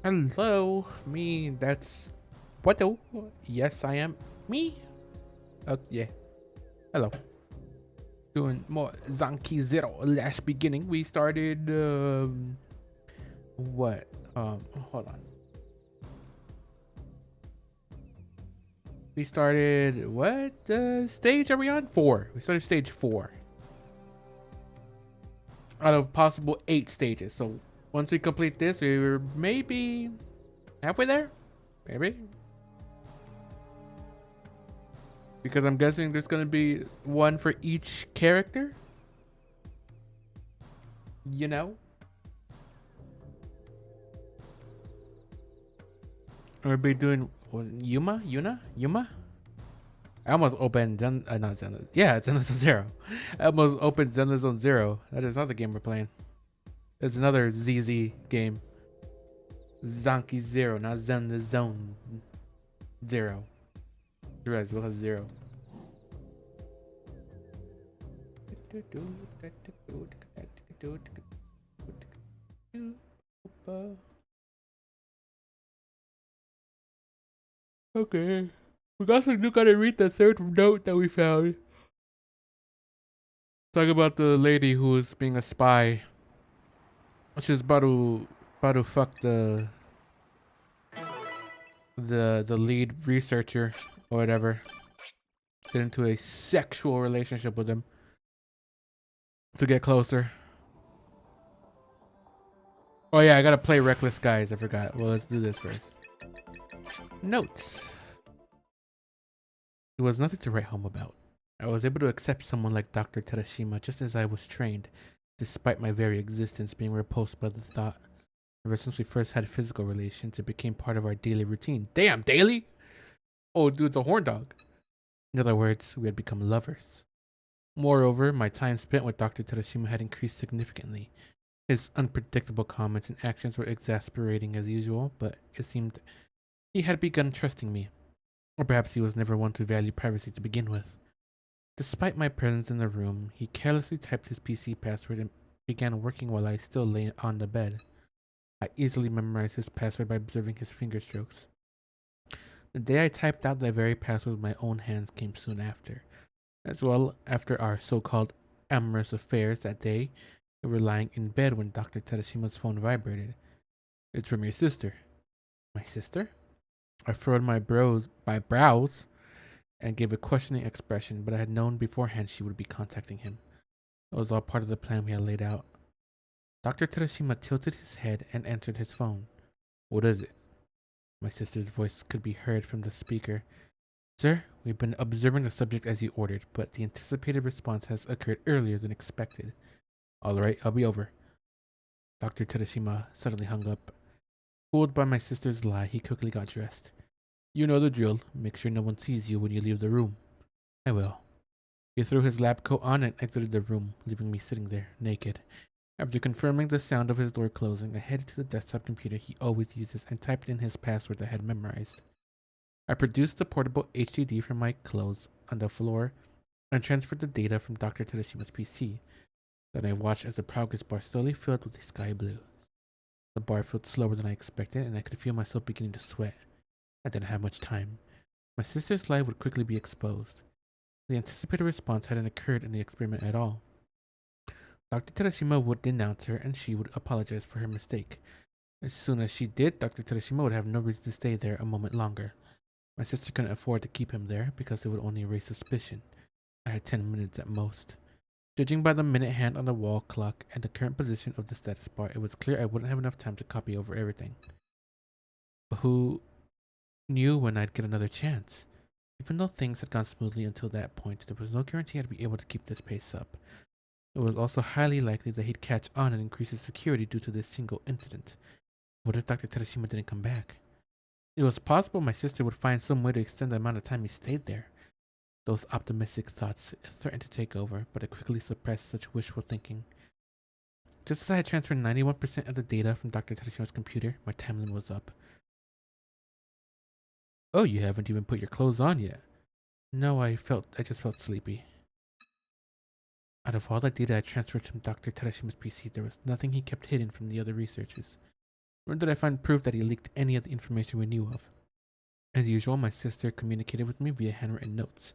Hello, me. That's what? Yes, I am me. Yeah. Hello. Doing more Zanki Zero. Last beginning, we started. What? Hold on. We started what? Stage are we on? 4. We started stage 4 out of possible 8 stages. So once we complete this, we were maybe halfway there. Maybe. Because I'm guessing there's gonna be one for each character. You know. Or be doing was it Yuma? Yuna? Yuma? I almost opened not Zen. Yeah, Zenless Zone Zero. I almost opened Zenless Zone Zero. That is not the game we're playing. It's another ZZ game. Zanki Zero, not Zenless Zone Zero. You realize both have zero. Okay. We also do gotta read the third note that we found. Talk about the lady who was being a spy. She was about to fuck the lead researcher or whatever. Get into a sexual relationship with him to get closer. Oh yeah, I gotta play Reckless Guys. I forgot. Well, let's do this first. Notes. It was nothing to write home about. I was able to accept someone like Dr. Terashima just as I was trained, despite my very existence being repulsed by the thought. Ever since we first had physical relations, it became part of our daily routine. Damn, daily? Oh, dude's a horn dog. In other words, we had become lovers. Moreover, my time spent with Dr. Terashima had increased significantly. His unpredictable comments and actions were exasperating as usual, but it seemed he had begun trusting me. Or perhaps he was never one to value privacy to begin with. Despite my presence in the room, he carelessly typed his PC password and began working while I still lay on the bed. I easily memorized his password by observing his finger strokes. The day I typed out that very password with my own hands came soon after. As well, after our so-called amorous affairs that day, we were lying in bed when Dr. Tadashima's phone vibrated. It's from your sister. My sister? I furrowed my brows and gave a questioning expression, but I had known beforehand she would be contacting him. It was all part of the plan we had laid out. Dr. Terashima tilted his head and answered his phone. What is it? My sister's voice could be heard from the speaker. Sir, we've been observing the subject as you ordered, but the anticipated response has occurred earlier than expected. All right, I'll be over. Dr. Terashima suddenly hung up. Fooled by my sister's lie, he quickly got dressed. You know the drill. Make sure no one sees you when you leave the room. I will. He threw his lab coat on and exited the room, leaving me sitting there, naked. After confirming the sound of his door closing, I headed to the desktop computer he always uses and typed in his password I had memorized. I produced the portable HDD from my clothes on the floor and transferred the data from Dr. Tadashima's PC. Then I watched as the progress bar slowly filled with the sky blue. The bar filled slower than I expected, and I could feel myself beginning to sweat. I didn't have much time. My sister's lie would quickly be exposed. The anticipated response hadn't occurred in the experiment at all. Dr. Terashima would denounce her and she would apologize for her mistake. As soon as she did, Dr. Terashima would have no reason to stay there a moment longer. My sister couldn't afford to keep him there because it would only raise suspicion. I had 10 minutes at most. Judging by the minute hand on the wall clock and the current position of the status bar, it was clear I wouldn't have enough time to copy over everything. But who knew when I'd get another chance? Even though things had gone smoothly until that point, there was no guarantee I'd be able to keep this pace up. It was also highly likely that he'd catch on and increase his security due to this single incident. What if Dr. Terashima didn't come back? It was possible my sister would find some way to extend the amount of time he stayed there. Those optimistic thoughts threatened to take over, but I quickly suppressed such wishful thinking. Just as I had transferred 91% of the data from Dr. Terashima's computer, my timeline was up. Oh, you haven't even put your clothes on yet. No, I just felt sleepy. Out of all the data I transferred from Dr. Terashima's PC, there was nothing he kept hidden from the other researchers. nor did I find proof that he leaked any of the information we knew of. As usual, my sister communicated with me via handwritten notes.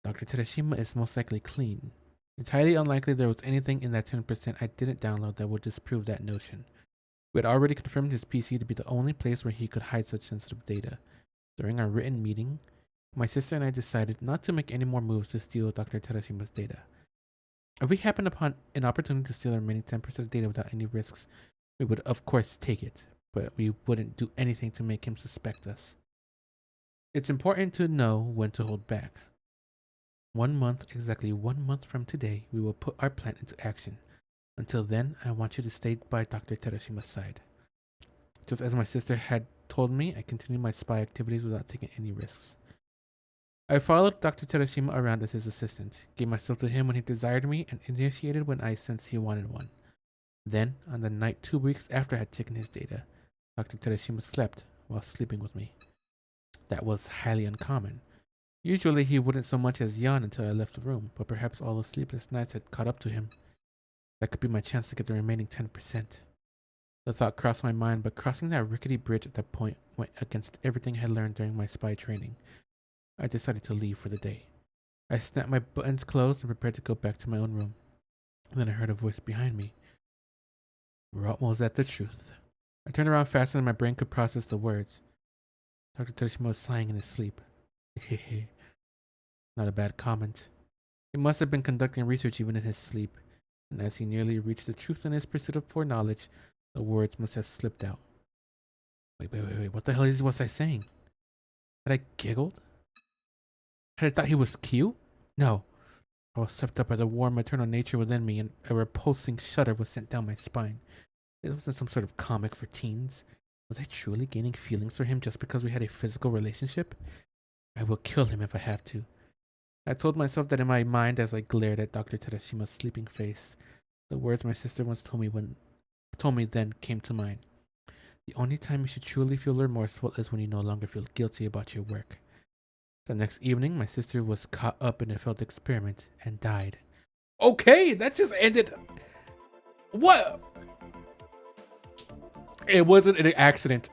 Dr. Terashima is most likely clean. It's highly unlikely there was anything in that 10% I didn't download that would disprove that notion. We had already confirmed his PC to be the only place where he could hide such sensitive data. During our written meeting, my sister and I decided not to make any more moves to steal Dr. Terashima's data. If we happened upon an opportunity to steal the remaining 10% of data without any risks, we would of course take it, but we wouldn't do anything to make him suspect us. It's important to know when to hold back. 1 month, exactly 1 month from today, we will put our plan into action. Until then, I want you to stay by Dr. Terashima's side. Just as my sister had told me, I continued my spy activities without taking any risks. I followed Dr. Terashima around as his assistant, gave myself to him when he desired me, and initiated when I sensed he wanted one. Then, on the night 2 weeks after I had taken his data, Dr. Terashima slept while sleeping with me. That was highly uncommon. Usually he wouldn't so much as yawn until I left the room, but perhaps all those sleepless nights had caught up to him. That could be my chance to get the remaining 10%. The thought crossed my mind, but crossing that rickety bridge at that point went against everything I had learned during my spy training. I decided to leave for the day. I snapped my buttons closed and prepared to go back to my own room. And then I heard a voice behind me. We're almost at the truth. I turned around faster than my brain could process the words. Dr. Terashima was sighing in his sleep. Hehe. Not a bad comment. He must have been conducting research even in his sleep, and as he nearly reached the truth in his pursuit of foreknowledge, the words must have slipped out. Wait, what the hell was I saying? Had I giggled? Had I thought he was cute? No. I was swept up by the warm maternal nature within me, and a repulsing shudder was sent down my spine. This wasn't some sort of comic for teens. Was I truly gaining feelings for him just because we had a physical relationship? I will kill him if I have to. I told myself that in my mind as I glared at Dr. Terashima's sleeping face. The words my sister once told me then came to mind. The only time you should truly feel remorseful is when you no longer feel guilty about your work. The next evening, my sister was caught up in a failed experiment and died. Okay, that just ended. What? It wasn't an accident.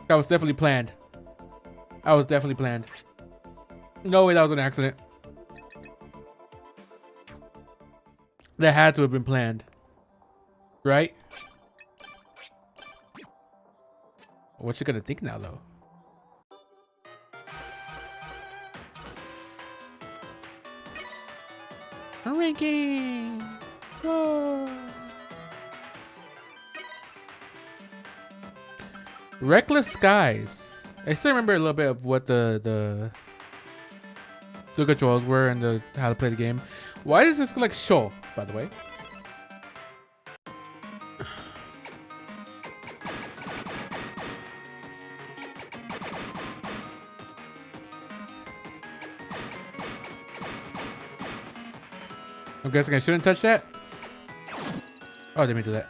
That was definitely planned. No way that was an accident. That had to have been planned. Right? What's she gonna think now, though? Ranking! Whoa! Reckless Skies. I still remember a little bit of what the controls were and how to play the game. Why does this look like show, by the way? I'm guessing I shouldn't touch that. Oh, didn't mean to do that.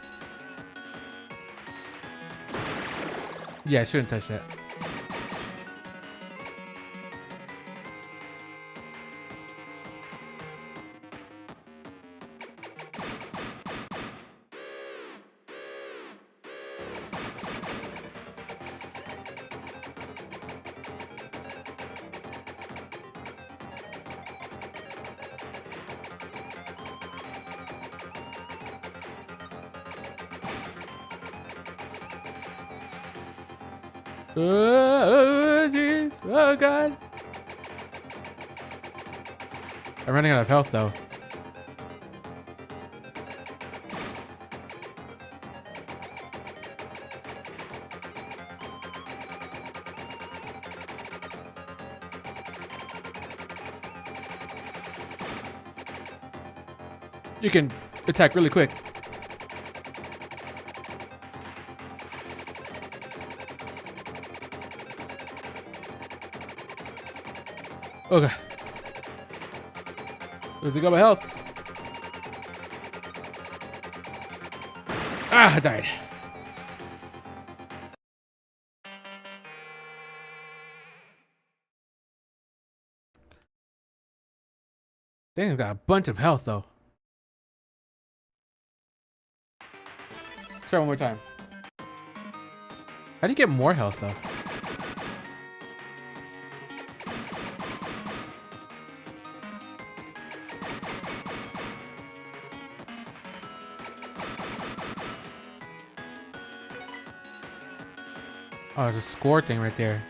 Yeah, I shouldn't touch that. Oh, jeez. Oh, God. I'm running out of health, though. You can attack really quick. Okay. Where's it got my health? Ah, I died. Dang, got a bunch of health though. Try one more time. How do you get more health though? Oh, there's a score thing right there.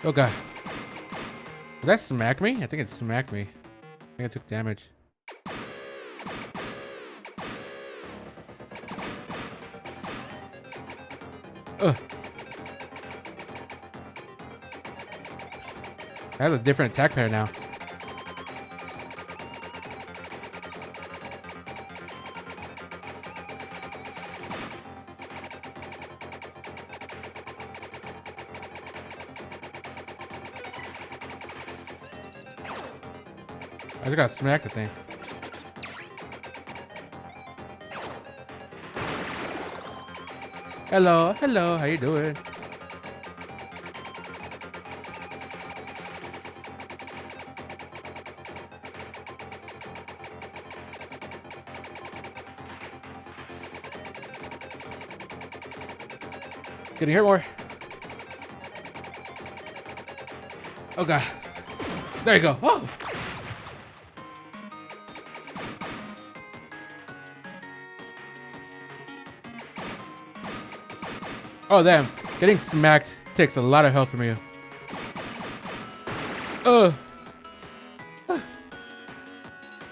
Oh god. Did that smack me? I think it smacked me. I think I took damage. Ugh. I have a different attack pattern now. I just got smacked, I think. Hello, hello, how you doing? Can you hear more? Oh god. There you go. Oh! Oh damn. Getting smacked takes a lot of health from you.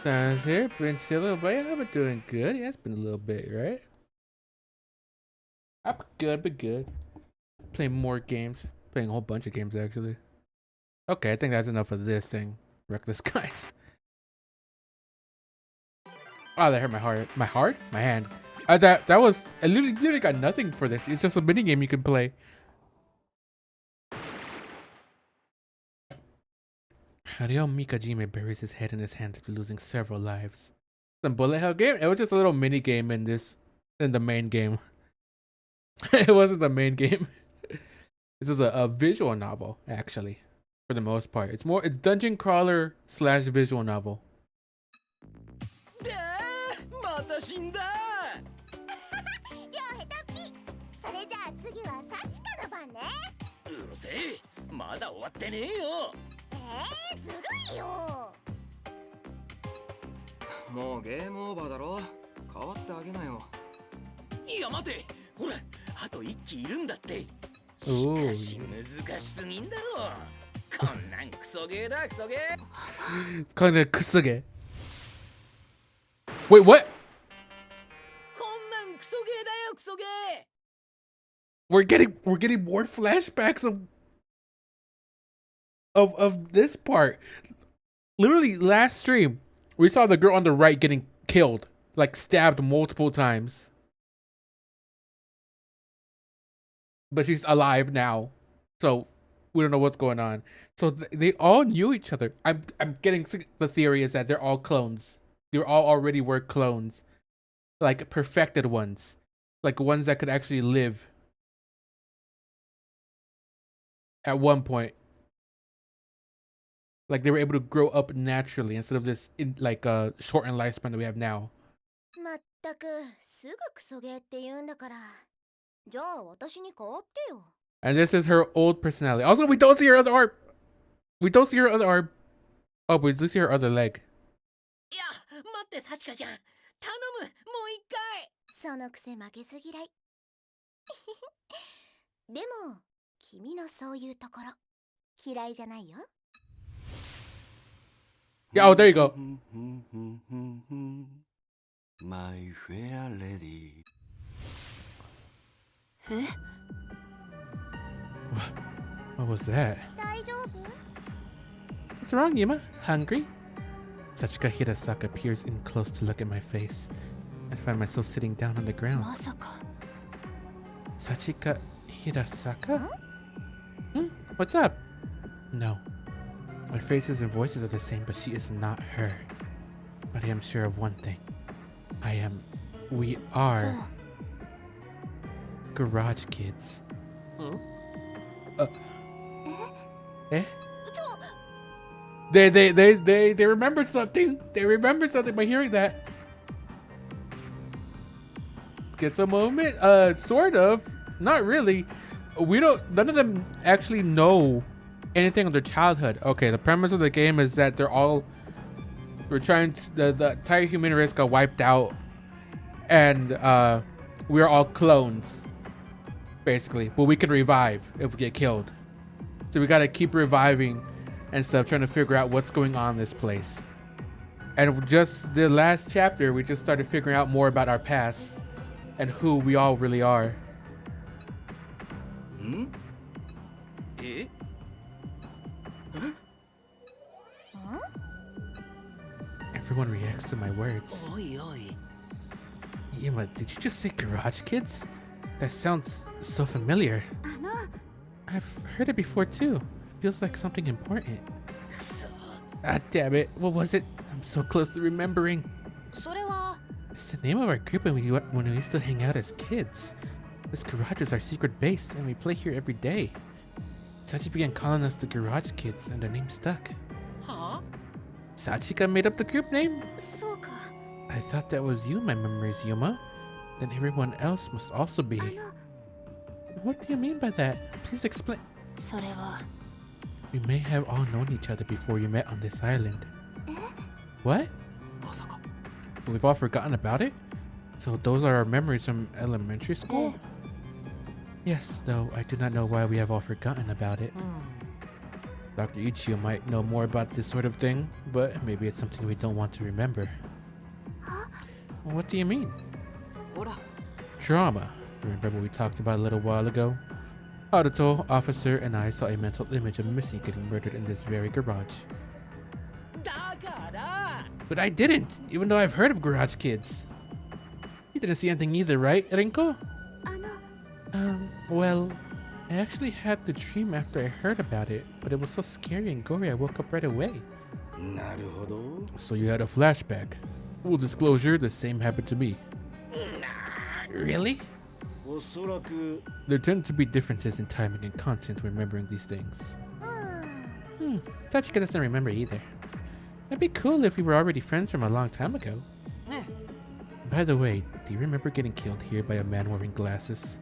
Sounds here. Been chilling, but yeah, I've been doing good. Yeah, it's been a little bit, right? I've been good. Playing more games. Playing a whole bunch of games, actually. Okay, I think that's enough of this thing. Reckless guys. Oh, that hurt my heart. My heart? My hand. That was... I literally got nothing for this. It's just a mini game you can play. Ryo Mikajime buries his head in his hands after losing several lives. Some bullet hell game? It was just a little mini game in the main game. It wasn't the main game. This is a visual novel, actually. For the most part. It's dungeon crawler / visual novel. また死んだ両ヘタッピそれじゃあ次はサチカの番ねうるせえまだ終わってねえよずるいよもうゲームオーバーだろ変わってあげなよいや待てほらあと1機いるんだってしおかし難しすぎんだろこんなんクソゲーだクソゲー Kind of kusuge. Wait, what? こんなんクソゲーだよクソゲー We're getting more flashbacks of this part. Literally last stream, we saw the girl on the right getting killed, like stabbed multiple times. But she's alive now. So we don't know what's going on. So they all knew each other. I'm getting the theory is that they're all clones. They all already were clones. Like perfected ones. Like ones that could actually live. At one point. Like they were able to grow up naturally instead of this shortened lifespan that we have now. まったくすぐクソゲーって言うんだからじゃあ私に代わってよ And this is her old personality. Also, we don't see her other arm. We don't see her other arm. Oh, we do see her other leg. いや待ってサチカちゃん頼むもう一回そのくせ負けず嫌いでも君のそういうところ嫌いじゃないよ Yeah, oh, there you go. My fair lady え What was that? 大丈夫 What's wrong, Yuma? Hungry? Sachika Hirasaka peers in close to look at my face and find myself sitting down on the ground. まさか Sachika Hirasaka? Hmm? What's up? No. Our faces and voices are the same, but she is not her. But I am sure of one thing. We are garage kids. Eh? They remembered something. They remembered something by hearing that. schizo moment? Sort of. Not really. None of them actually know anything of their childhood. Okay, the premise of the game is that we're trying to, the entire human race got wiped out, and we're all clones, basically. But we can revive if we get killed. So we gotta keep reviving and stuff, trying to figure out what's going on in this place. And just the last chapter, we just started figuring out more about our past and who we all really are. Hmm? Eh? Everyone reacts to my words. Oi, oi. Yuma, did you just say Garage Kids? That sounds so familiar. あの I've heard it before too. It feels like something important. くそ。 Ah, damn it. What was it? I'm so close to remembering. それは It's the name of our group when we used to hang out as kids. This garage is our secret base, and we play here every day. Sachi began calling us the Garage Kids, and the name stuck. は Sachika made up the group name? そうか I thought that was you, my memories, Yuma. Then everyone else must also be. あの What do you mean by that? Please explain. それは We may have all known each other before you met on this island. What? まさか We've all forgotten about it? So those are our memories from elementary school? Yes, though I do not know why we have all forgotten about it. Dr. Ichio might know more about this sort of thing, but maybe it's something we don't want to remember. What do you mean? ほら Trauma. Remember what we talked about a little while ago? Haruto, Officer, and I saw a mental image of Missy getting murdered in this very garage. だから But I didn't, even though I've heard of Garage Kids. You didn't see anything either, right, Rinko? あの Well, I actually had the dream after I heard about it, but it was so scary and gory I woke up right away. なるほど So you had a flashback. Full disclosure, the same happened to me. Really? おそらく There tend to be differences in timing and content when remembering these things. うん Sachika doesn't remember either. It'd be cool if we were already friends from a long time ago. ね By the way, do you remember getting killed here by a man wearing glasses?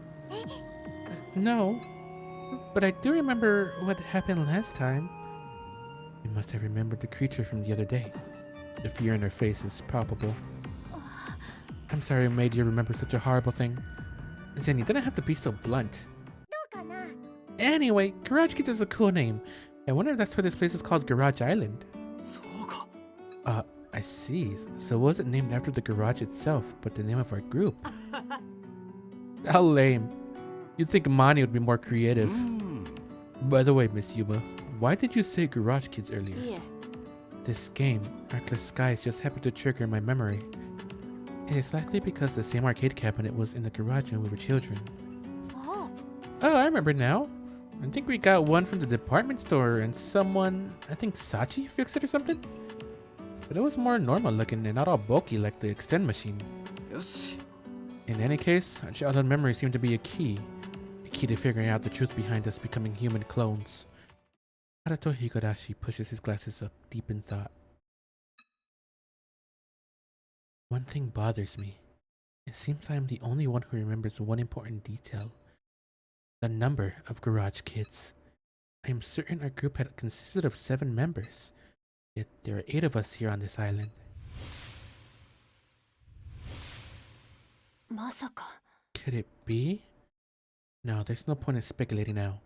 No, but I do remember what happened last time. You must have remembered the creature from the other day. The fear in her face is palpable. I'm sorry I made you remember such a horrible thing. Zen, you didn't have to be so blunt. どうかな Anyway, Garage Kids is a cool name. I wonder if that's why this place is called Garage Island. そうか I see. So it wasn't named after the garage itself, but the name of our group. How lame. You'd think Mani would be more creative. うん By the way, Miss Yuba, why did you say Garage Kids earlier? いえ This game, Arcless Skies, just happened to trigger my memory. It is likely because the same arcade cabinet was in the garage when we were children. あ Oh, I remember now. I think we got one from the department store and someone, I think Sachi, fixed it or something? But it was more normal looking and not all bulky like the extend machine. よし In any case, our childhood memories seem to be a key to figuring out the truth behind us becoming human clones. Haruto Higurashi pushes his glasses up, deep in thought. One thing bothers me. It seems I am the only one who remembers one important detail. The number of Garage Kids. I am certain our group had consisted of 7 members. Yet there are 8 of us here on this island. まさか Could it be? No, there's no point in speculating now.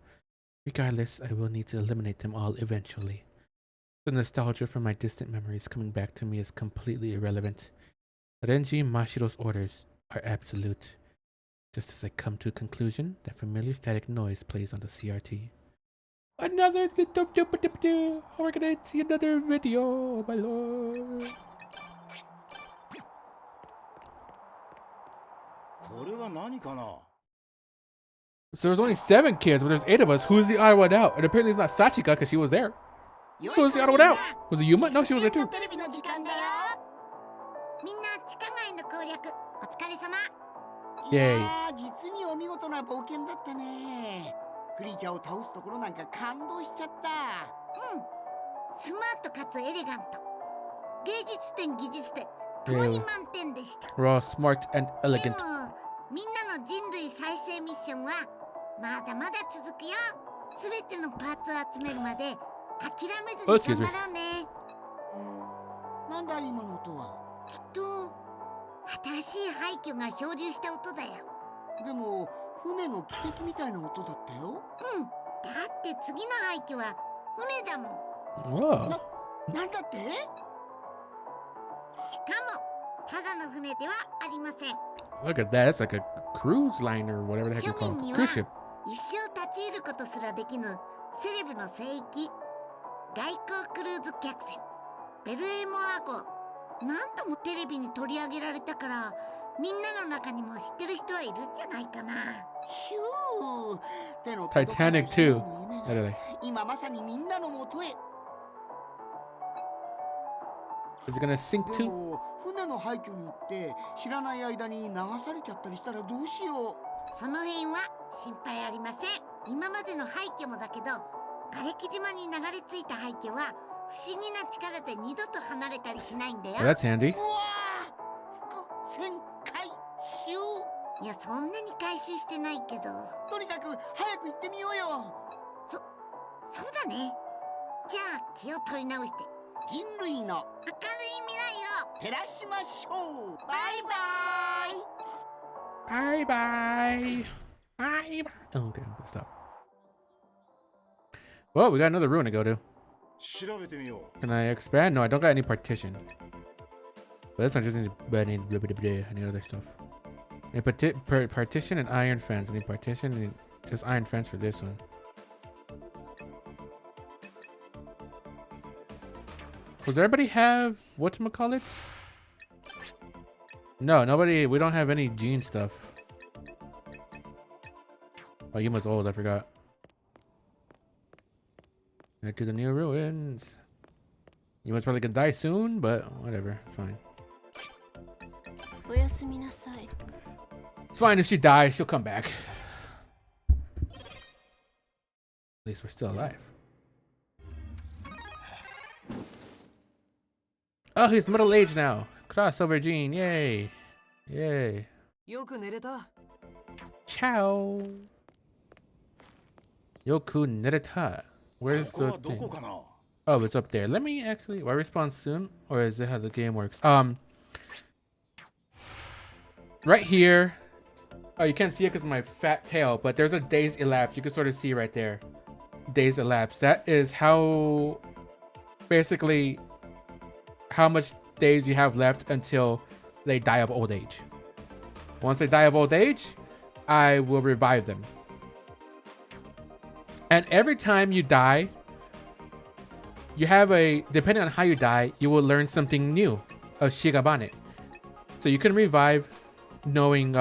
Regardless, I will need to eliminate them all eventually. The nostalgia from my distant memories coming back to me is completely irrelevant. Renji Mashiro's orders are absolute. Just as I come to a conclusion, that familiar static noise plays on the CRT. Another we're gonna see another video, oh my lord. これは何かな So there's only 7 kids, but there's 8 of us. Who's the odd one out? And apparently it's not Sachika because she was there. Who's the odd one out? Was it Yuma? No, she was there too. テレビの時間だよみんな地下街の攻略お疲れ様いや Yay. ー実にお見事な冒険だったねクリーチャーを倒すところなんか感動しちゃったうんスマートかつエレガント芸術点技術点ともに満点でした We're all smart and で elegant. もみんなの人類再生ミッションはまだまだ続くよ。すべてのパーツを集めるまで諦めずに頑張ろうね。なんだ今の音は。きっと新しい廃墟が漂流した音だよ。でも船の汽笛みたいな音だったよ。うん、だって次の廃墟は船だもん。 Whoa. なんだって。しかもただの船ではありません。 Look at that. It's like a cruise line or whatever the heck you call it. Cruise ship. 一生立ち入ることすらできぬセレブの聖域、外交クルーズ客船ベルエモア号。何度もテレビに取り上げられたからみんなの中にも知ってる人はいるんじゃないかな。ヒュー。手の Titanic too. Literally. 今まさにみんなの元へ。 Is it gonna sink で too? も船の廃墟に行って知らない間に流されちゃったりしたらどうしよう。その辺は心配ありません。今までの廃墟もだけど、瓦礫島に流れ着いた廃墟は不思議な力で二度と離れたりしないんだよ。 Oh, that's handy. うわー、伏線回収。いや、そんなに回収してないけど。とにかく早く行ってみようよ。そうだね。じゃあ気を取り直して人類の明るい未来を照らしましょう。バイバイ。 Bye bye. Bye bye. Oh, okay, let's stop. Well, we got another room to go to. 調べてみよう。 Can I expand? No, I don't got any partition. But this one just needs any other stuff. Any partition and iron fence. Any partition and just iron fence for this one. Does everybody have whatchamacallits? No, nobody. We don't have any gene stuff. Oh, you must old. I forgot. Back to the new ruins. You must probably gonna die soon, but whatever. It's fine. おやすみなさい。 It's fine if she dies. She'll come back. At least we're still alive. Oh, he's middle aged now. Crossover gene. Yay. Yay. よく寝れた。 Ciao. Yoku Nereta. Where's ここ the はどこ thing? かな。 Oh, it's up there. Let me actually. Will I respawn soon, or is it how the game works? Right here. Oh, you can't see it because of my fat tail, but there's a days elapsed. You can sort of see right there. Days elapsed. That is how, basically, how much days you have left until they die of old age. Once they die of old age, I will revive them. And every time you die, you have depending on how you die, you will learn something new, a Shigabane. So you can revive knowing,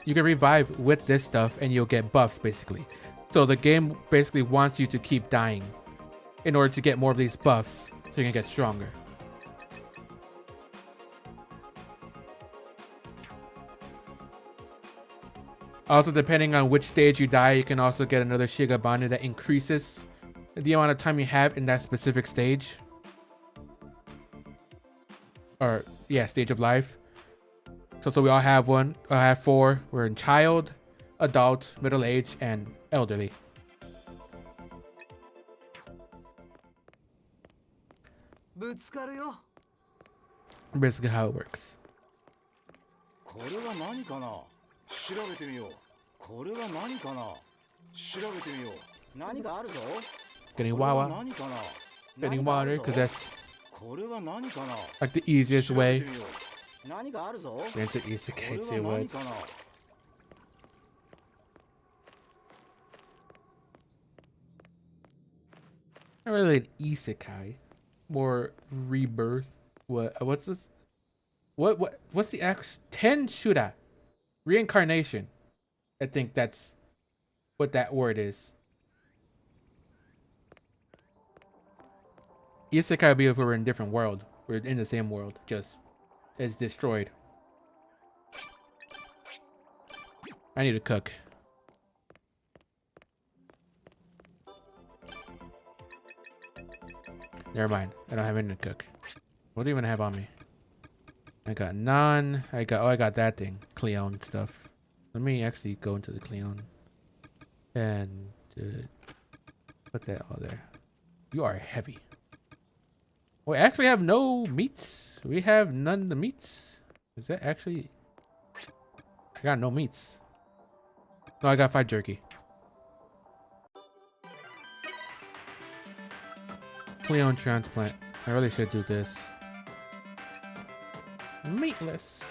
you can revive with this stuff and you'll get buffs basically. So the game basically wants you to keep dying in order to get more of these buffs so you can get stronger. Also, depending on which stage you die, you can also get another Shigabane that increases the amount of time you have in that specific stage. Or, yeah, stage of life. So we all have one. I have 4. We're in child, adult, middle age, and elderly. Basically how it works. これは何かな。調べてみよう。これは何かな。調べてみよう。何かあるぞ。 Getting これは Wawa, 何かな。 getting 何かある water, ぞ。 because that's これは何かな。 like the easiest 調べ way てみよう。何かあるぞ。 into こ isekai れ to は何 what? かな。 Not really an isekai, more rebirth. What's this? What's the X? Ten Shura, reincarnation. I think that's what that word is. Isekai would be if we were in a different world. We're in the same world, just it's destroyed. I need to cook. Never mind. I don't have anything to cook. What do you even have on me? I got naan. I got that thing. Cleon stuff. Let me actually go into the Cleon and put that all there. You are heavy. We actually have no meats. We have none of the meats. Is that actually? I got no meats. No, I got 5 jerky. Cleon transplant. I really should do this. Meatless.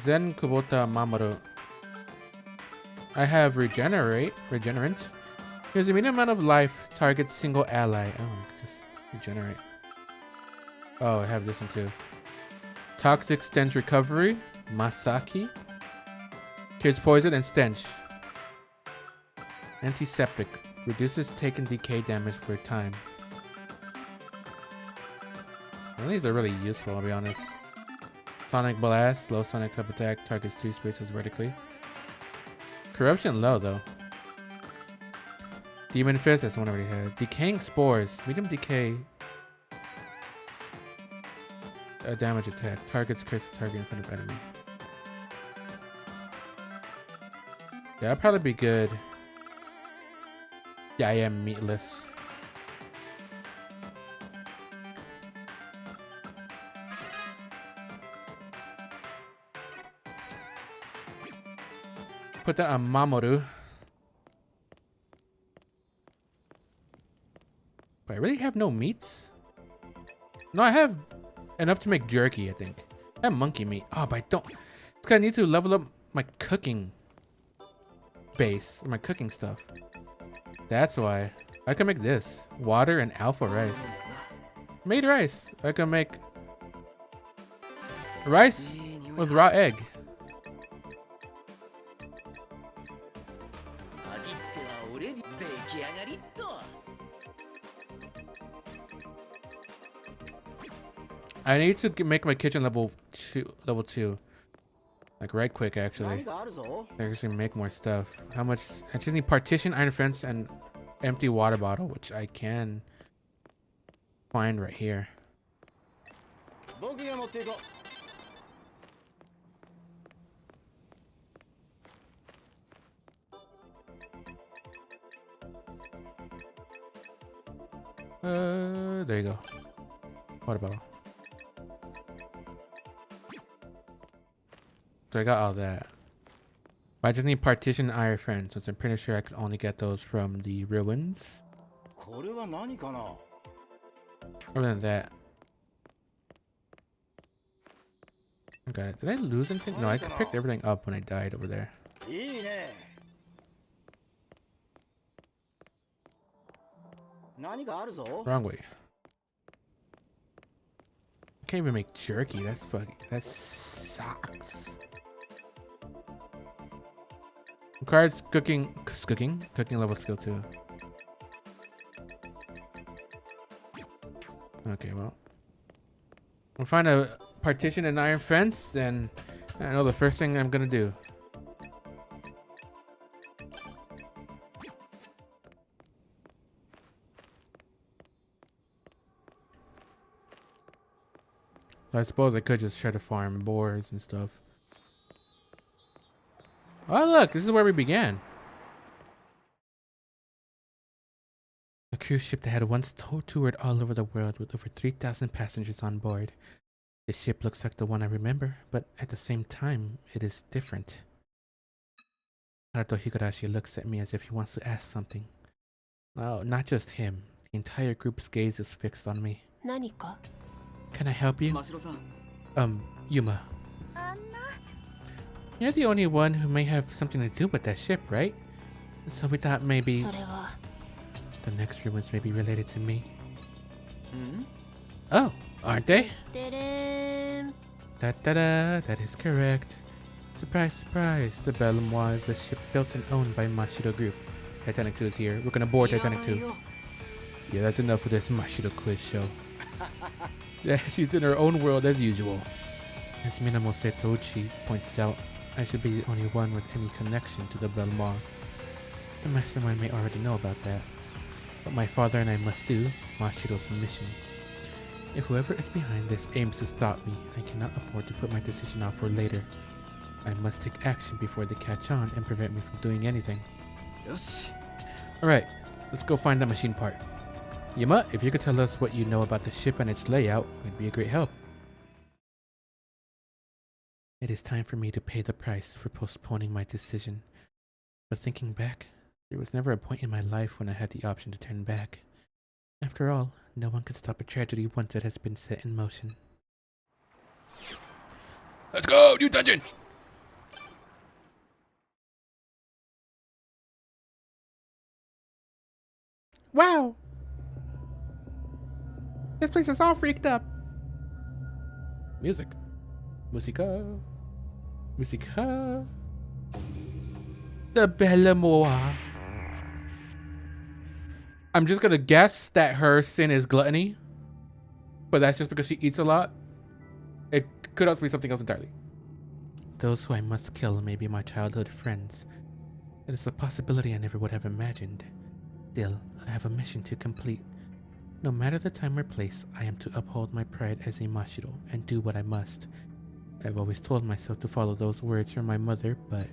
Zen Kubota Mamoru. I have regenerant. Here's a medium amount of life, targets single ally. Oh, just regenerate. Oh, I have this one too. Toxic stench recovery, Masaki. Cures poison and stench. Antiseptic, reduces taken decay damage for a time. Well, these are really useful, I'll be honest. Sonic Blast, low sonic type attack, targets 2 spaces vertically. Corruption low though. Demon Fist, that's one I already had. Decaying Spores, medium decay. A damage attack, targets curse target in front of enemy. Yeah, that'd probably be good. Yeah, I am meatless. Put that on Mamoru. But I really have no meats? No, I have enough to make jerky, I think. I have monkey meat. Oh, but I don't. It's because I need to level up my cooking base, my cooking stuff. That's why. I can make this. Water and alpha rice. Made rice. I can make rice with raw egg. 味付けは俺に出来上がりっと。 I need to make my kitchen level 2. Like right quick, actually. 何かあるぞ。 I actually make more stuff. How much? I just need partition, iron fence, and empty water bottle, which I can find right here. 僕が持っていこう。 There you go. Water bottle. So I got all that. But I just need partition and iron fence, since I'm pretty sure I can only get those from the ruins. これは何かな。 Other than that. I got it. Did I lose anything? No, I picked everything up when I died over there. いいね。何かあるぞ。 Wrong way. I can't even make jerky. That's fucking. That sucks. Requires cooking level skill 2. Okay, well, we'll find a partition and iron fence, and I know the first thing I'm gonna do. I suppose I could just try to farm boars and stuff. Oh look, this is where we began. A cruise ship that had once toured all over the world with over 3,000 passengers on board. The ship looks like the one I remember, but at the same time, it is different. Haruto Higurashi looks at me as if he wants to ask something. No, not just him. The entire group's gaze is fixed on me. 何か Can I help you? 真城さん。 Yuma. あんな You're the only one who may have something to do with that ship, right? So we thought maybe それは the next ruins may be related to me. ん Oh, aren't they? てれーん Da da da, that is correct. Surprise, surprise. The Bellemois is a ship built and owned by Mashiro Group. Titanic 2 is here. We're gonna board Titanic 2. Yeah, that's enough for this Mashiro quiz show. Yeah, she's in her own world as usual. As Minamo Setouchi points out, I should be the only one with any connection to the Bellemois. The mastermind may already know about that. What my father and I must do, Mashiro's mission. If whoever is behind this aims to stop me, I cannot afford to put my decision off for later. I must take action before they catch on and prevent me from doing anything. よし Alright, let's go find that machine part. Yuma, if you could tell us what you know about the ship and its layout, it'd be a great help. It is time for me to pay the price for postponing my decision. But thinking back, there was never a point in my life when I had the option to turn back. After all, no one can stop a tragedy once it has been set in motion. Let's go! New dungeon! Wow! This place is all freaked up. Music. Musica. Musica. The Belle Moa. I'm just gonna guess that her sin is gluttony. But that's just because she eats a lot. It could also be something else entirely. Those who I must kill may be my childhood friends. It is a possibility I never would have imagined. Still, I have a mission to complete. No matter the time or place, I am to uphold my pride as a Mashiro and do what I must. I've always told myself to follow those words from my mother, but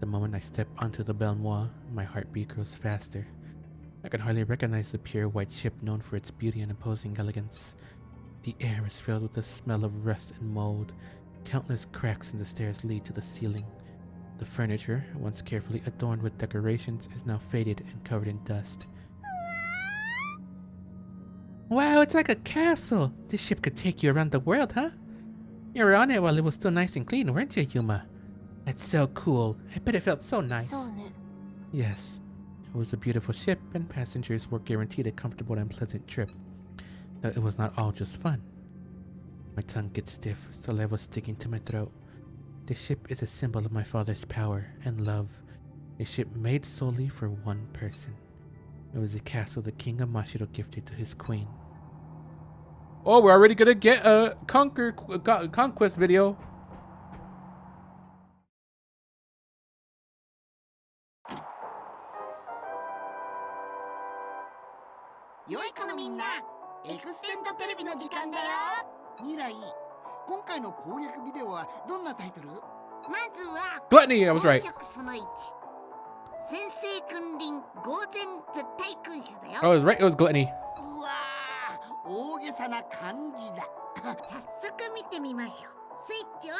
the moment I step onto the Belmois, my heartbeat grows faster. I can hardly recognize the pure white ship known for its beauty and imposing elegance. The air is filled with the smell of rust and mold. Countless cracks in the stairs lead to the ceiling. The furniture, once carefully adorned with decorations, is now faded and covered in dust. Wow, it's like a castle! This ship could take you around the world, huh? You were on it while it was still nice and clean, weren't you, Yuma? That's so cool. I bet it felt so nice. そうね。 Yes, it was a beautiful ship, and passengers were guaranteed a comfortable and pleasant trip. But it was not all just fun. My tongue gets stiff, saliva sticking to my throat. The ship is a symbol of my father's power and love. A ship made solely for one person. It was a castle the king of Mashiro gifted to his queen. Oh, we're already gonna get a conquest video.良い子のみんな、エクステンドテレビの時間だよ。未来、今回の攻略ビデオはどんなタイトル？まずは Gluttony, I was right. 公職その1先制君臨合前絶対君主だよ。 I was right, it was gluttony. うわー、大げさな漢字だ。早速見てみましょう。スイッチオン。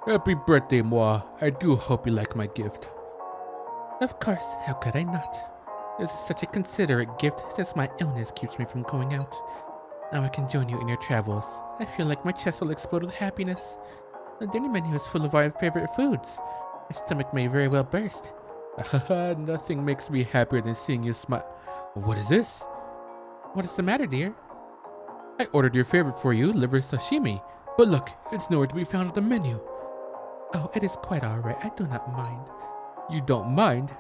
Happy birthday, moi. I do hope you like my gift. Of course, how could I not? This is such a considerate gift since my illness keeps me from going out. Now I can join you in your travels. I feel like my chest will explode with happiness. The dinner menu is full of our favorite foods. My stomach may very well burst. Nothing makes me happier than seeing you smile. What is this? What is the matter, dear? I ordered your favorite for you, liver sashimi. But look, it's nowhere to be found on the menu. Oh, it is quite alright. I do not mind. You don't mind?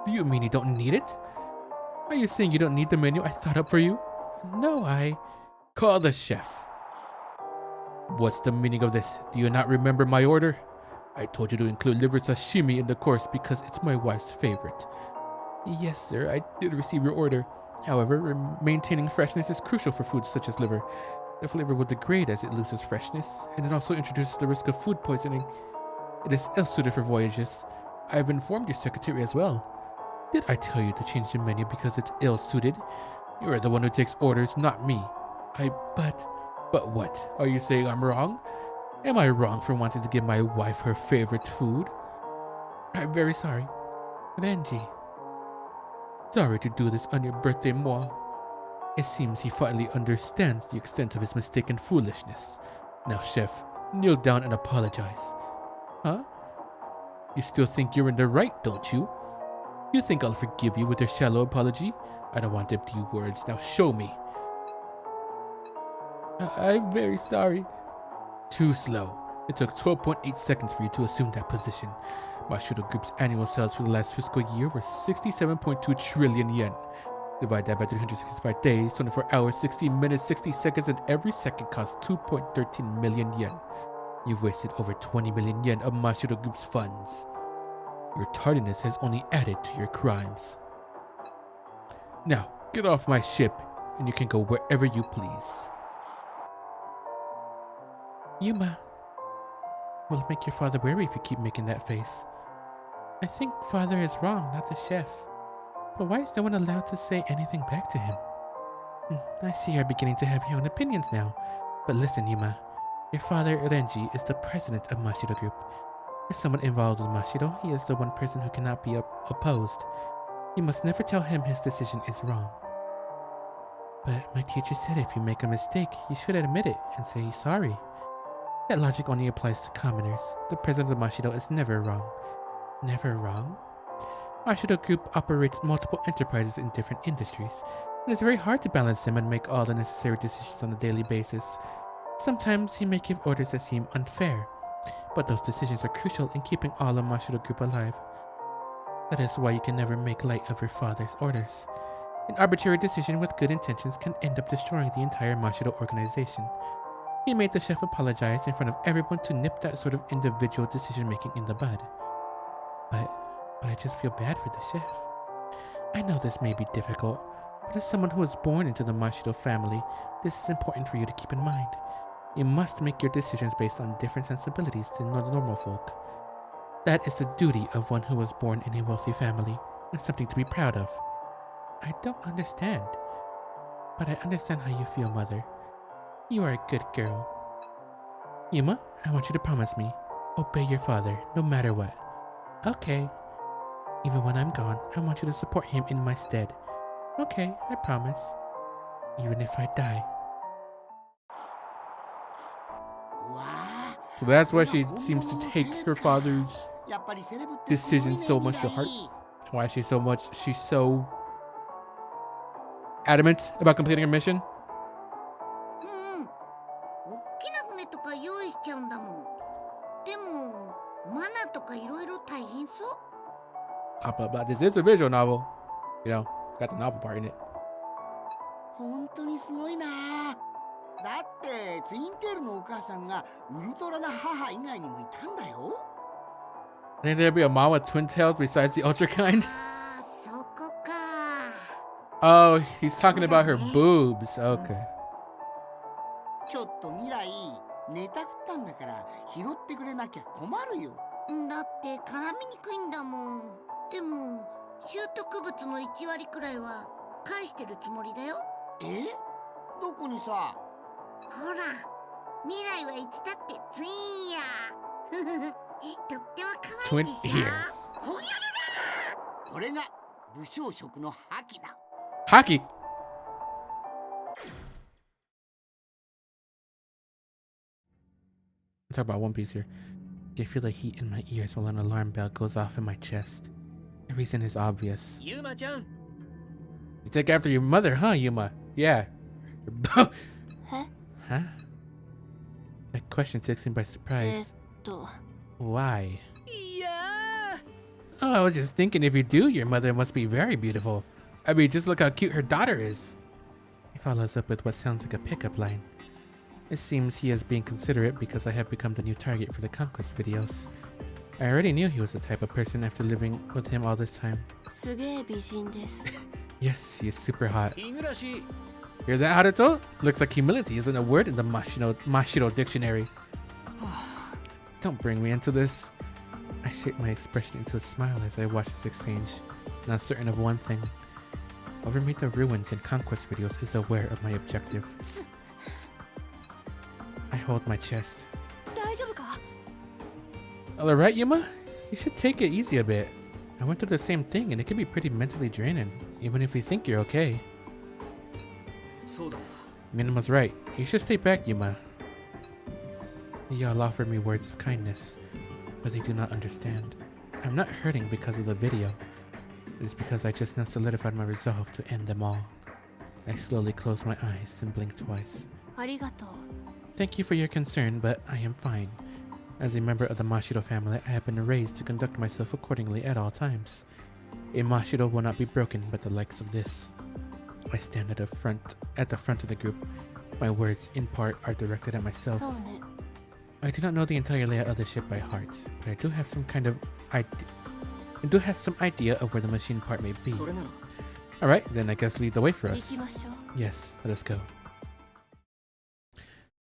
Do you mean you don't need it? Are you saying you don't need the menu I thought up for you? No, I... Call the chef. What's the meaning of this? Do you not remember my order? I told you to include liver sashimi in the course because it's my wife's favorite. Yes, sir, I did receive your order. However, maintaining freshness is crucial for foods such as liver. The flavor will degrade as it loses freshness, and it also introduces the risk of food poisoning. It is ill-suited for voyages. I have informed your secretary as well. Did I tell you to change the menu because it's ill-suited? You are the one who takes orders, not me. But what? Are you saying I'm wrong? Am I wrong for wanting to give my wife her favorite food? I'm very sorry. Renji. Sorry to do this on your birthday, moi. It seems he finally understands the extent of his mistaken foolishness. Now, chef, kneel down and apologize. Huh? You still think you're in the right, don't you? You think I'll forgive you with your shallow apology? I don't want empty words. Now show me. I'm very sorry. Too slow. It took 12.8 seconds for you to assume that position. Mashiro Group's annual sales for the last fiscal year were 67.2 trillion yen. Divide that by 365 days, 24 hours, 60 minutes, 60 seconds, and every second costs 2.13 million yen. You've wasted over 20 million yen of Mashiro Group's funds. Your tardiness has only added to your crimes. Now, get off my ship, and you can go wherever you please. Yuma will make your father worry if you keep making that face. I think father is wrong, not the chef. But why is no one allowed to say anything back to him? I see you're beginning to have your own opinions now. But listen, Yuma. Your father, Renji, is the president of Mashido Group. If someone involved with Mashido, he is the one person who cannot be opposed. You must never tell him his decision is wrong. But my teacher said if you make a mistake, you should admit it and say sorry. That logic only applies to commoners. The president of Mashido is never wrong. Never wrong? Mashido Group operates multiple enterprises in different industries. It is very hard to balance them and make all the necessary decisions on a daily basis. Sometimes he may give orders that seem unfair, but those decisions are crucial in keeping all of Mashido Group alive. That is why you can never make light of your father's orders. An arbitrary decision with good intentions can end up destroying the entire Mashido organization. He made the chef apologize in front of everyone to nip that sort of individual decision-making in the bud. But I just feel bad for the chef. I know this may be difficult, but as someone who was born into the Mashido family, this is important for you to keep in mind. You must make your decisions based on different sensibilities than the normal folk. That is the duty of one who was born in a wealthy family, and something to be proud of. I don't understand, but I understand how you feel, Mother. You are a good girl. Yuma, I want you to promise me. Obey your father, no matter what. Okay. Even when I'm gone, I want you to support him in my stead. Okay, I promise. Even if I die. So that's why she seems to take her father's decision so much to heart. Why she's so adamant about completing her mission. 大きな船とか用意しちゃうんだもん。でもマナとかいろいろ大変そう。But this is a visual novel. You know, got the novel part in it. 本当にすごいな。だってツインテールのお母さんがウルトラな母以外にもいたんだよ。Think there'd be a mom with twin tails besides the ultra kind? ああ、そこか。Oh, he's talking about her boobs. Okay. ちょっと未来、ネタ振ったんだから拾ってくれなきゃ困るよ。だって絡みにくいんだもん。でも習得物の1割くらいは返してるつもりだよ。どこにさ？ほら、未来はいつだってツインや。とっても可愛いでしょ。 Twin ears. ほにゃらら。これが武将色の覇気だ。Hockey. Let's talk about One Piece here. I feel the heat in my ears while an alarm bell goes off in my chest. The reason is obvious. ユーマちゃん You take after your mother, huh, Yuma? Yeah. Huh? That question takes me by surprise. Why? いや Oh, I was just thinking if you do, your mother must be very beautiful. I mean, just look how cute her daughter is. He follows up with what sounds like a pickup line. It seems he is being considerate because I have become the new target for the conquest videos. I already knew he was the type of person after living with him all this time. すげえ美人です。 Yes, she is super hot. 日暮らし Hear that, Haruto? Looks like humility isn't a word in the Mashido dictionary. Don't bring me into this. I shape my expression into a smile as I watch this exchange, not certain of one thing. Whoever made the ruins and conquest videos is aware of my objective. I hold my chest. 大丈夫か？ Alright, Yuma? You should take it easy a bit. I went through the same thing and it can be pretty mentally draining, even if you think you're okay. そうだ Mina's right. You should stay back, Yuma. Y'all offer me words of kindness, but they do not understand. I'm not hurting because of the video. It is because I just now solidified my resolve to end them all. I slowly close my eyes and blink twice. ありがとう。 Thank you for your concern, but I am fine. As a member of the Mashido family, I have been raised to conduct myself accordingly at all times. A Mashido will not be broken by the likes of this. I stand at the front of the group. My words, in part, are directed at myself. そうね。 I do not know the entire layout of the ship by heart, but I do have some idea of where the machine part may be. それなら Alright, then I guess lead the way for 行 us. きましょう。 Yes, let us go.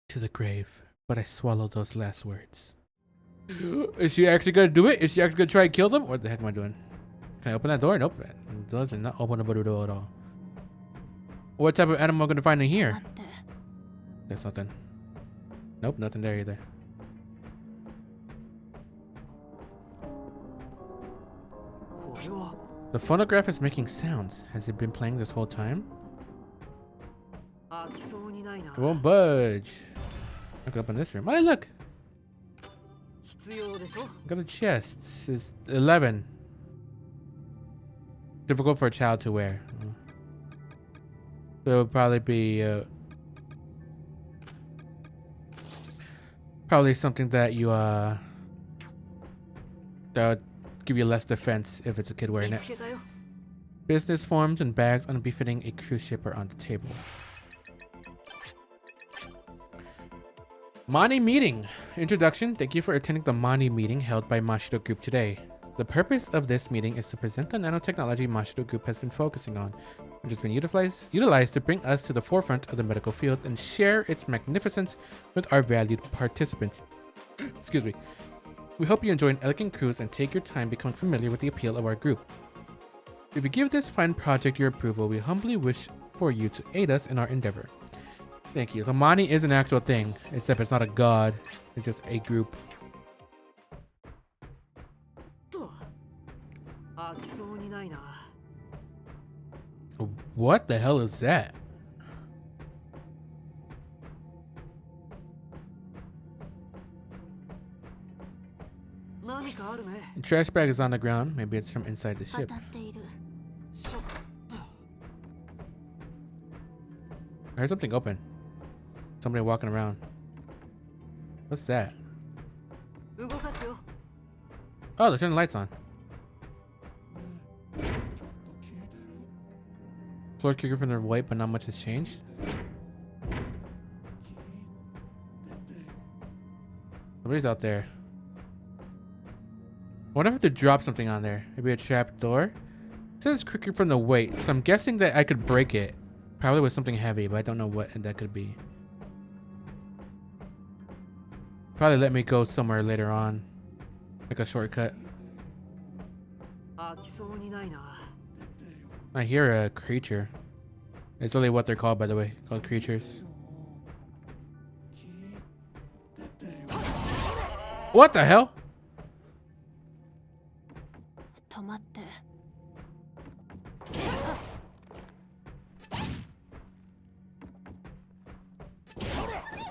To the grave. but I swallowed those last words. Is she actually gonna do it? Is she actually gonna try and kill them? What the heck am I doing? Can I open that door? Nope. Those are not openable door at all. What type of animal am I gonna find in here? 待って There's nothing. Nope, nothing there either. The phonograph is making sounds. Has it been playing this whole time? It won't budge. Look up in this room. Oh, look! Got a chest. It's 11. Difficult for a child to wear. So it would probably be probably something that you that would give you less defense if it's a kid wearing it. Business forms and bags unbefitting a cruise ship are on the table. Mani meeting. Introduction. Thank you for attending the Mani meeting held by Mashido Group today. The purpose of this meeting is to present the nanotechnology Mashido Group has been focusing on, which has been utilized to bring us to the forefront of the medical field and share its magnificence with our valued participants. Excuse me. We hope you enjoy an elegant cruise and take your time becoming familiar with the appeal of our group. If you give this fine project your approval, we humbly wish for you to aid us in our endeavor. Thank you. The Mani is an actual thing, except it's not a god. It's just a group. What the hell is that? The trash bag is on the ground. Maybe it's from inside the 当 ship. たっている I heard something open. Somebody walking around. What's that? Oh, they're turning the lights on. Floor kicker from the white, but not much has changed. Somebody's out there. I wonder if to drop something on there. Maybe a trap door. It says creaking from the weight, so I'm guessing that I could break it. Probably with something heavy, but I don't know what that could be. Probably let me go somewhere later on. Like a shortcut. I hear a creature. It's really what they're called, by the way. Called creatures. What the hell? 止まって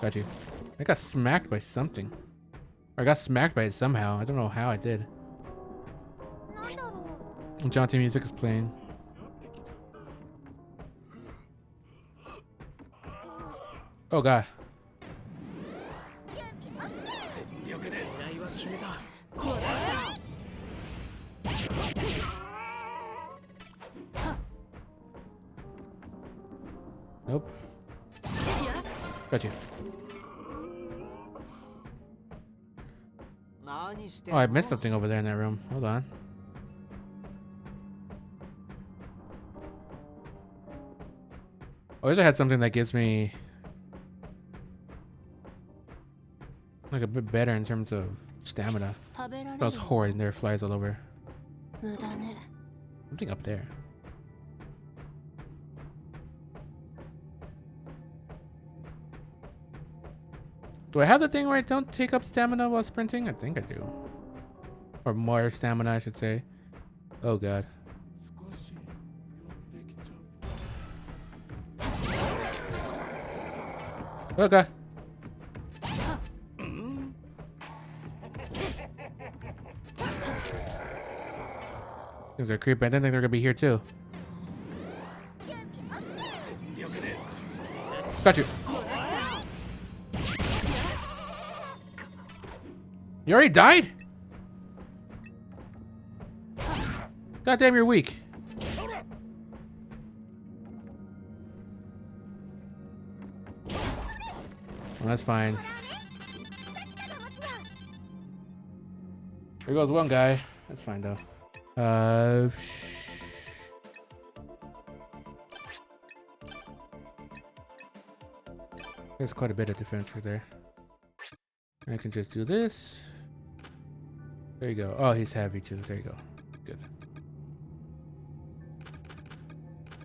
Got you. I got smacked by something. Or I got smacked by it somehow. I don't know how I did. なんだろう。 Jaunty music is playing. Oh god. Nope. Got you. Oh, I missed something over there in that room. Hold on. I wish I had something that gives me like a bit better in terms of stamina. 食べられ That was る horrid and there are flies all over. 無駄ね Something up there. Do I have the thing where I don't take up stamina while sprinting? I think I do. Or more stamina, I should say. Oh god. Okay. Things are creepy. I didn't think they're gonna be here too. Got you. You already died? God damn, you're weak. Well, that's fine. There goes one guy. That's fine though. There's quite a bit of defense right there. I can just do this. There you go. Oh, he's heavy too. There you go. Good.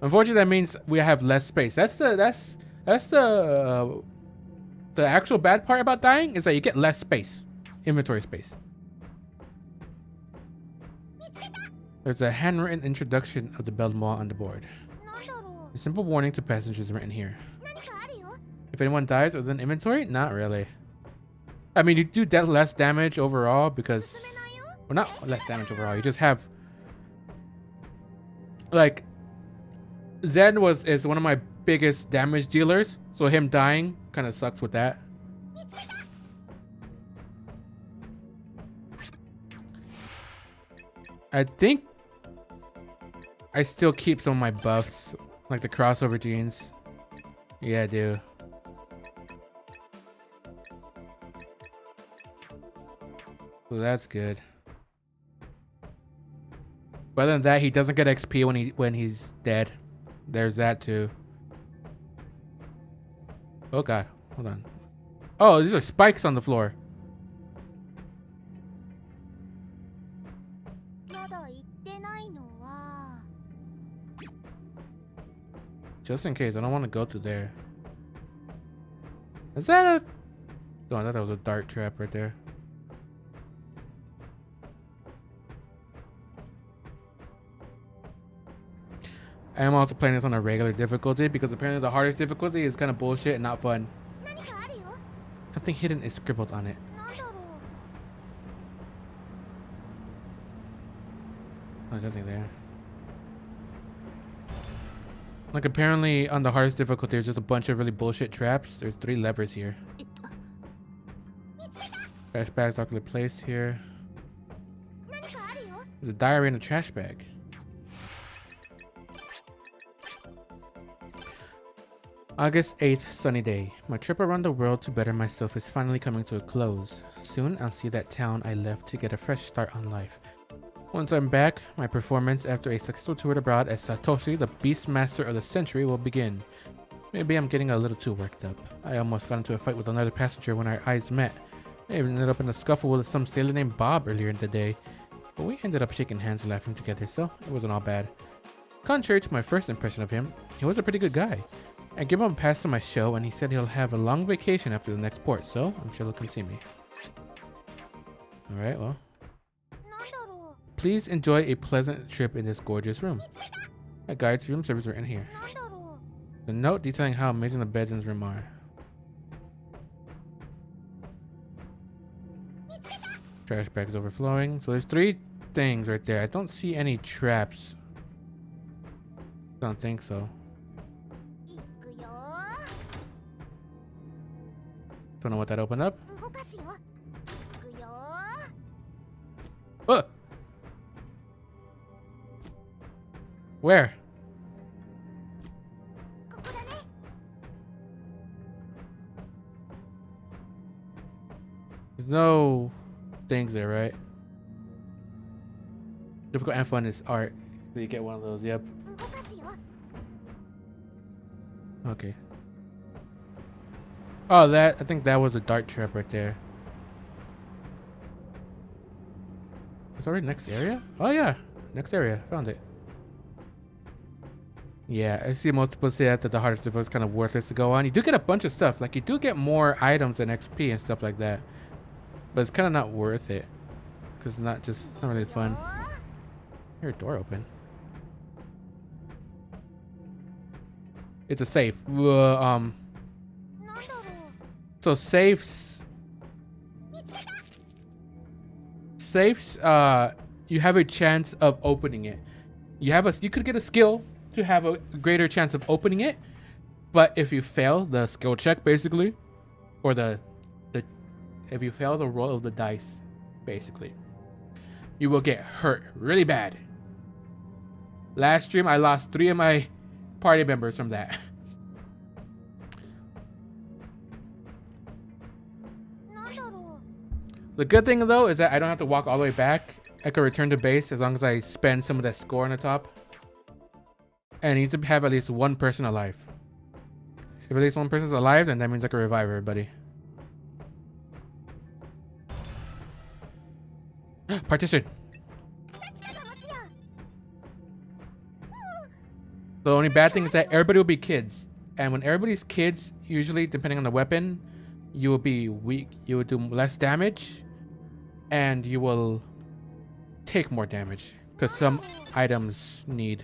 Unfortunately, that means we have less space. That's the actual bad part about dying is that you get less space, inventory space. There's a handwritten introduction of the Belmont on the board. なんだろ A simple warning to passengers written here. う。何かあるよ。 If anyone dies other than inventory, not really. I mean, you do less damage overall because, 進めないよ。 well, not less damage overall. You just have, like, Zen is one of my biggest damage dealers, so him dying kind of sucks with that. I think I still keep some of my buffs, like the crossover genes. Yeah, I do. So that's good. But other than that, he doesn't get XP when he's dead. There's that too. Oh god, hold on. Oh, these are spikes on the floor. まだ行ってないのは。 Just in case, I don't want to go through there. Is that a... Oh, I thought that was a dart trap right there. I am also playing this on a regular difficulty because apparently the hardest difficulty is kind of bullshit and not fun. 何かあるよ。 Something hidden is scribbled on it. なんだろう。 Oh, there's nothing there. Like apparently on the hardest difficulty there's just a bunch of really bullshit traps. There's 3 levers here. えっと。見つけた。 Trash bags awkwardly placed here. 何かあるよ。 There's a diary in a trash bag. August 8th, sunny day. My trip around the world to better myself is finally coming to a close. Soon I'll see that town I left to get a fresh start on life. Once I'm back, my performance after a successful tour abroad as Satoshi, the Beastmaster of the Century, will begin. Maybe I'm getting a little too worked up. I almost got into a fight with another passenger when our eyes met. I even ended up in a scuffle with some sailor named Bob earlier in the day. But we ended up shaking hands and laughing together, so it wasn't all bad. Contrary to my first impression of him, he was a pretty good guy. I gave him a pass to my show and he said he'll have a long vacation after the next port, so I'm sure he'll come see me. Alright, well. なんだろ Please enjoy a pleasant trip in this gorgeous room. A guide's room service are in here. う。なんだろ The note detailing how amazing the beds in this room are. Trash bags overflowing. So there's 3 things right there. I don't see any traps. Don't think so. う。行くよ。 Don't know what that opened up. 動かすよ。行くよ。 Oh! Where? ここだね。 There's no things there, right? Difficult and fun is art. So you get one of those, yep. 動かすよ。 Okay. Oh, I think that was a dart trap right there. It's already next area? Oh yeah, next area. Found it. Yeah, I see most people say that the hardest difficulty is kind of worthless to go on. You do get a bunch of stuff. Like you do get more items and XP and stuff like that. But it's kind of not worth it. Because it's not really fun. I hear a door open. It's a safe. なんだろう。 So safes, you have a chance of opening it. You could get a skill to have a greater chance of opening it, but if you fail the skill check, basically, or if you fail the roll of the dice, basically, you will get hurt really bad. Last stream, I lost 3 of my party members from that. なんだろ The good thing though is that I don't have to walk all the way back. I can return to base as long as I spend some of that score on the top. And I need to have at least 1 person alive. If at least 1 person's alive, then that means I can revive everybody. Partition. The only bad thing is that everybody will be kids. And when everybody's kids, usually depending on the weapon, you will be weak. You will do less damage. And you will take more damage. Because some items need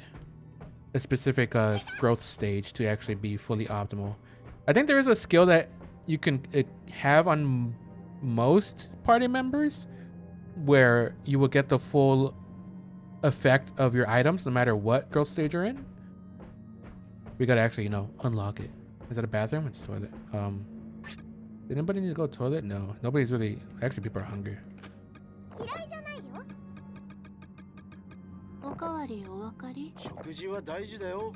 a specific growth stage to actually be fully optimal. I think there is a skill that you can have on most party members where you will get the full effect of your items no matter what growth stage you're in. We gotta actually, unlock it. Is that a bathroom? It's a toilet. Did anybody need to go to the toilet? No. Nobody's really... Actually, people are hungry. おかわりお分かり？食事は大事だよ。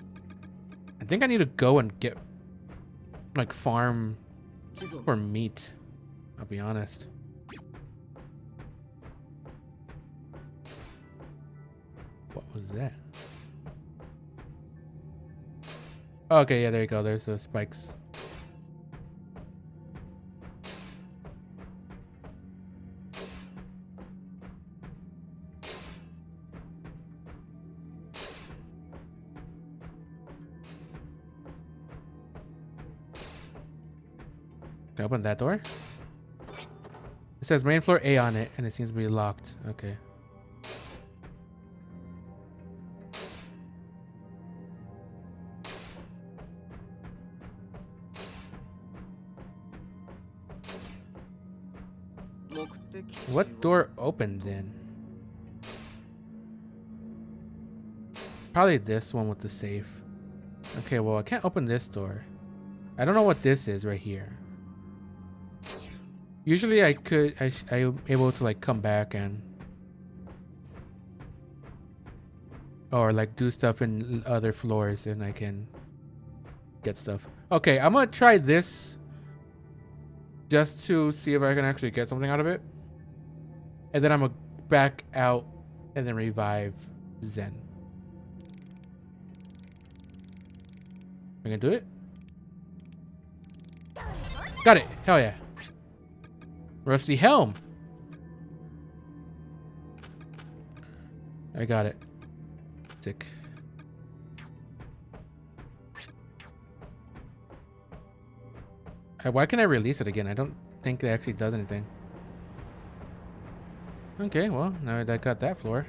I think I need to go and get, like, farm for meat. I'll be honest. What was that? Okay, yeah, there you go. There's the spikes. Can I open that door? It says main floor A on it, and it seems to be locked. Okay. What door opened then? Probably this one with the safe. Okay, well, I can't open this door. I don't know what this is right here. Usually I'm able to like come back and or like do stuff in other floors and I can get stuff. Okay, I'm gonna try this just to see if I can actually get something out of it. And then I'm gonna back out and then revive Zen. I can do it? Got it! Hell yeah. Rusty helm. I got it. Sick. Why can't I release it again? I don't think it actually does anything. Okay, well, now that I got that floor.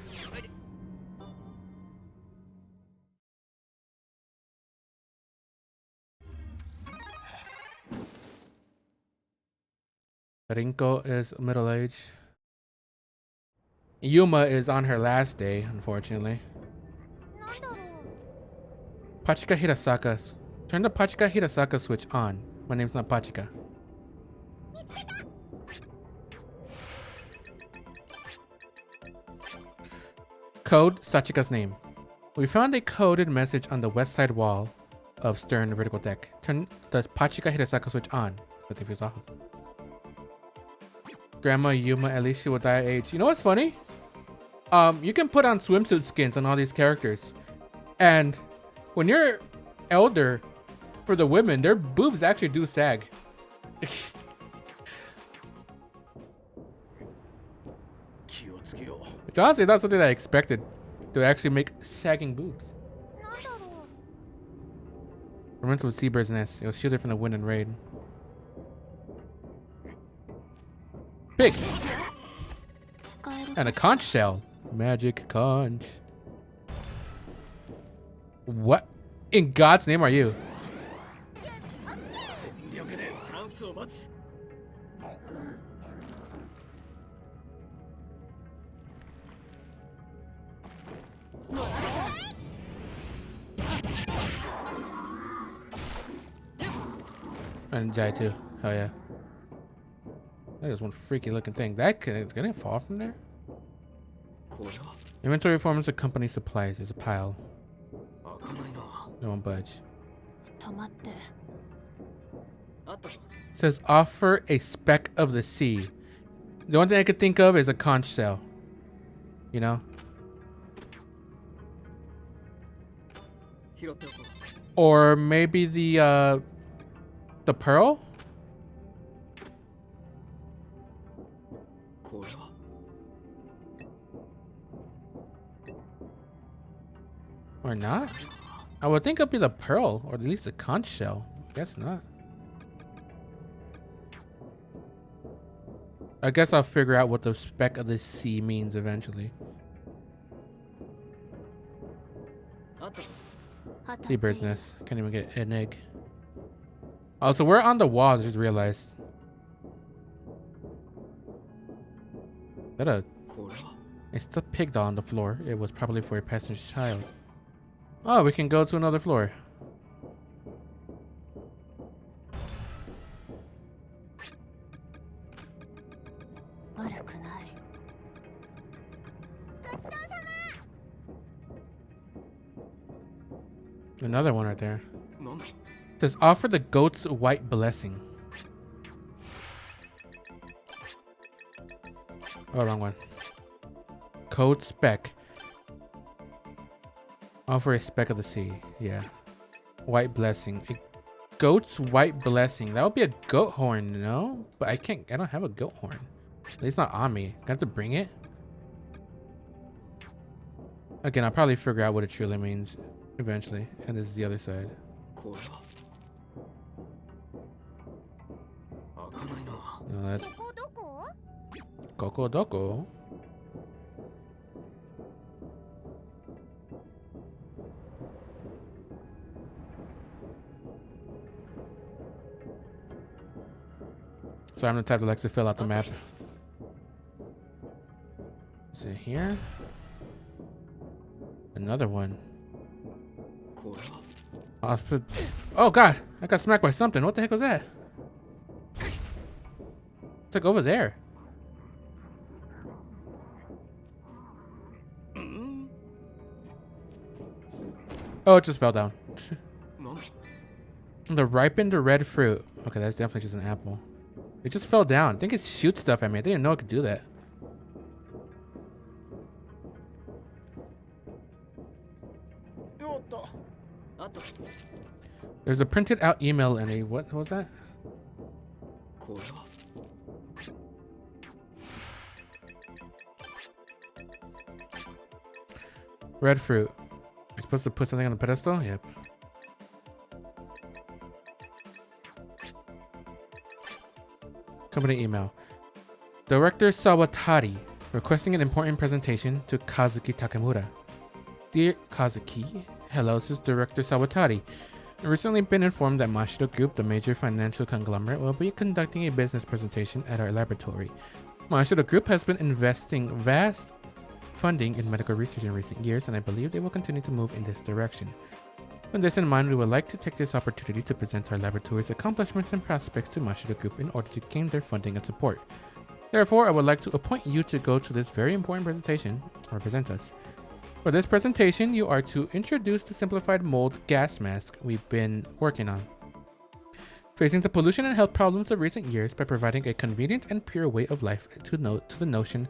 Rinko is middle-aged. Yuma is on her last day, unfortunately. Pachika Hirasaka. Turn the Pachika Hirasaka switch on. My name's not Pachika. Code Sachika's name. We found a coded message on the west side wall of stern vertical deck. Turn the Pachika Hirasaka switch on. But if it's off. Grandma Yuma, at least she will die at age. You know what's funny? You can put on swimsuit skins on all these characters. And when you're elder, for the women, their boobs actually do sag. It's honestly not something that I expected to actually make sagging boobs. Reminds me of Seabird's nest. It was shielded from the wind and rain. Big! And a conch shell. Magic conch. What in God's name are you? And die too. Hell yeah. That is one freaky looking thing. That can it fall from there? Inventory forms of company supplies. There's a pile. No one budge. Says offer a speck of the sea. The only thing I could think of is a conch shell. You know? Or maybe the pearl? Or not? I would think it'd be the pearl, or at least a conch shell. Guess not. I guess I'll figure out what the speck of the sea means eventually. Seabird's nest. Can't even get an egg. Oh, so we're on the wall, I just realized. Is that it's the pig doll on the floor. It was probably for a passenger's child. Oh, we can go to another floor. Another one right there. It says offer the goat's white blessing. Oh, wrong one. Code spec. Offer a speck of the sea. Yeah. White blessing. A goat's white blessing. That would be a goat horn, no? But I don't have a goat horn. At least not on me. I have to bring it. Again, I'll probably figure out what it truly means eventually. And this is the other side. No, that's Koko Doko. So I'm the type that likes to fill out the map. Is it here? Another one. Oh god! I got smacked by something. What the heck was that? It's like over there. Oh, it just fell down. The ripened red fruit. Okay, that's definitely just an apple. It just fell down. I think it shoots stuff at me. I didn't know it could do that. There's a printed out email and a what was that? Red fruit. You're supposed to put something on the pedestal? Yep. Company email. Director Sawatari requesting an important presentation to Kazuki Takamura. Dear Kazuki, hello, this is Director Sawatari. I've recently been informed that Mashiro Group, the major financial conglomerate, will be conducting a business presentation at our laboratory. Mashiro Group has been investing vast funding in medical research in recent years, and I believe they will continue to move in this direction. With this in mind, we would like to take this opportunity to present our laboratory's accomplishments and prospects to Mashiro Group in order to gain their funding and support. Therefore, I would like to appoint you to go to this very important presentation or present us. For this presentation, you are to introduce the simplified mold gas mask we've been working on, facing the pollution and health problems of recent years by providing a convenient and pure way of life to the notion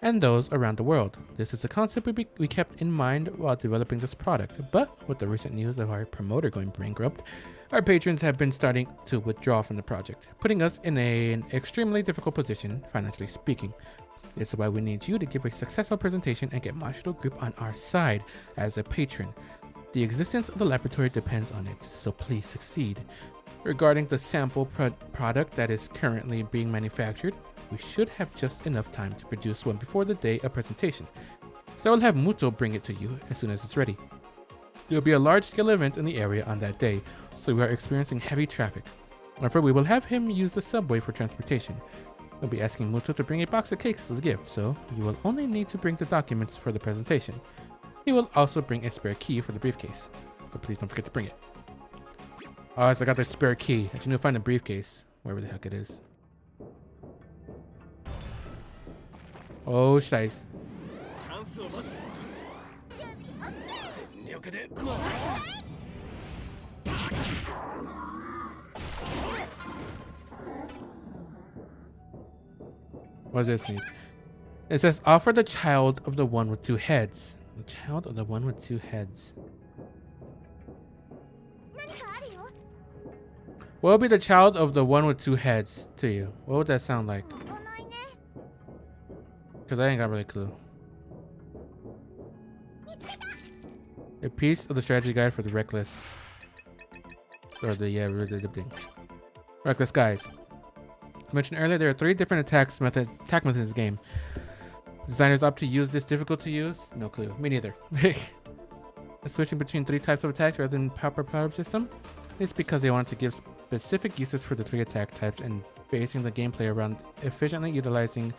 and those around the world. This is a concept we kept in mind while developing this product, but with the recent news of our promoter going bankrupt, our patrons have been starting to withdraw from the project, putting us in an extremely difficult position, financially speaking. This is why we need you to give a successful presentation and get Mashiro Group on our side as a patron. The existence of the laboratory depends on it, so please succeed. Regarding the sample product that is currently being manufactured, we should have just enough time to produce one before the day of presentation. So I will have Muto bring it to you as soon as it's ready. There will be a large-scale event in the area on that day, so we are experiencing heavy traffic. Therefore, we will have him use the subway for transportation. We'll be asking Muto to bring a box of cakes as a gift, so you will only need to bring the documents for the presentation. He will also bring a spare key for the briefcase, but please don't forget to bring it. Oh, so I got that spare key. I just need to find the briefcase, wherever the heck it is. Oh, shice. What does this mean? It says, offer the child of the one with two heads. The child of the one with two heads. What would be the child of the one with two heads to you? What would that sound like? Because I ain't got really a clue. A piece of the strategy guide for the reckless. Or the reckless guys. I mentioned earlier there are 3 different attack methods in this game. Designers opt to use this difficult to use? No clue. Me neither. Switching between 3 types of attacks rather than power system is because they wanted to give specific uses for the 3 attack types and basing the gameplay around efficiently utilizing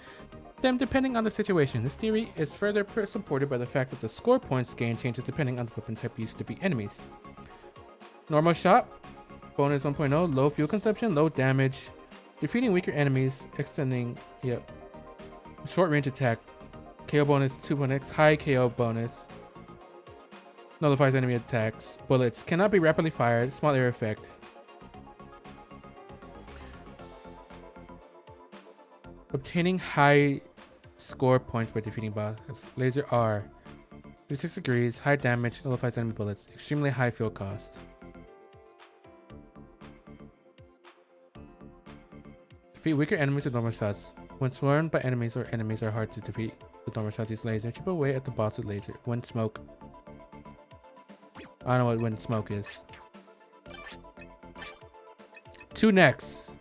them depending on the situation. This theory is further supported by the fact that the score points gained changes depending on the weapon type used to defeat enemies. Normal shot, bonus 1.0, low fuel consumption, low damage, defeating weaker enemies, extending, short range attack, KO bonus 2.x, high KO bonus, nullifies enemy attacks, bullets, cannot be rapidly fired, small area effect. Obtaining high score points by defeating bosses. Laser R. 36 degrees, high damage, nullifies enemy bullets. Extremely high fuel cost. Defeat weaker enemies with normal shots. When swarmed by enemies or enemies are hard to defeat with normal shots, use laser. Chip away at the boss with laser. Wind smoke. I don't know what wind smoke is. 2 next.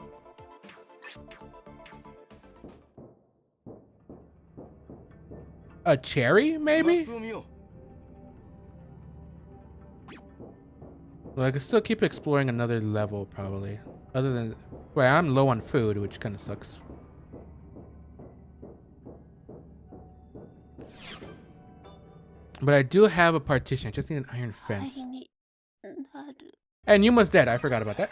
A cherry, maybe? Well, I could still keep exploring another level, probably. Other than... Well, I'm low on food, which kind of sucks. But I do have a partition. I just need an iron fence. And Yuma's dead. I forgot about that.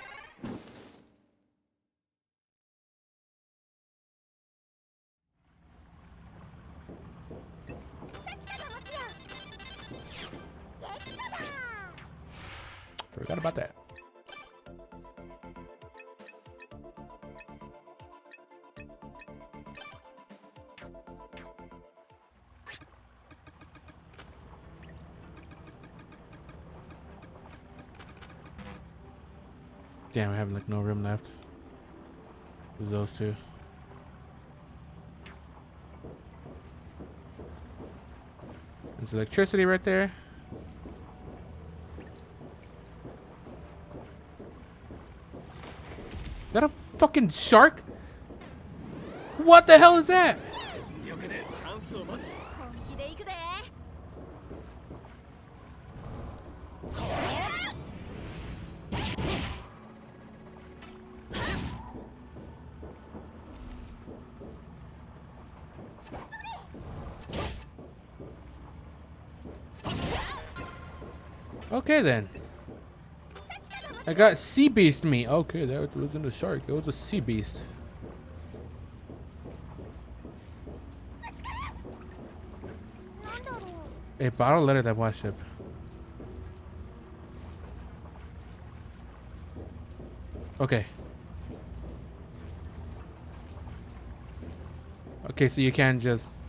Forgot about that. Damn, I have like no room left. There's those 2. There's electricity right there. Is that a fucking shark? What the hell is that? Okay then. I got sea beast meat. Okay, that wasn't a shark. It was a sea beast. A bottle letter that washed up. Okay. Okay, so you can just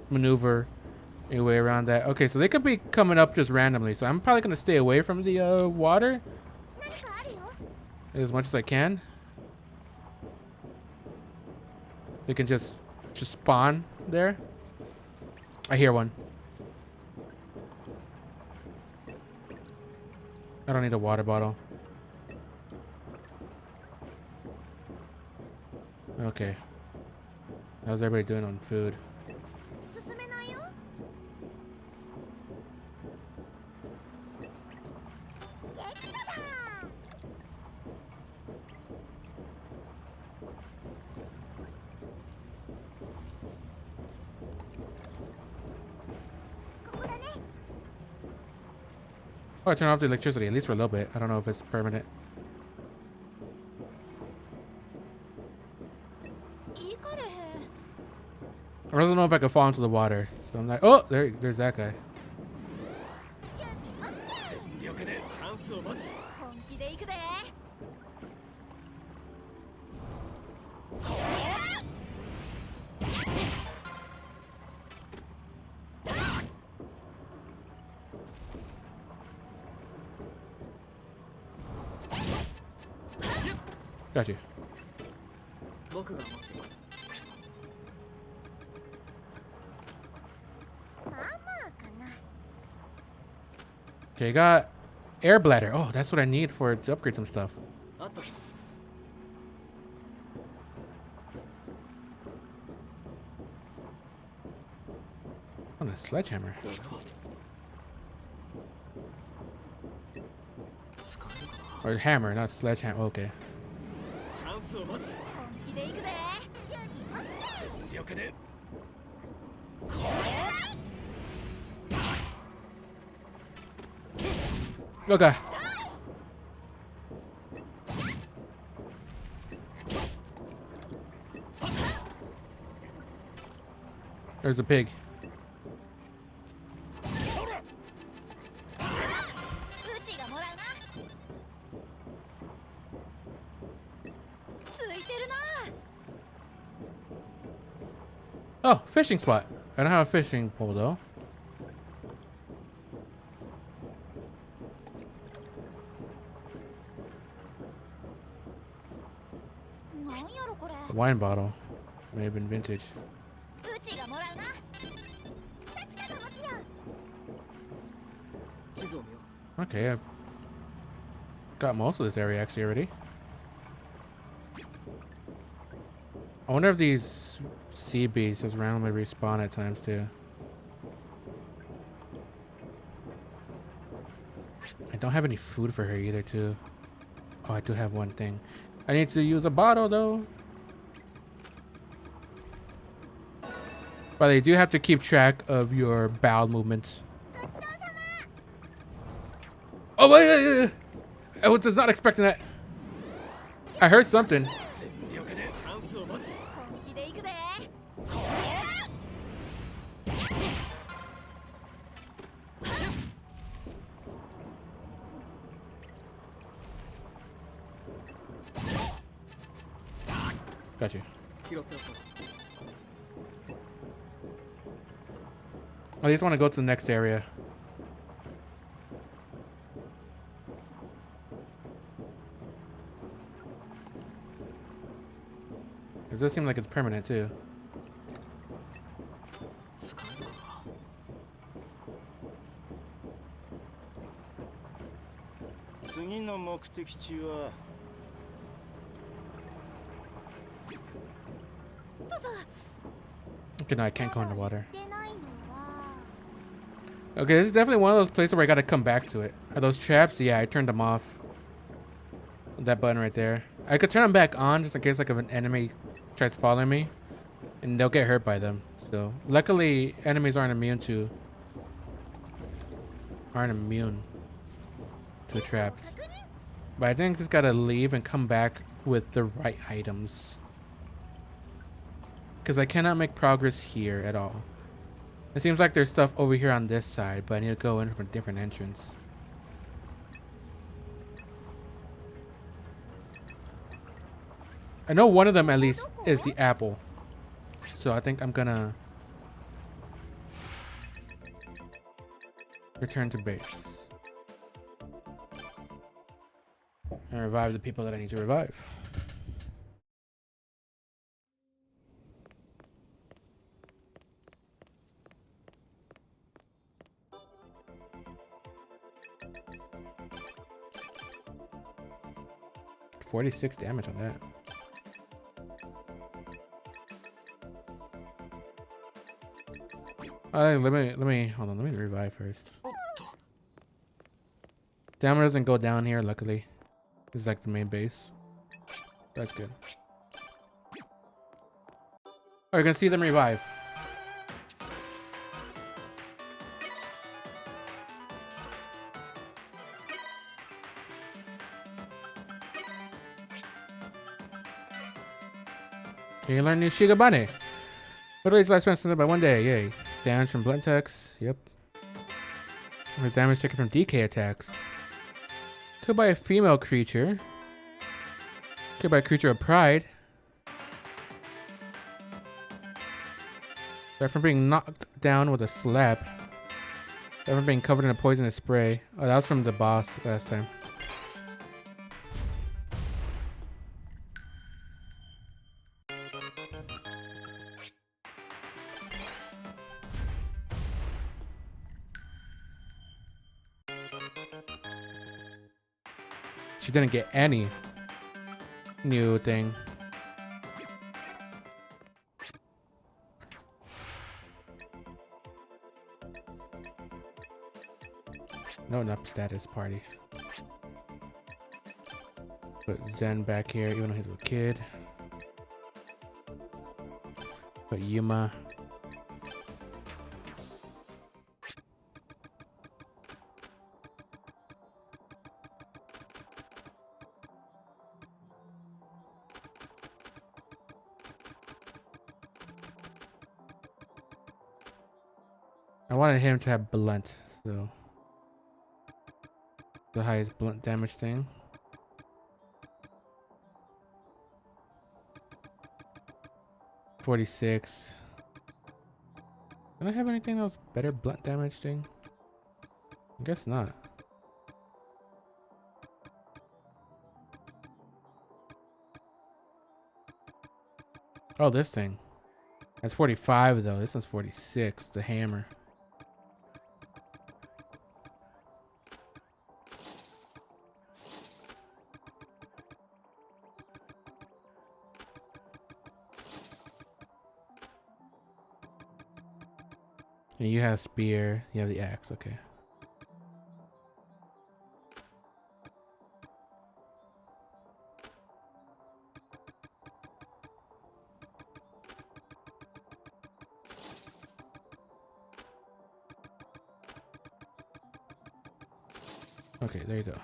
maneuver your way around that. Okay, so they could be coming up just randomly. So I'm probably gonna stay away from the water as much as I can. They can just spawn there. I hear one. I don't need a water bottle. Okay. How's everybody doing on food? Oh, I turned off the electricity, at least for a little bit. I don't know if it's permanent. I don't know if I could fall into the water. So I'm like, oh, there's that guy. Got you. Okay, got air bladder. Oh, that's what I need for it to upgrade some stuff. あったぞ On a sledgehammer. これは使えるかな Or hammer, not sledgehammer. Okay. チャンスを待つ本気で行くで。全力で Okay. There's a pig. そらうちがもらうな。ついてるな。 Oh, fishing spot. I don't have a fishing pole though. Wine bottle. May have been vintage. うちがもらうな。地図を見よう Okay, I've got most of this area actually already. I wonder if these sea beasts just randomly respawn at times too. I don't have any food for her either too. Oh, I do have one thing. I need to use a bottle though. But you do have to keep track of your bowel movements. Oh, wait. I was not expecting that. I heard something. 全力でチャンスを待つ本気で行くで。 Got you. 拾っておこう I just want to go to the next area. It does seem like it's permanent too. 使えるかな 次の目的地は Okay, no, I can't go underwater. 出ないのは。 Okay, this is definitely one of those places where I gotta come back to it. Are those traps? Yeah, I turned them off. That button right there. I could turn them back on just in case like if an enemy tries following me. And they'll get hurt by them. So luckily enemies aren't immune to traps. But I think I just gotta leave and come back with the right items. Because I cannot make progress here at all. It seems like there's stuff over here on this side, but I need to go in from a different entrance. I know one of them at least is the apple. So I think I'm gonna return to base. And revive the people that I need to revive. $46 damage on that. Let me hold on. Let me revive first. Damage doesn't go down here. Luckily, this is like the main base. That's good. Oh, you're gonna see them revive. You learn new Shigabane. Literally, its lifespan extended by 1 day. Yay. Damage from blunt attacks. Yep. Or damage taken from DK attacks. Killed by a female creature. Killed by a creature of pride. Died from being knocked down with a slap. Died from being covered in a poisonous spray. Oh, that was from the boss last time. She didn't get any new thing. No enough status party. Put Zen back here, even though he's a kid. Put Yuma. I wanted him to have blunt, so the highest blunt damage thing. $46. Can I have anything else better blunt damage thing? I guess not. Oh, this thing. That's 45 though. This one's 46. The hammer. And you have spear. You have the axe. Okay. Okay, there you go.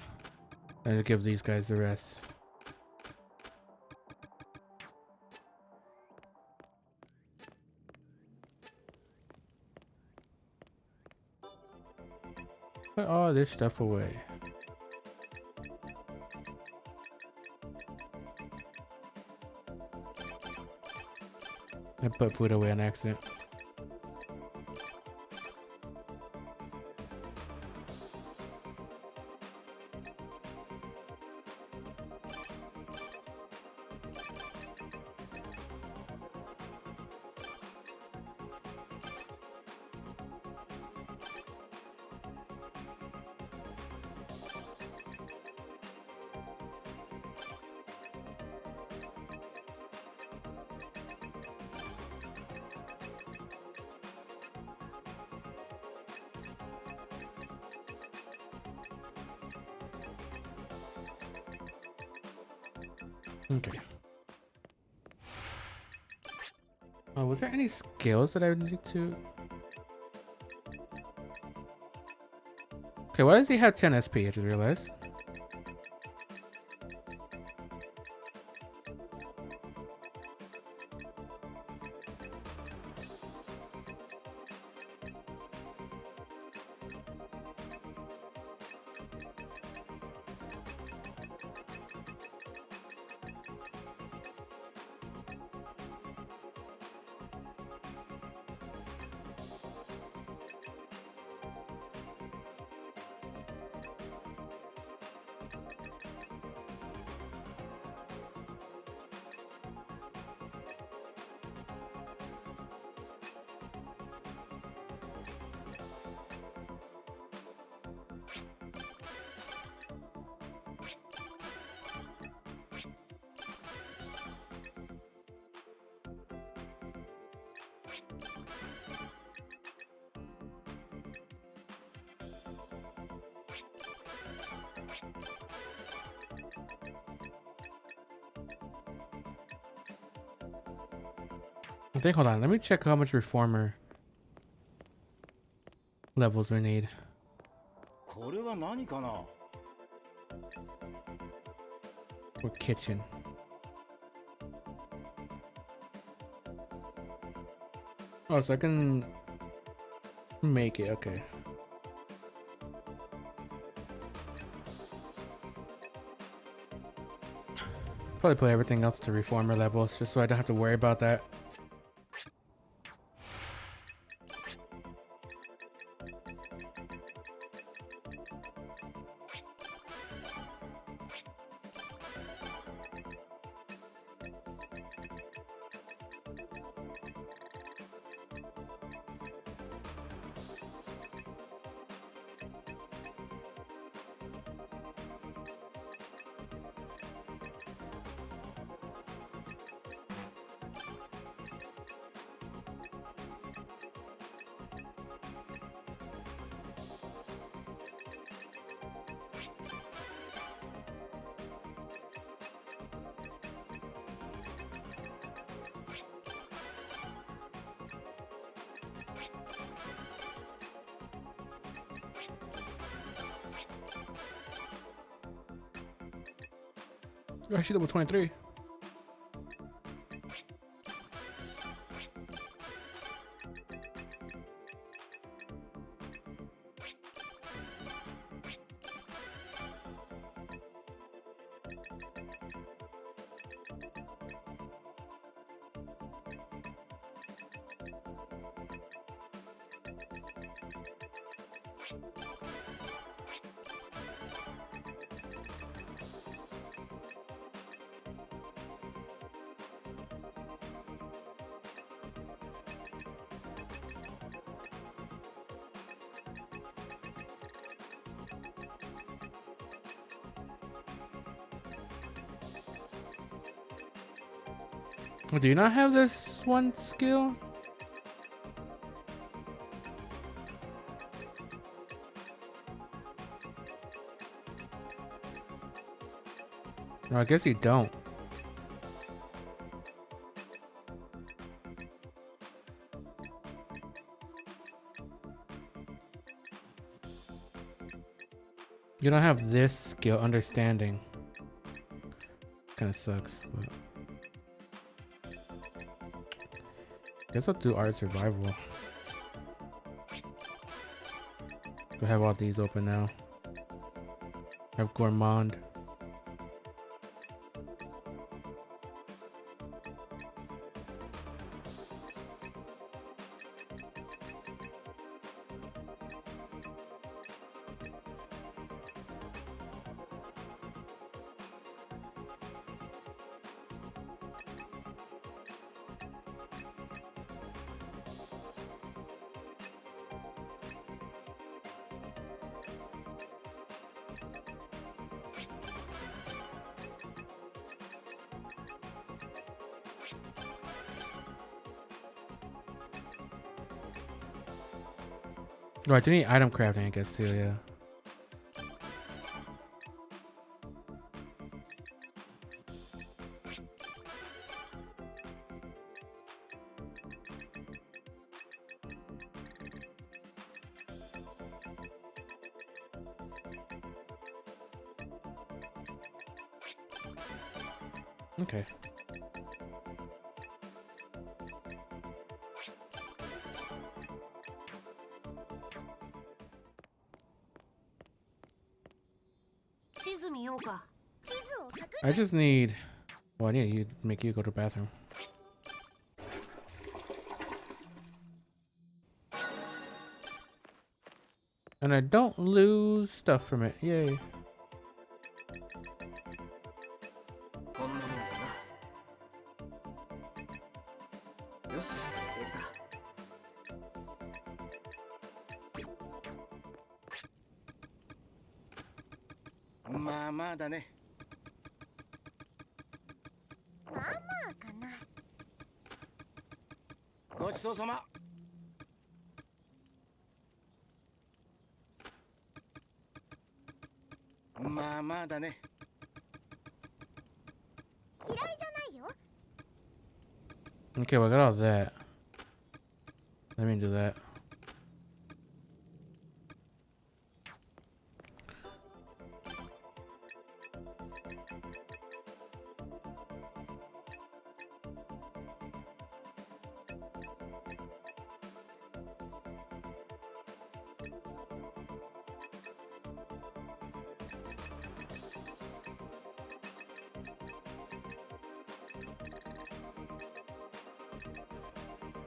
And give these guys the rest. Put all this stuff away. I put food away on accident. Okay. Oh, was there any skills that I would need to? Okay, why does he have 10 SP? I just realized. I think, hold on, let me check how much reformer levels we need. これは何かな For kitchen. Oh, so I can make it, okay. Probably put everything else to reformer levels just so I don't have to worry about that. Actually, level 23. Well, do you not have this one skill? No, I guess you don't. You don't have this skill, understanding. Kind of sucks. But guess I'll do art survival. I have all these open now. I have gourmand. Oh, I do need item crafting, I guess, too, yeah. Okay. I just need... Well, I need you make you go to the bathroom. And I don't lose stuff from it. Yay. こんなもんかな。よし、できた。まあまあだね。まあまあかな。ごちそうさま。まあまあだね。嫌いじゃないよ。 Okay, well, I got all that. Let me do that.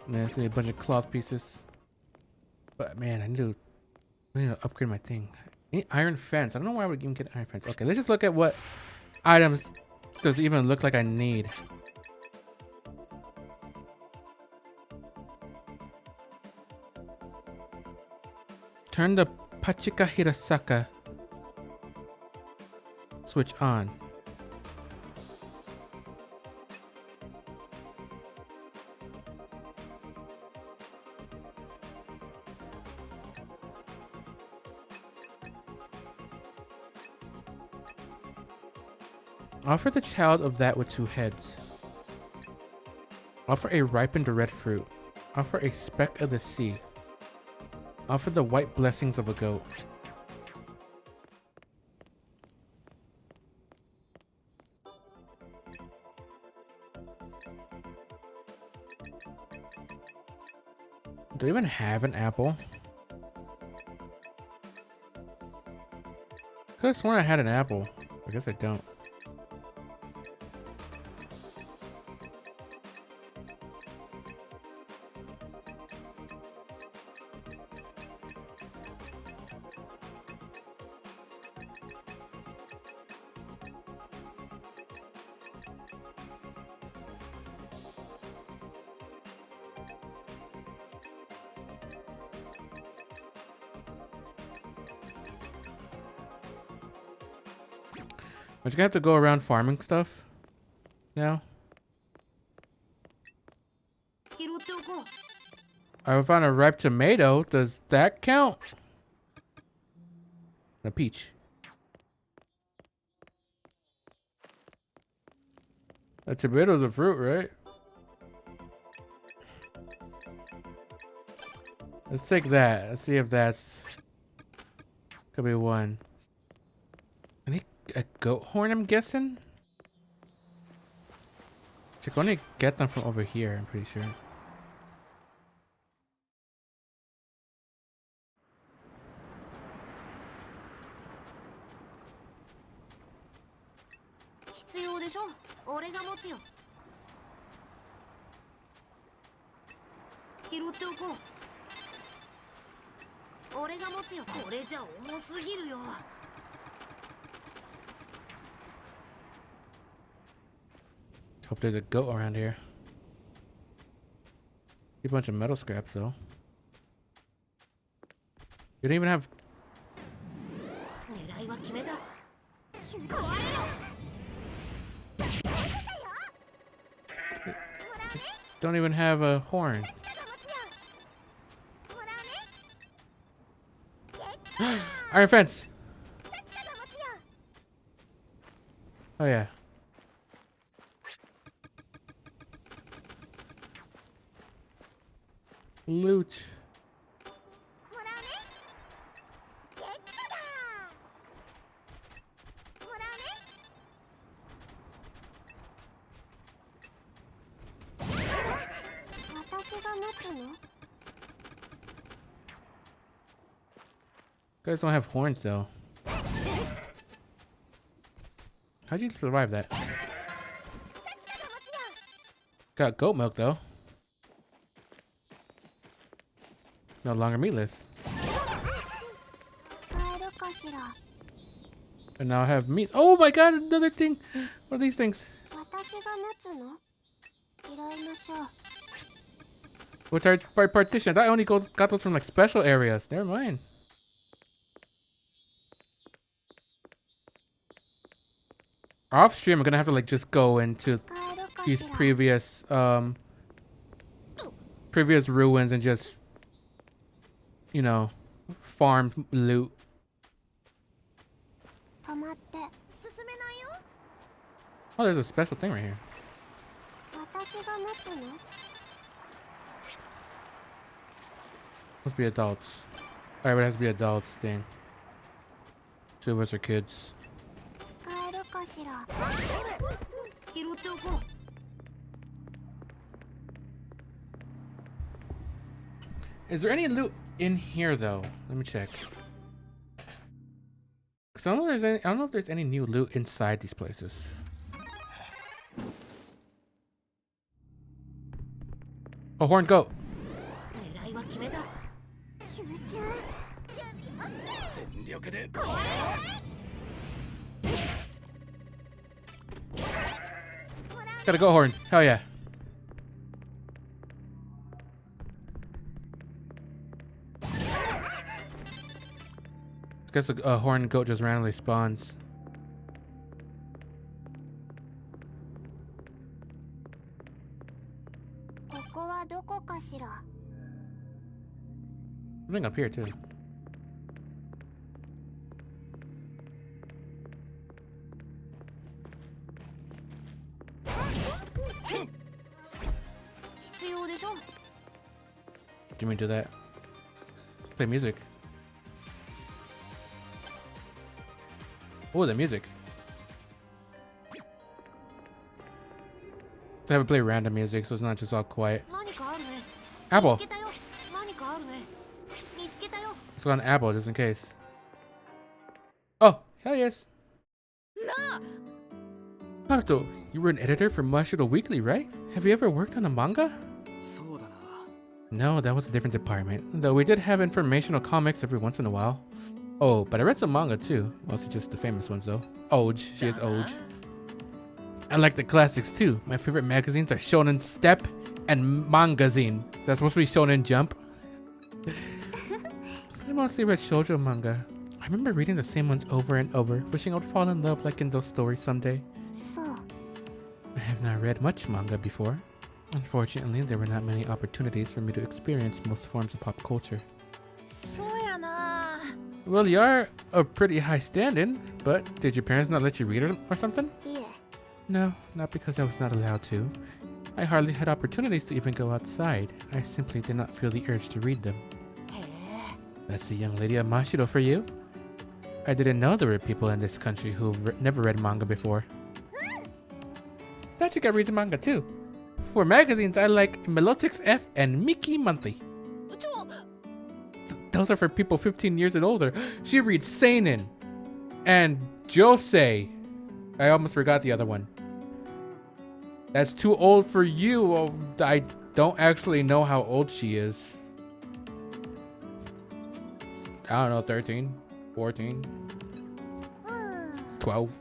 Man, I see a bunch of cloth pieces. But man, I need to upgrade my thing. I need iron fence. I don't know why I would even get iron fence. Okay, let's just look at what items does it even look like I need. Turn the Pachika Hirasaka switch on. Offer the child of that with two heads. Offer a ripened red fruit. Offer a speck of the sea. Offer the white blessings of a goat. Do I even have an apple? Could have sworn I had an apple. I guess I don't. But you gonna have to go around farming stuff now. 拾っておこう。 I found a ripe tomato. Does that count? A peach. A tomato's a fruit, right? Let's take that. Let's see if that's... Could be one. I need a goat horn, I'm guessing? I can only get them from over here, I'm pretty sure. Hope there's a goat around here. A bunch of metal scraps though. You don't even have... Don't even have a horn. Iron fence! Oh yeah. Loot. Guys don't have horns though. How'd you survive that? Got goat milk though. No longer meatless. And now I have meat. Oh my god, another thing. What are these things? Which are by partition. I thought I only got those from like special areas. Never mind. Off stream, I'm gonna have to like just go into these previous ruins and just, you know, farm loot. Oh, there's a special thing right here. Must be adults. Alright, but it has to be adults thing. Two of us are kids. Is there any loot in here though? Let me check. Cause I don't know if there's any new loot inside these places. A horned goat. Got a goat horn. Hell yeah. I guess a horned goat just randomly spawns. Something up here too. Give me do that. Play music. Oh, the music. So I have to play random music, so it's not just all quiet. Apple. 見つけたよ。 Let's go on Apple just in case. Oh, hell yes. Naruto, you were an editor for Mashiro Weekly, right? Have you ever worked on a manga? そうだな。 No, that was a different department. Though we did have informational comics every once in a while. Oh, but I read some manga too. Mostly just the famous ones though. Oj, she is Oj. I like the classics too. My favorite magazines are Shonen Step and Mangazine. That's supposed to be Shonen Jump. I mostly read shoujo manga. I remember reading the same ones over and over, wishing I would fall in love like in those stories someday. そう I have not read much manga before. Unfortunately, there were not many opportunities for me to experience most forms of pop culture. そうやな。 Well, you are a pretty high standing, but did your parents not let you read it or something? いえ No, not because I was not allowed to. I hardly had opportunities to even go outside. I simply did not feel the urge to read them. へえ。 That's the young lady of Mashiro for you. I didn't know there were people in this country who've never read manga before. That you reads manga too. For magazines, I like Melotix F and Miki Monthly. ちょ。 Those are for people 15 years and older. She reads Seinen and Josei. I almost forgot the other one. That's too old for you. Oh, I don't actually know how old she is. I don't know, 13, 14, 12.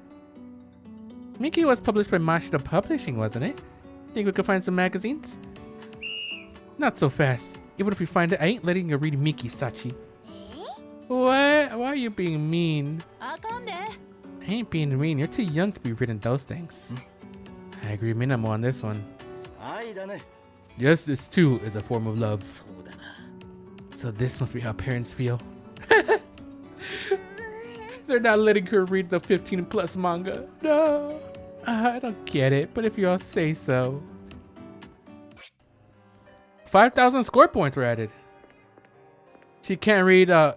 Miki was published by Mashita Publishing, wasn't it? Think we could find some magazines? Not so fast. Even if we find it, I ain't letting you read Miki, Sachi. What? Why are you being mean? あかんで。 I ain't being mean. You're too young to be reading those things. I agree with Minamo on this one. 愛だね。 Yes, this too is a form of love. そうだな。 So this must be how parents feel. They're not letting her read the 15 plus manga. No. I don't get it, but if you all say so. 5,000 score points were added. She can't read, I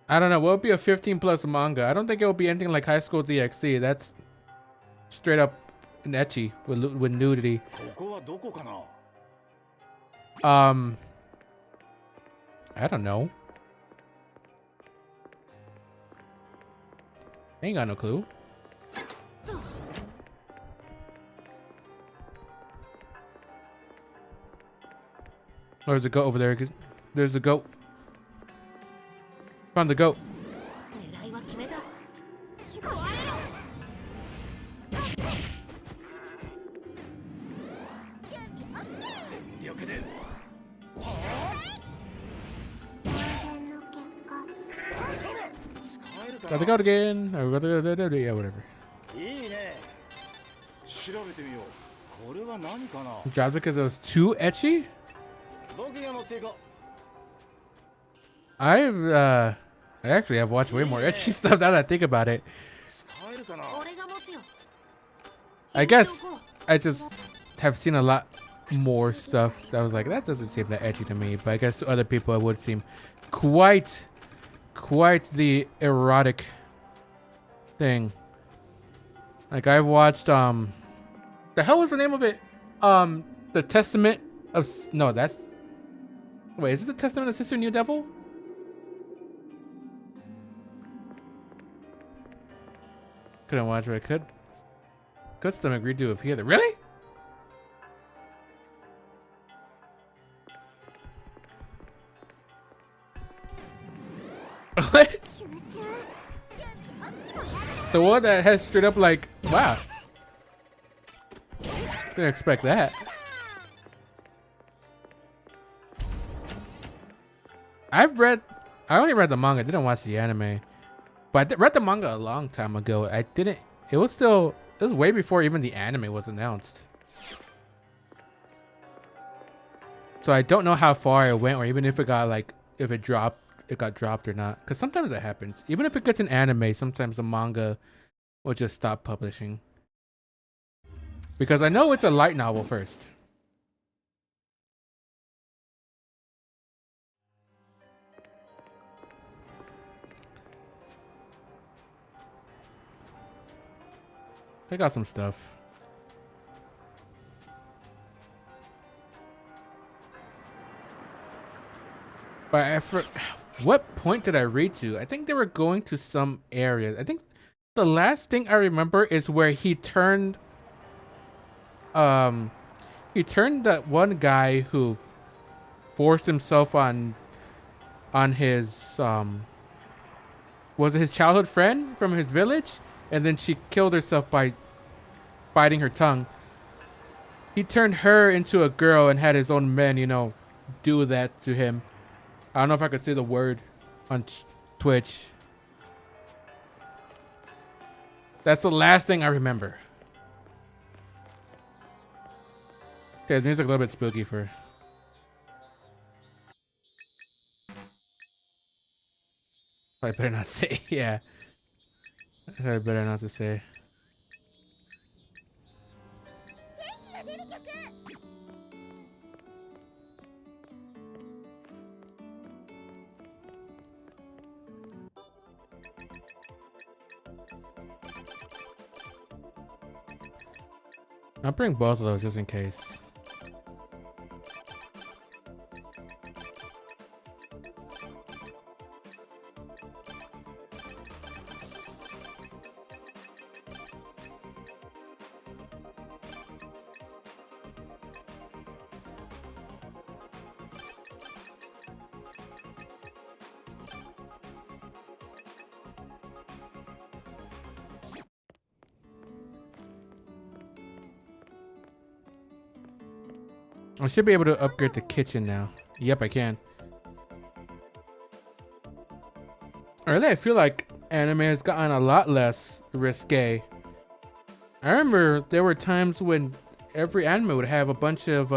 don't know, what would be a 15 plus manga? I don't think it will be anything like High School DxC. That's straight up an ecchi with nudity. ここはどこかな。 I don't know. Ain't got no clue. Oh, there's a goat over there. There's a goat. Found the goat. 狙いは決めた。 全力で。 使えるか Got な the。goat again. Yeah, whatever. いいね。調べてみよう。これは何かな。 Dropped it because it was too ecchi? 僕が持っていこう。 I actually have watched way more ecchi stuff now that I think about it. 使えるかな。 俺が持つよ。 I guess I just have seen a lot more stuff that was like, that doesn't seem that ecchi to me. But I guess to other people it would seem quite the erotic thing. Like I've watched the hell was the name of it? The Testament of no, that's wait, is it the Testament of Sister New Devil? Couldn't watch what I could. Could stomach redo of here. Really? What? The one that has straight up like, wow. Didn't expect that. I only read the manga, didn't watch the anime. But I read the manga a long time ago. It was way before even the anime was announced. So I don't know how far it went or even if it got dropped or not. Because sometimes that happens. Even if it gets an anime, sometimes the manga will just stop publishing. Because I know it's a light novel first. I got some stuff. What point did I read to? I think they were going to some areas. I think the last thing I remember is where he turned that one guy who forced himself on his was it his childhood friend from his village, and then she killed herself by biting her tongue. He turned her into a girl and had his own men, do that to him. I don't know if I could say the word on Twitch. That's the last thing I remember. Okay, his music a little bit spooky for. I better not say. Yeah, I better not to say. I'll bring both of those just in case. I should be able to upgrade the kitchen now. Yep, I can. Really, I feel like anime has gotten a lot less risque. I remember there were times when every anime would have a bunch of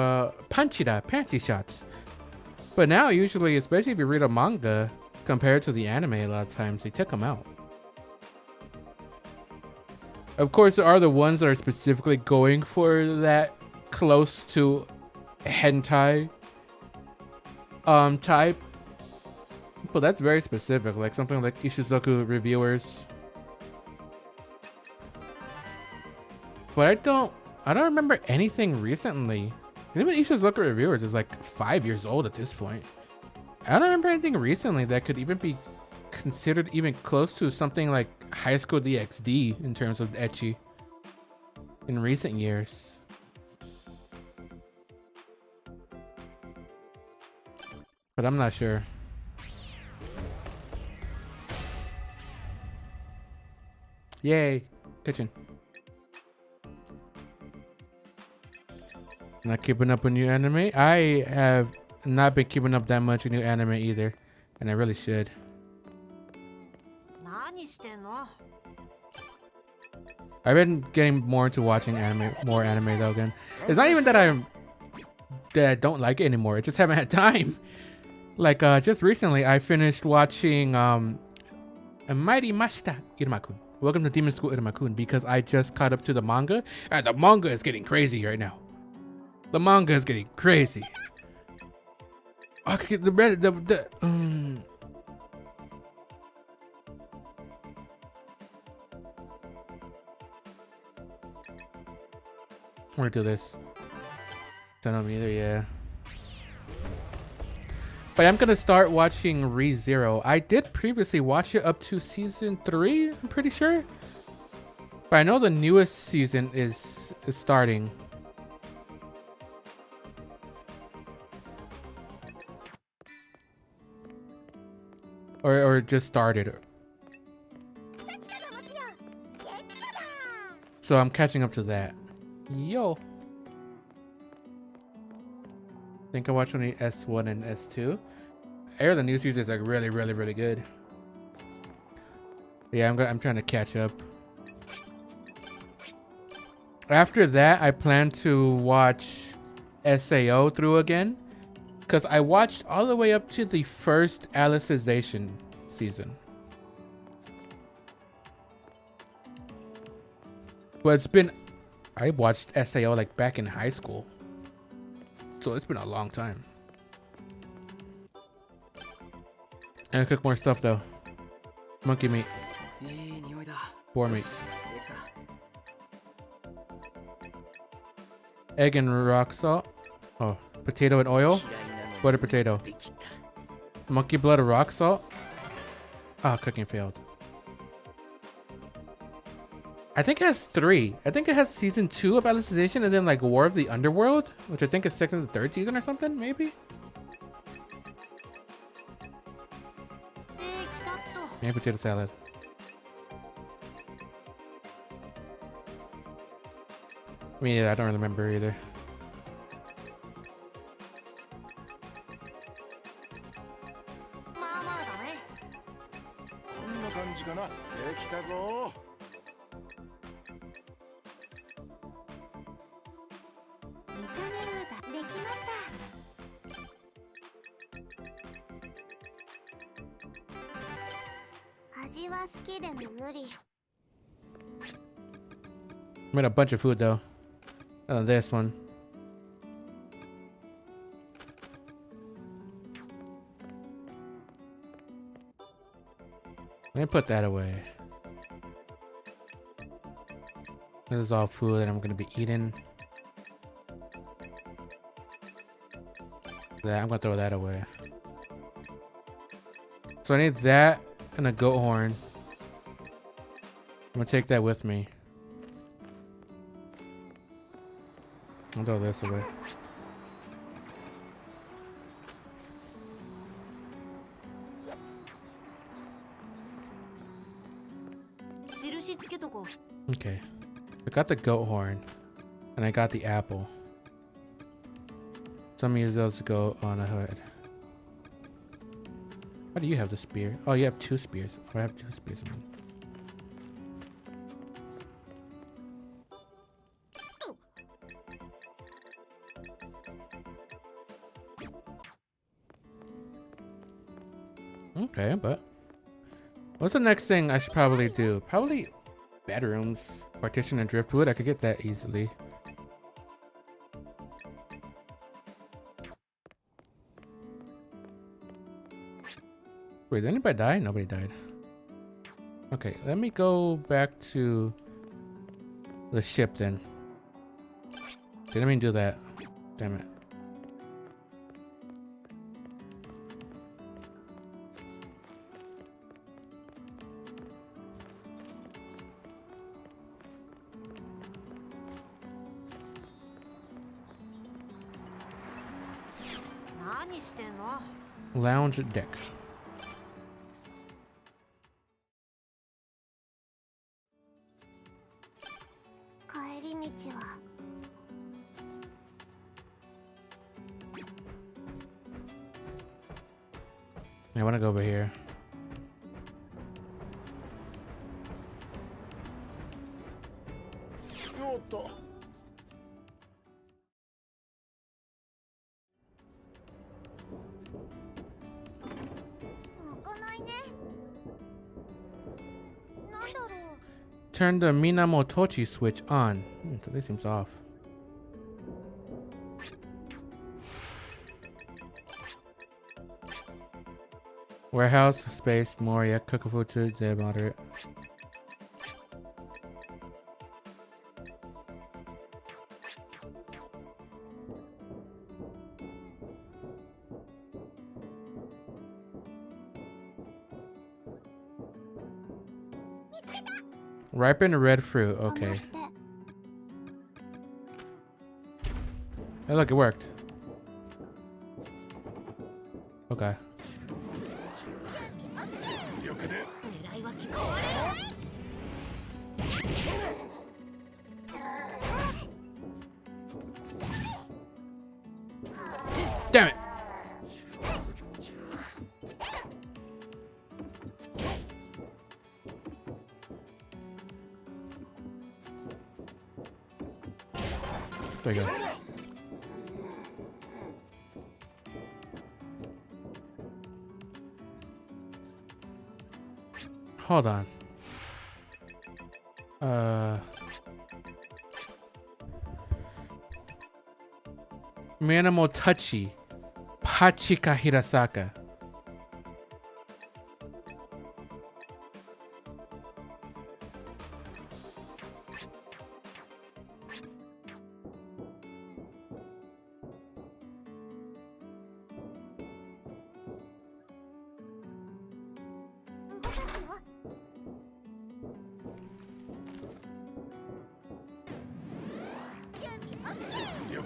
panty shots. But now, usually, especially if you read a manga, compared to the anime, a lot of times they took them out. Of course, there are the ones that are specifically going for that close to hentai type, but that's very specific, like something like Ishizoku reviewers. But I don't remember anything recently. Even Ishizoku reviewers is like 5 years old at this point. I don't remember anything recently that could even be considered even close to something like High School DxD in terms of ecchi in recent years. But I'm not sure. Yay, kitchen. Not keeping up with new anime. I have not been keeping up that much with new anime either, and I really should. I've been getting more into watching more anime though. Again, it's not even that I don't like it anymore. I just haven't had time. Like just recently, I finished watching Mighty Mashita Iruma-kun. Welcome to Demon School Iruma-kun, because I just caught up to the manga, and the manga is getting crazy right now. The manga is getting crazy. Okay, I'm gonna do this. Don't know me either, yeah. But I'm gonna start watching ReZero. I did previously watch it up to season 3, I'm pretty sure. But I know the newest season is starting. Or just started. So I'm catching up to that. Yo. I think I watched only S1 and S2. I hear the new season is like really, really, really good. Yeah, I'm trying to catch up. After that, I plan to watch SAO through again, because I watched all the way up to the first Alicization season. But I watched SAO like back in high school. So it's been a long time. And I cook more stuff though. Monkey meat. Boar meat. Egg and rock salt. Oh, potato and oil. Butter potato. Monkey blood or rock salt? Ah, cooking failed. I think it has 3. I think it has season 2 of Alicization and then like War of the Underworld, which I think is second to third season or something, maybe? Maybe potato salad. Me neither, I don't really remember either. まあまあだね。こんな感じかな。できたぞ。見た目ができました。味は好きでも無理。 Made a bunch of food though. This one. Let me put that away. This is all food that I'm gonna be eating. I'm gonna throw that away. So I need that and a goat horn. I'm gonna take that with me. I'll throw this away. Okay. I got the goat horn. And I got the apple. So I'm gonna use those to go on ahead. Why do you have the spear? Oh, you have 2 spears. Oh, I have 2 spears. Okay, but what's the next thing I should probably do? Probably bedrooms, partition and driftwood. I could get that easily. Wait, did anybody die? Nobody died. Okay, let me go back to the ship then. Didn't mean to do that. Damn it. Lounge deck. I want to go over here. Turn the Minamotochi switch on. So this seems off. Warehouse, space, more, yeah, cook food to the moderate. Ripen red fruit, okay. Hey, look, it worked. Okay. Damn it! There you go. Hold on. Minamotochi Pachika Hirasaka.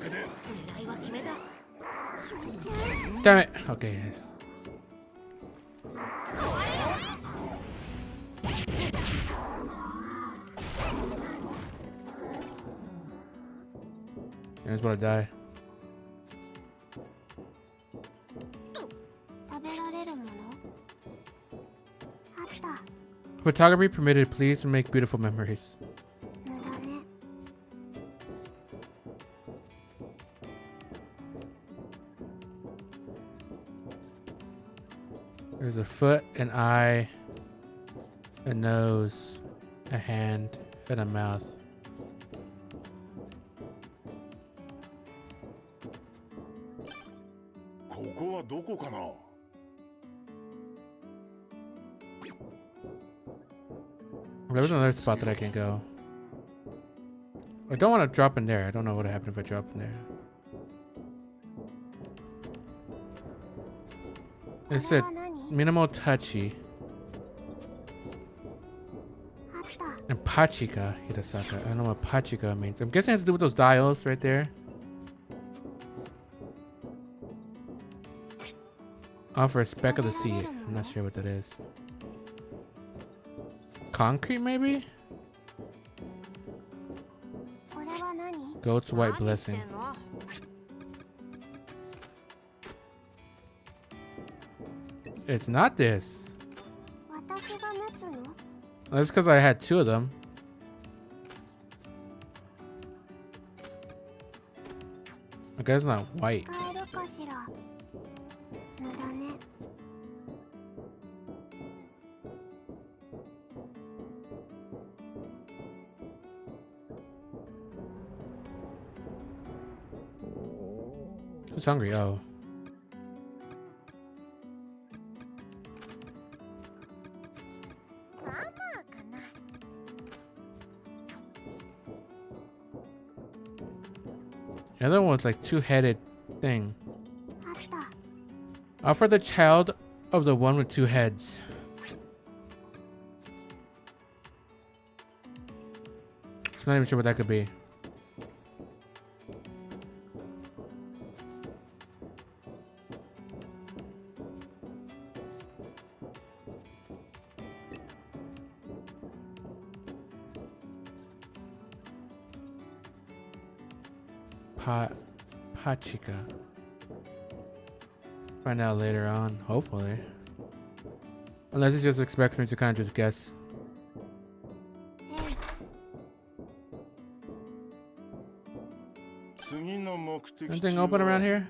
狙いは決めた。集中。 Damn it. Okay. Here's what I die. 食べられるものあった。 Photography permitted, please, and make beautiful memories. 無駄ね。 There's a foot, an eye, a nose, a hand, and a mouth. There's another spot that I can go. I don't want to drop in there. I don't know what would happen if I drop in there. It said これは何？ minimal touchy あった。 and pachika hirasaka. I don't know what pachika means. I'm guessing it has to do with those dials right there. Offer a speck of the sea. I'm not sure what that is. Concrete, maybe? これは何？ Goat's white blessing. It's not this. 私が持つの？ That's because I had two of them. I guess it's not white. 使えるかしら。無駄ね。 Who's hungry? Oh. まあまあかな。 The other one was like two-headed thing. あった。 Offer the child of the one with two heads. I'm not even sure what that could be. Pachika. Find out later on, hopefully. Unless it just expects me to kind of just guess. えい。 Anything open around here?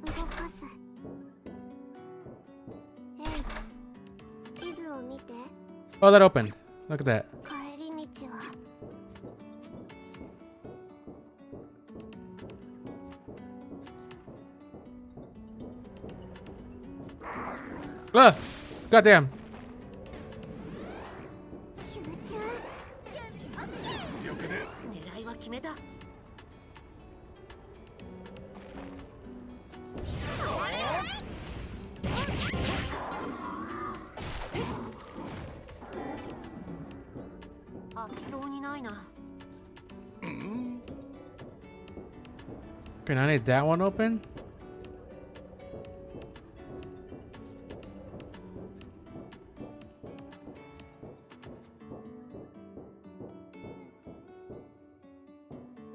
動かす。えい。地図を見て。 Oh, that opened. Look at that. 帰り道は。 Ah! Goddamn. 集中。狙いは決めた。 飽きそうにないな。 Can I need that one open?「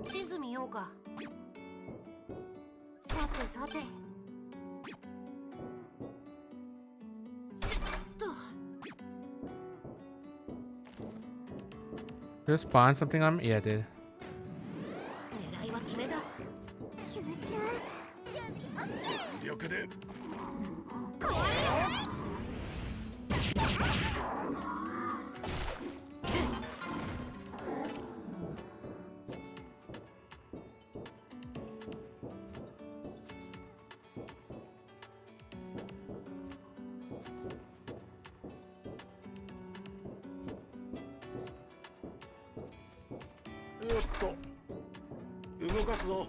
地図見ようか。さてさて。シュッと。 Did it spawn something on me? Yeah, it did. 狙いは決めた。集中。動かすぞ。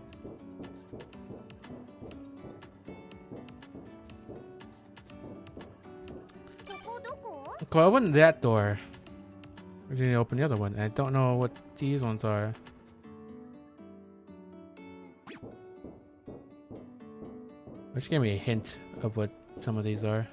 ここどこ？ Okay, I opened that door. I didn't open the other one. I don't know what these ones are. Which gave me a hint of what some of these are.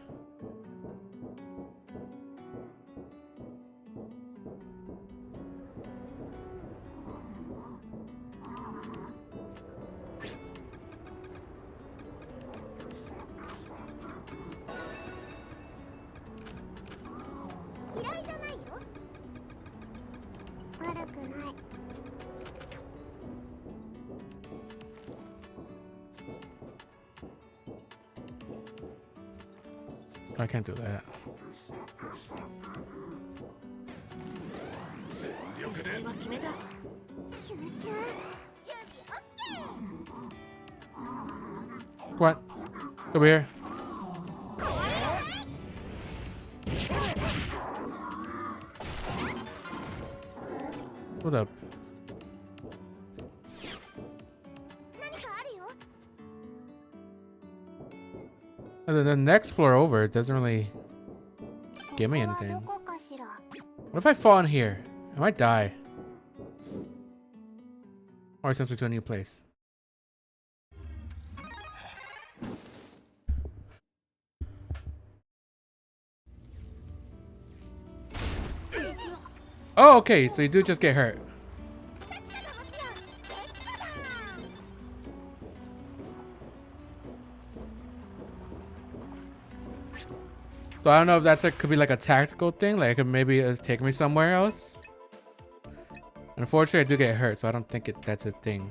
I can't do that. は決めた。集中。準備 What? Over here. What up? 何かあるよ。 The next floor over, it doesn't really give me ここは anything. どこかしら。 What if I fall in here? I might die. Or since we're to a new place. Oh, okay, so you do just get hurt. So I don't know if that's could be like a tactical thing, like it could maybe take me somewhere else. Unfortunately, I do get hurt, so I don't think that's a thing.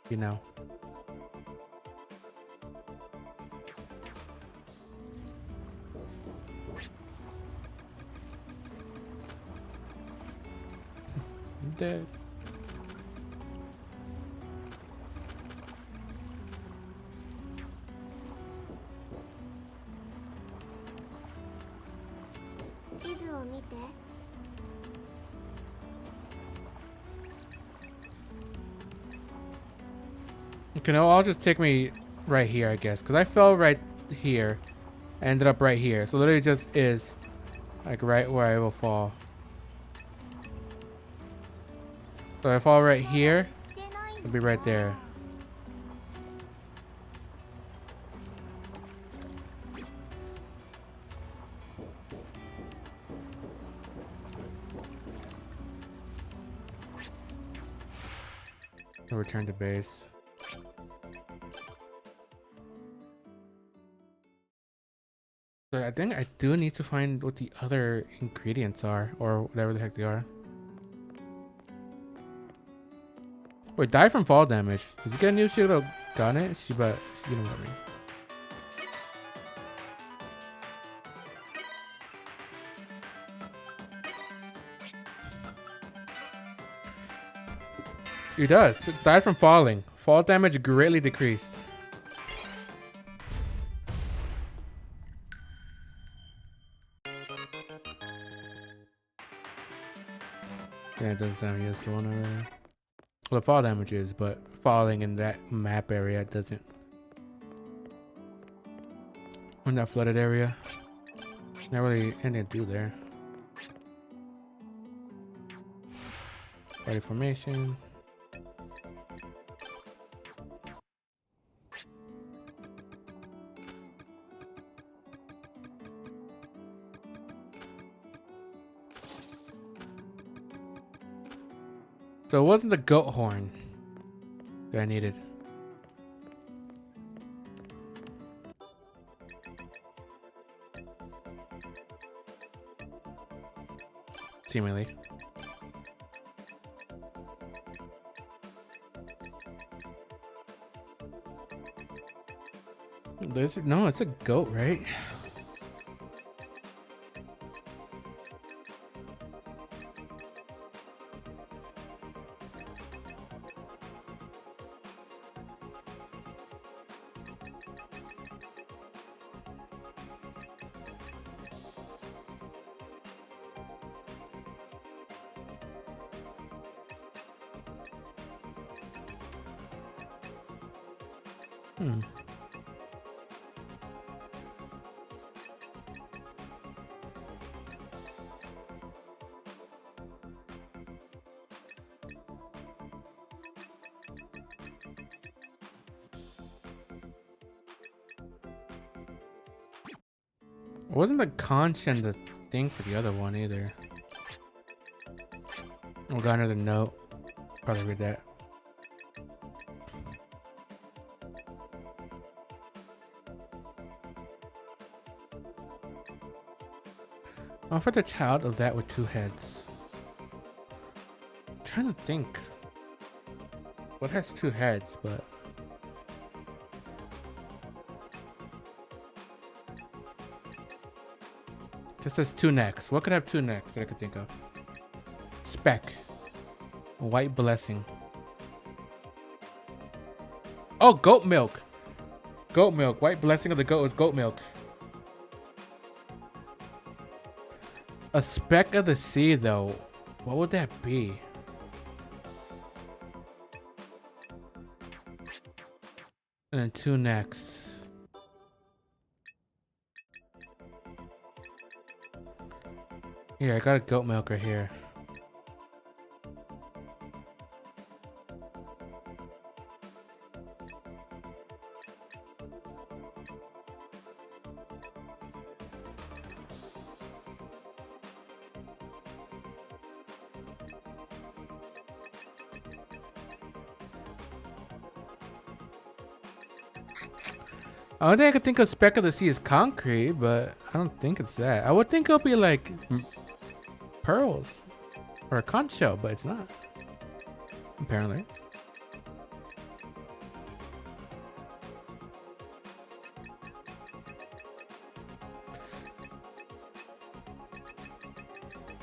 You know. I'm dead. Okay, no, I'll just take me right here, I guess, because I fell right here, ended up right here, so literally just is like right where I will fall. So if I fall right here, it'll be right there. I'll return to base. So I think I do need to find what the other ingredients are, or whatever the heck they are. Wait, die from fall damage. Does he get a new shield or gun it? But you know what I mean. He does. Died from falling. Fall damage greatly decreased. Yeah, it doesn't sound useful on really. Well, the fall damage is, but falling in that map area doesn't. In that flooded area, not really anything to do there. Body formation. So it wasn't the goat horn that I needed. Seemingly. No, it's a goat, right? Hmm. It wasn't the conch and the thing for the other one either. Oh, got another note. Probably read that. Offer the child of that with 2 heads. I'm trying to think. What has 2 heads, but this says 2 necks. What could have 2 necks that I could think of? Speck. White blessing. Oh, goat milk. Goat milk. White blessing of the goat is goat milk. A speck of the sea, though. What would that be? And then 2 necks. Here, I got a goat milk right here. I don't think I could think of speck of the sea as concrete, but I don't think it's that. I would think it'll be like pearls or a conch shell, but it's not. Apparently.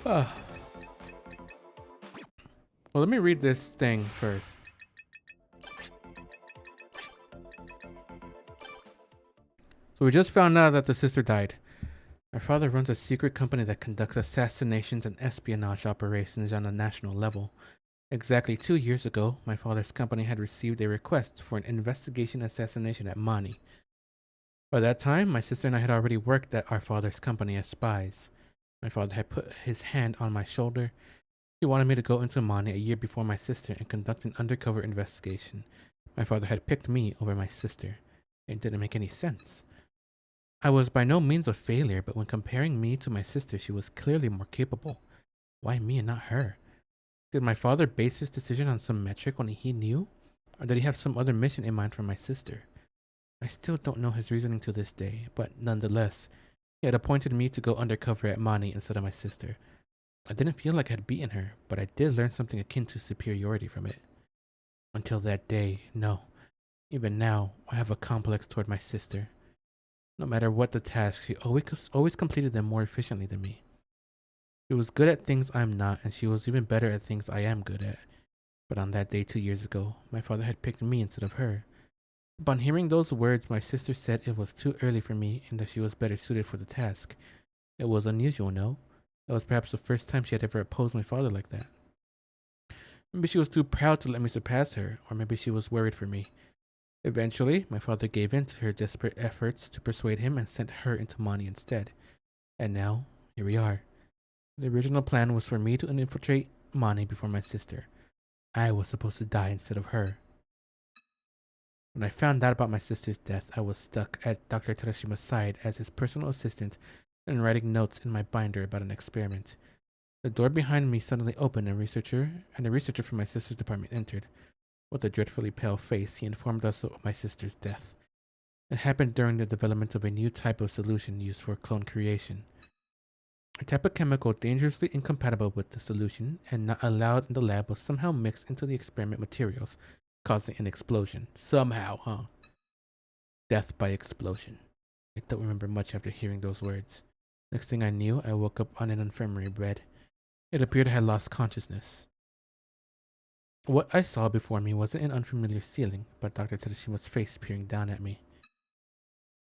Well, let me read this thing first. So we just found out that the sister died. My father runs a secret company that conducts assassinations and espionage operations on a national level. Exactly 2 years ago, my father's company had received a request for an investigation assassination at Mani. By that time, my sister and I had already worked at our father's company as spies. My father had put his hand on my shoulder. He wanted me to go into Mani a year before my sister and conduct an undercover investigation. My father had picked me over my sister. It didn't make any sense. I was by no means a failure, but when comparing me to my sister, she was clearly more capable. Why me and not her? Did my father base his decision on some metric only he knew? Or did he have some other mission in mind for my sister? I still don't know his reasoning to this day, but nonetheless, he had appointed me to go undercover at Mani instead of my sister. I didn't feel like I had beaten her, but I did learn something akin to superiority from it. Until that day, no. Even now, I have a complex toward my sister. No matter what the task, she always completed them more efficiently than me. She was good at things I'm not, and she was even better at things I am good at. But on that day 2 years ago, my father had picked me instead of her. Upon hearing those words, my sister said it was too early for me and that she was better suited for the task. It was unusual, no? It was perhaps the first time she had ever opposed my father like that. Maybe she was too proud to let me surpass her, or maybe she was worried for me. Eventually, my father gave in to her desperate efforts to persuade him and sent her into Mani instead. And now, here we are. The original plan was for me to infiltrate Mani before my sister. I was supposed to die instead of her. When I found out about my sister's death, I was stuck at Dr. Terashima's side as his personal assistant and writing notes in my binder about an experiment. The door behind me suddenly opened and a researcher from my sister's department entered. With a dreadfully pale face, he informed us of my sister's death. It happened during the development of a new type of solution used for clone creation. A type of chemical dangerously incompatible with the solution and not allowed in the lab was somehow mixed into the experiment materials, causing an explosion. Somehow, huh? Death by explosion. I don't remember much after hearing those words. Next thing I knew, I woke up on an infirmary bed. It appeared I had lost consciousness. What I saw before me wasn't an unfamiliar ceiling, but Dr. Tadashima's face peering down at me.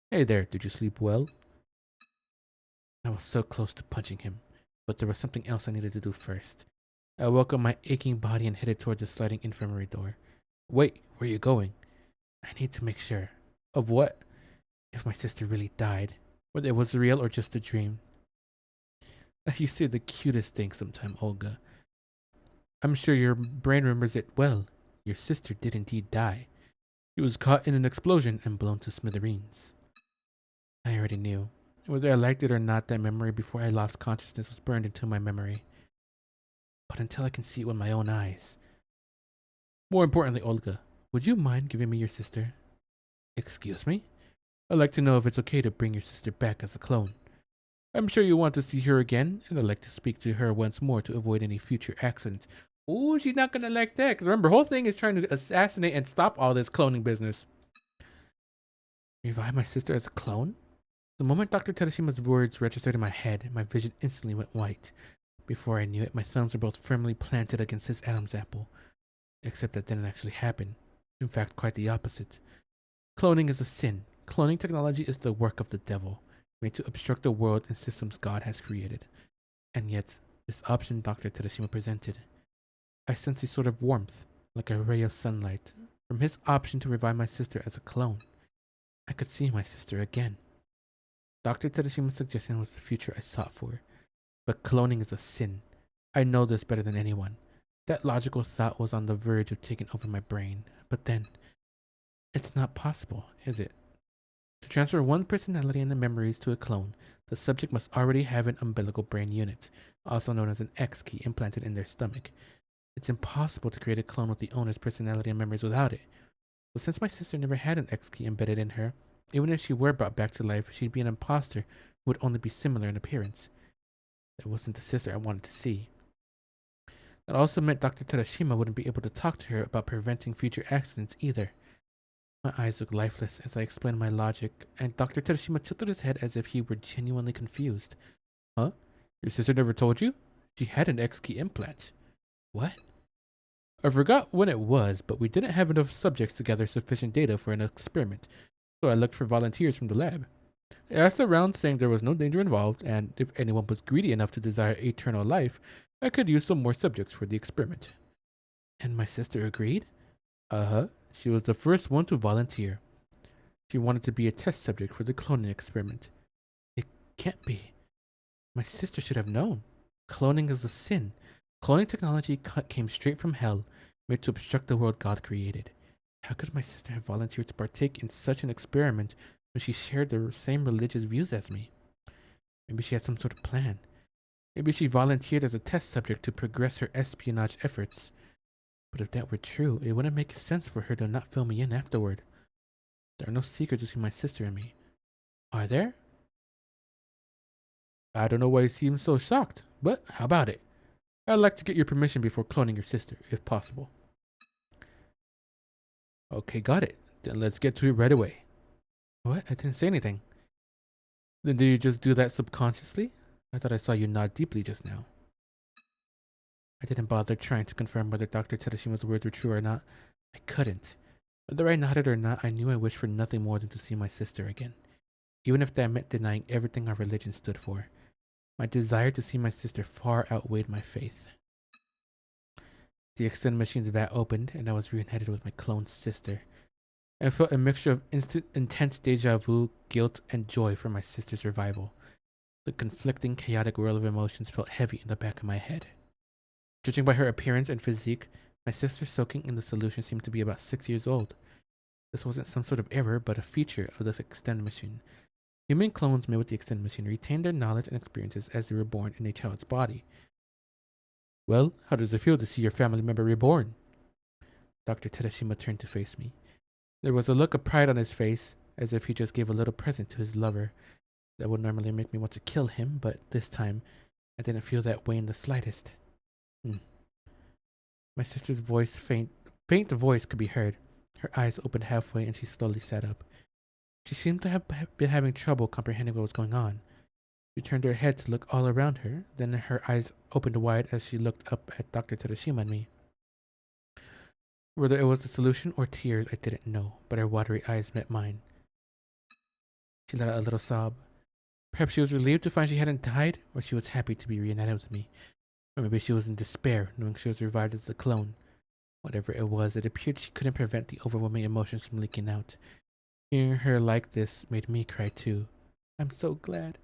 Hey there, did you sleep well? I was so close to punching him, but there was something else I needed to do first. I woke up my aching body and headed toward the sliding infirmary door. Wait, where are you going? I need to make sure. Of what? If my sister really died, whether it was real or just a dream. You say the cutest thing sometime, Olga. I'm sure your brain remembers it well. Your sister did indeed die. She was caught in an explosion and blown to smithereens. I already knew. Whether I liked it or not, that memory before I lost consciousness was burned into my memory. But until I can see it with my own eyes. More importantly, Olga, would you mind giving me your sister? Excuse me? I'd like to know if it's okay to bring your sister back as a clone. I'm sure you want to see her again, and I'd like to speak to her once more to avoid any future accidents. Ooh, she's not gonna like that, because remember, the whole thing is trying to assassinate and stop all this cloning business. Revive my sister as a clone? The moment Dr. Terashima's words registered in my head, my vision instantly went white. Before I knew it, my thumbs were both firmly planted against his Adam's apple. Except that didn't actually happen. In fact, quite the opposite. Cloning is a sin. Cloning technology is the work of the devil, made to obstruct the world and systems God has created. And yet, this option Dr. Terashima presented, I sensed a sort of warmth, like a ray of sunlight, from his option to revive my sister as a clone. I could see my sister again. Dr. Terashima's suggestion was the future I sought for. But cloning is a sin. I know this better than anyone. That logical thought was on the verge of taking over my brain. But then, it's not possible, is it? To transfer one personality and the memories to a clone, the subject must already have an umbilical brain unit, also known as an X key, implanted in their stomach. It's impossible to create a clone with the owner's personality and memories without it. But since my sister never had an X key embedded in her, even if she were brought back to life, she'd be an imposter who would only be similar in appearance. That wasn't the sister I wanted to see. That also meant Dr. Terashima wouldn't be able to talk to her about preventing future accidents either. My eyes looked lifeless as I explained my logic, and Dr. Terashima tilted his head as if he were genuinely confused. Huh? Your sister never told you? She had an X-key implant. What? I forgot when it was, but we didn't have enough subjects to gather sufficient data for an experiment, so I looked for volunteers from the lab. I asked around, saying there was no danger involved, and if anyone was greedy enough to desire eternal life, I could use some more subjects for the experiment. And my sister agreed? Uh-huh. She was the first one to volunteer. She wanted to be a test subject for the cloning experiment. It can't be. My sister should have known. Cloning is a sin. Cloning technology came straight from hell, made to obstruct the world God created. How could my sister have volunteered to partake in such an experiment when she shared the same religious views as me? Maybe she had some sort of plan. Maybe she volunteered as a test subject to progress her espionage efforts. But if that were true, it wouldn't make sense for her to not fill me in afterward. There are no secrets between my sister and me. Are there? I don't know why you seem so shocked, but how about it? I'd like to get your permission before cloning your sister, if possible. Okay, got it. Then let's get to it right away. What? I didn't say anything. Then did you just do that subconsciously? I thought I saw you nod deeply just now. I didn't bother trying to confirm whether Dr. Terashima's words were true or not. I couldn't. Whether I nodded or not, I knew I wished for nothing more than to see my sister again, even if that meant denying everything our religion stood for. My desire to see my sister far outweighed my faith. The extended machine's vat opened, and I was reunited with my clone sister. I felt a mixture of intense deja vu, guilt, and joy for my sister's revival. The conflicting, chaotic whirl of emotions felt heavy in the back of my head. Judging by her appearance and physique, my sister soaking in the solution seemed to be about 6 years old. This wasn't some sort of error, but a feature of this extended machine. Human clones made with the extended machine retained their knowledge and experiences as they were born in a child's body. Well, how does it feel to see your family member reborn? Dr. Terashima turned to face me. There was a look of pride on his face, as if he just gave a little present to his lover. That would normally make me want to kill him, but this time, I didn't feel that way in the slightest. My sister's voice, faint voice could be heard. Her eyes opened halfway and she slowly sat up. She seemed to have been having trouble comprehending what was going on. She turned her head to look all around her, then her eyes opened wide as she looked up at Dr. Terashima and me. Whether it was the solution or tears, I didn't know, but her watery eyes met mine. She let out a little sob. Perhaps she was relieved to find she hadn't died, or she was happy to be reunited with me. Or maybe she was in despair, knowing she was revived as a clone. Whatever it was, it appeared she couldn't prevent the overwhelming emotions from leaking out. Hearing her like this made me cry too. I'm so glad.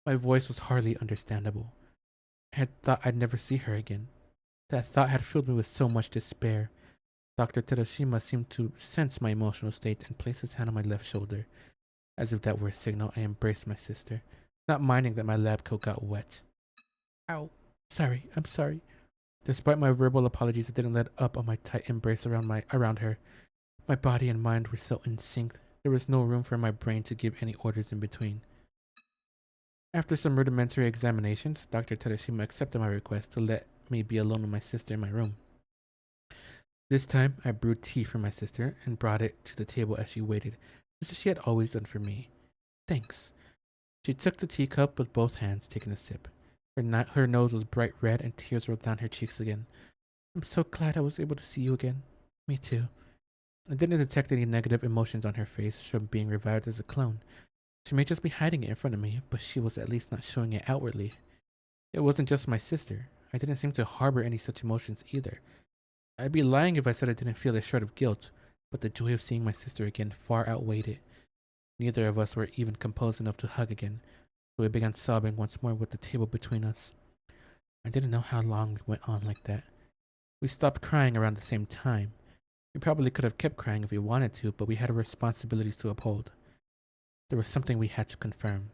My voice was hardly understandable. I had thought I'd never see her again. That thought had filled me with so much despair. Dr. Terashima seemed to sense my emotional state and placed his hand on my left shoulder. As if that were a signal, I embraced my sister, not minding that my lab coat got wet. Ow. Sorry, I'm sorry. Despite my verbal apologies, I didn't let up on my tight embrace around her. My body and mind were so in sync, there was no room for my brain to give any orders in between. After some rudimentary examinations, Dr. Terashima accepted my request to let me be alone with my sister in my room. This time, I brewed tea for my sister and brought it to the table as she waited, just as she had always done for me. Thanks. She took the teacup with both hands, taking a sip. Her nose was bright red and tears rolled down her cheeks again. I'm so glad I was able to see you again. Me too. I didn't detect any negative emotions on her face from being revived as a clone. She may just be hiding it in front of me, but she was at least not showing it outwardly. It wasn't just my sister. I didn't seem to harbor any such emotions either. I'd be lying if I said I didn't feel a shred of guilt, but the joy of seeing my sister again far outweighed it. Neither of us were even composed enough to hug again, so we began sobbing once more with the table between us. I didn't know how long we went on like that. We stopped crying around the same time. We probably could have kept crying if we wanted to, but we had responsibilities to uphold. There was something we had to confirm.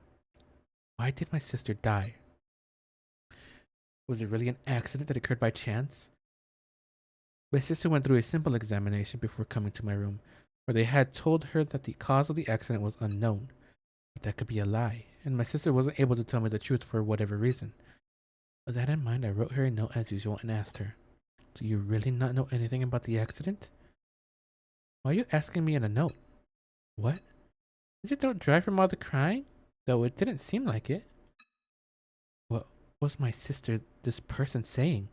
Why did my sister die? Was it really an accident that occurred by chance? My sister went through a simple examination before coming to my room, where they had told her that the cause of the accident was unknown. But that could be a lie, and my sister wasn't able to tell me the truth for whatever reason. With that in mind, I wrote her a note as usual and asked her, "Do you really not know anything about the accident?" "Why are you asking me in a note?" "What? Is your throat dry from all the crying? Though it didn't seem like it." What was my sister, this person, saying?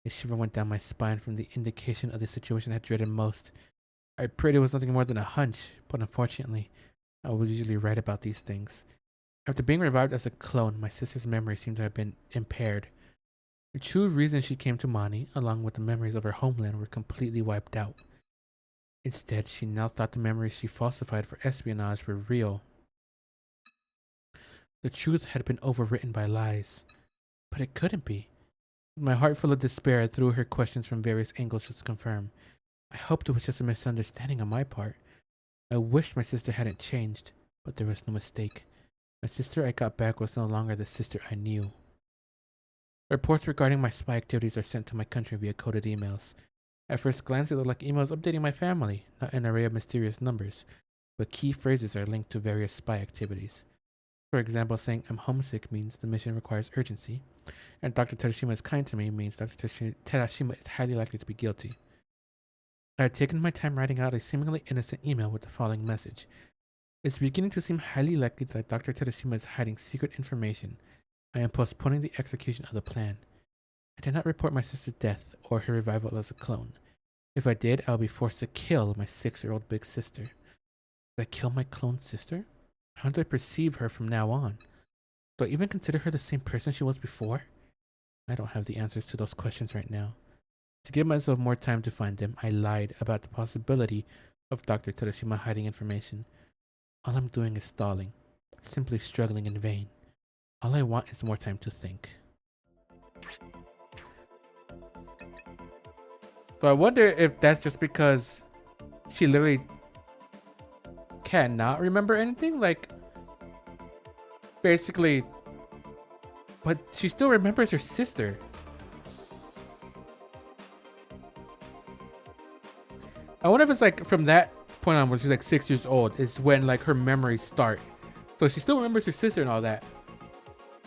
A shiver went down my spine from the indication of the situation I dreaded most. I prayed it was nothing more than a hunch, but unfortunately, I was usually right about these things. After being revived as a clone, my sister's memory seemed to have been impaired. The true reason she came to Mani, along with the memories of her homeland, were completely wiped out. Instead, she now thought the memories she falsified for espionage were real. The truth had been overwritten by lies. But it couldn't be. With my heart full of despair, I threw her questions from various angles just to confirm. I hoped it was just a misunderstanding on my part. I wished my sister hadn't changed, but there was no mistake. My sister I got back was no longer the sister I knew. Reports regarding my spy activities are sent to my country via coded emails. At first glance, they look like emails updating my family, not an array of mysterious numbers, but key phrases are linked to various spy activities. For example, saying I'm homesick means the mission requires urgency, and Dr. Terashima is kind to me means Dr. Terashima is highly likely to be guilty. I had taken my time writing out a seemingly innocent email with the following message. It's beginning to seem highly likely that Dr. Terashima is hiding secret information. I am postponing the execution of the plan. I did not report my sister's death or her revival as a clone. If I did, I would be forced to kill my 6-year-old big sister. Did I kill my clone sister? How do I perceive her from now on? Do I even consider her the same person she was before? I don't have the answers to those questions right now. To give myself more time to find them, I lied about the possibility of Dr. Terashima hiding information. All I'm doing is stalling, simply struggling in vain. All I want is more time to think. So I wonder if that's just because she literally cannot remember anything, like basically, but she still remembers her sister. I wonder if it's like from that point on when she's like 6 years old is when like her memories start. So she still remembers her sister and all that.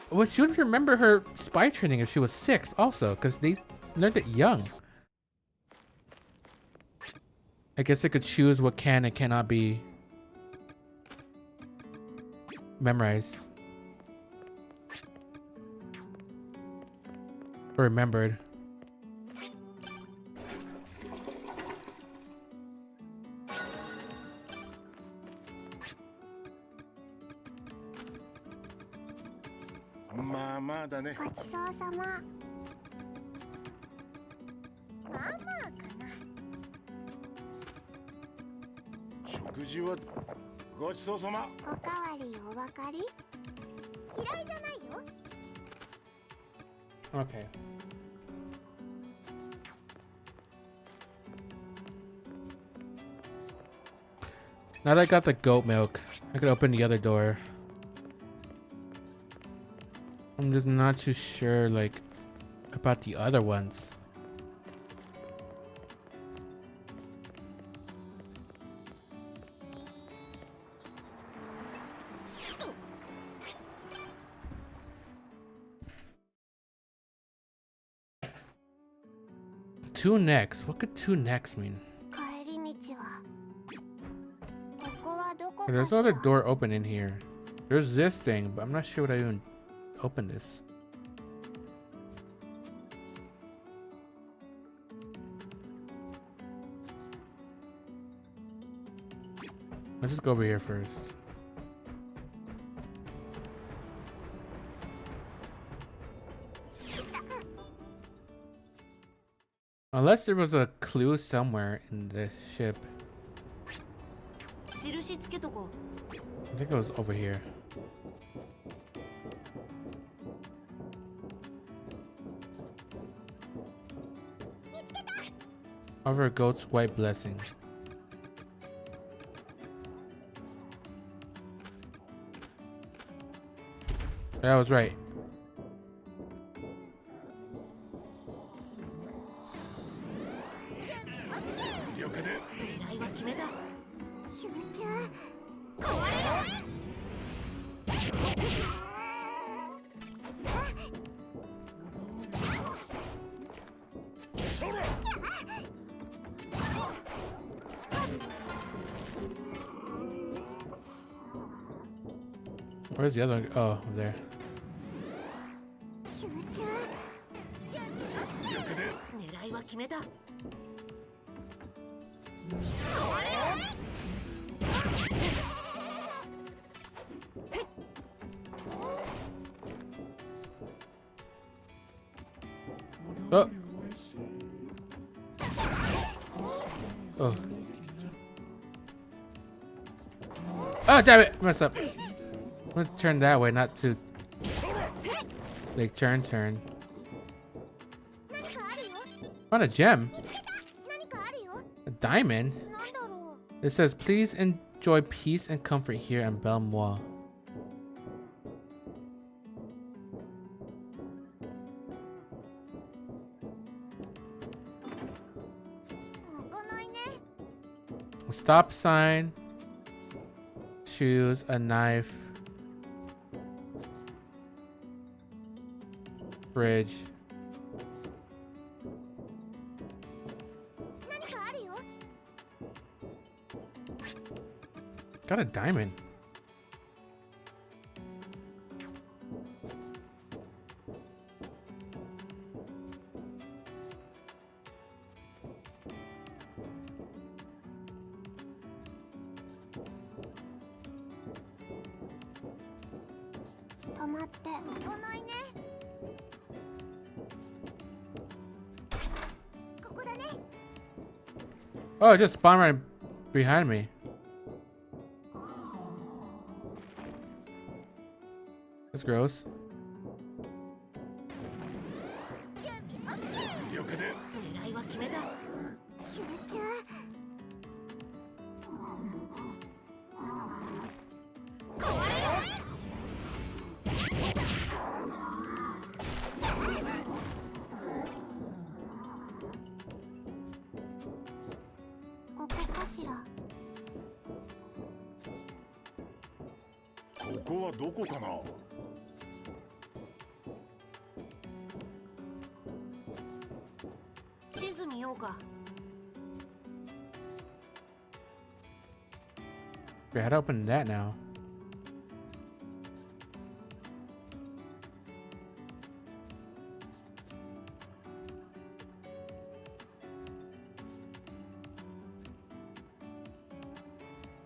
Well, she would remember her spy training if she was 6 also, because they learned it young. I guess I could choose what can and cannot be memorized or remembered.ごちそうさま。まあまあかな。食事はごちそうさま。おかわりお分かり？嫌いじゃないよ。Okay. Now that I got the goat milk, I could open the other door. I'm just not too sure, like, about the other ones. Two necks. What could two necks mean? 帰り道はここはどこか There's し no ら other door open in here. There's this thing, but I'm not sure what I even opened this. Let's just go over here first. Unless there was a clue somewhere in the ship. 印つけとこ I think it was over here. Over a goat's white blessing. Yeah, I was right. 了解で狙いは決めた集中そら Where's the other one? Oh, over there. 集中了解で狙いは決めた Oh. Oh. Oh, damn it! Messed up. I'm gonna turn that way, not to. Like, turn. 何かあるよ Found a gem. 何かあるよ A diamond. なんだろ It says, please enjoy peace and comfort here in Belmois. う開かないね A stop sign. Shoes, a knife. Fridge. 何かあるよ Got a diamond. Come 止まって開かないねここだね Oh, it just spawned right behind me. That's gross. 準備 OK 了解で狙いは決めた集中ここかしらここはどこかな地図見ようか Okay, how to open that now?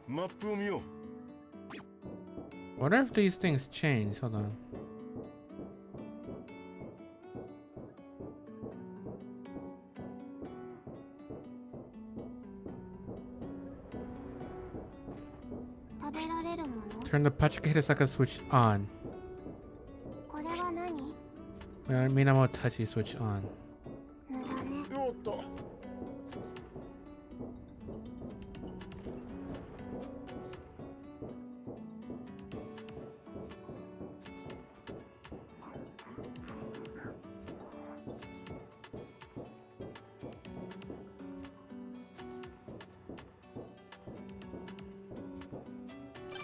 Map を見よ Wonder if these things change. Hold on. Turn the Pachikahita switch on. これは何 Minamo Touchy switch on. 無駄ねうよっと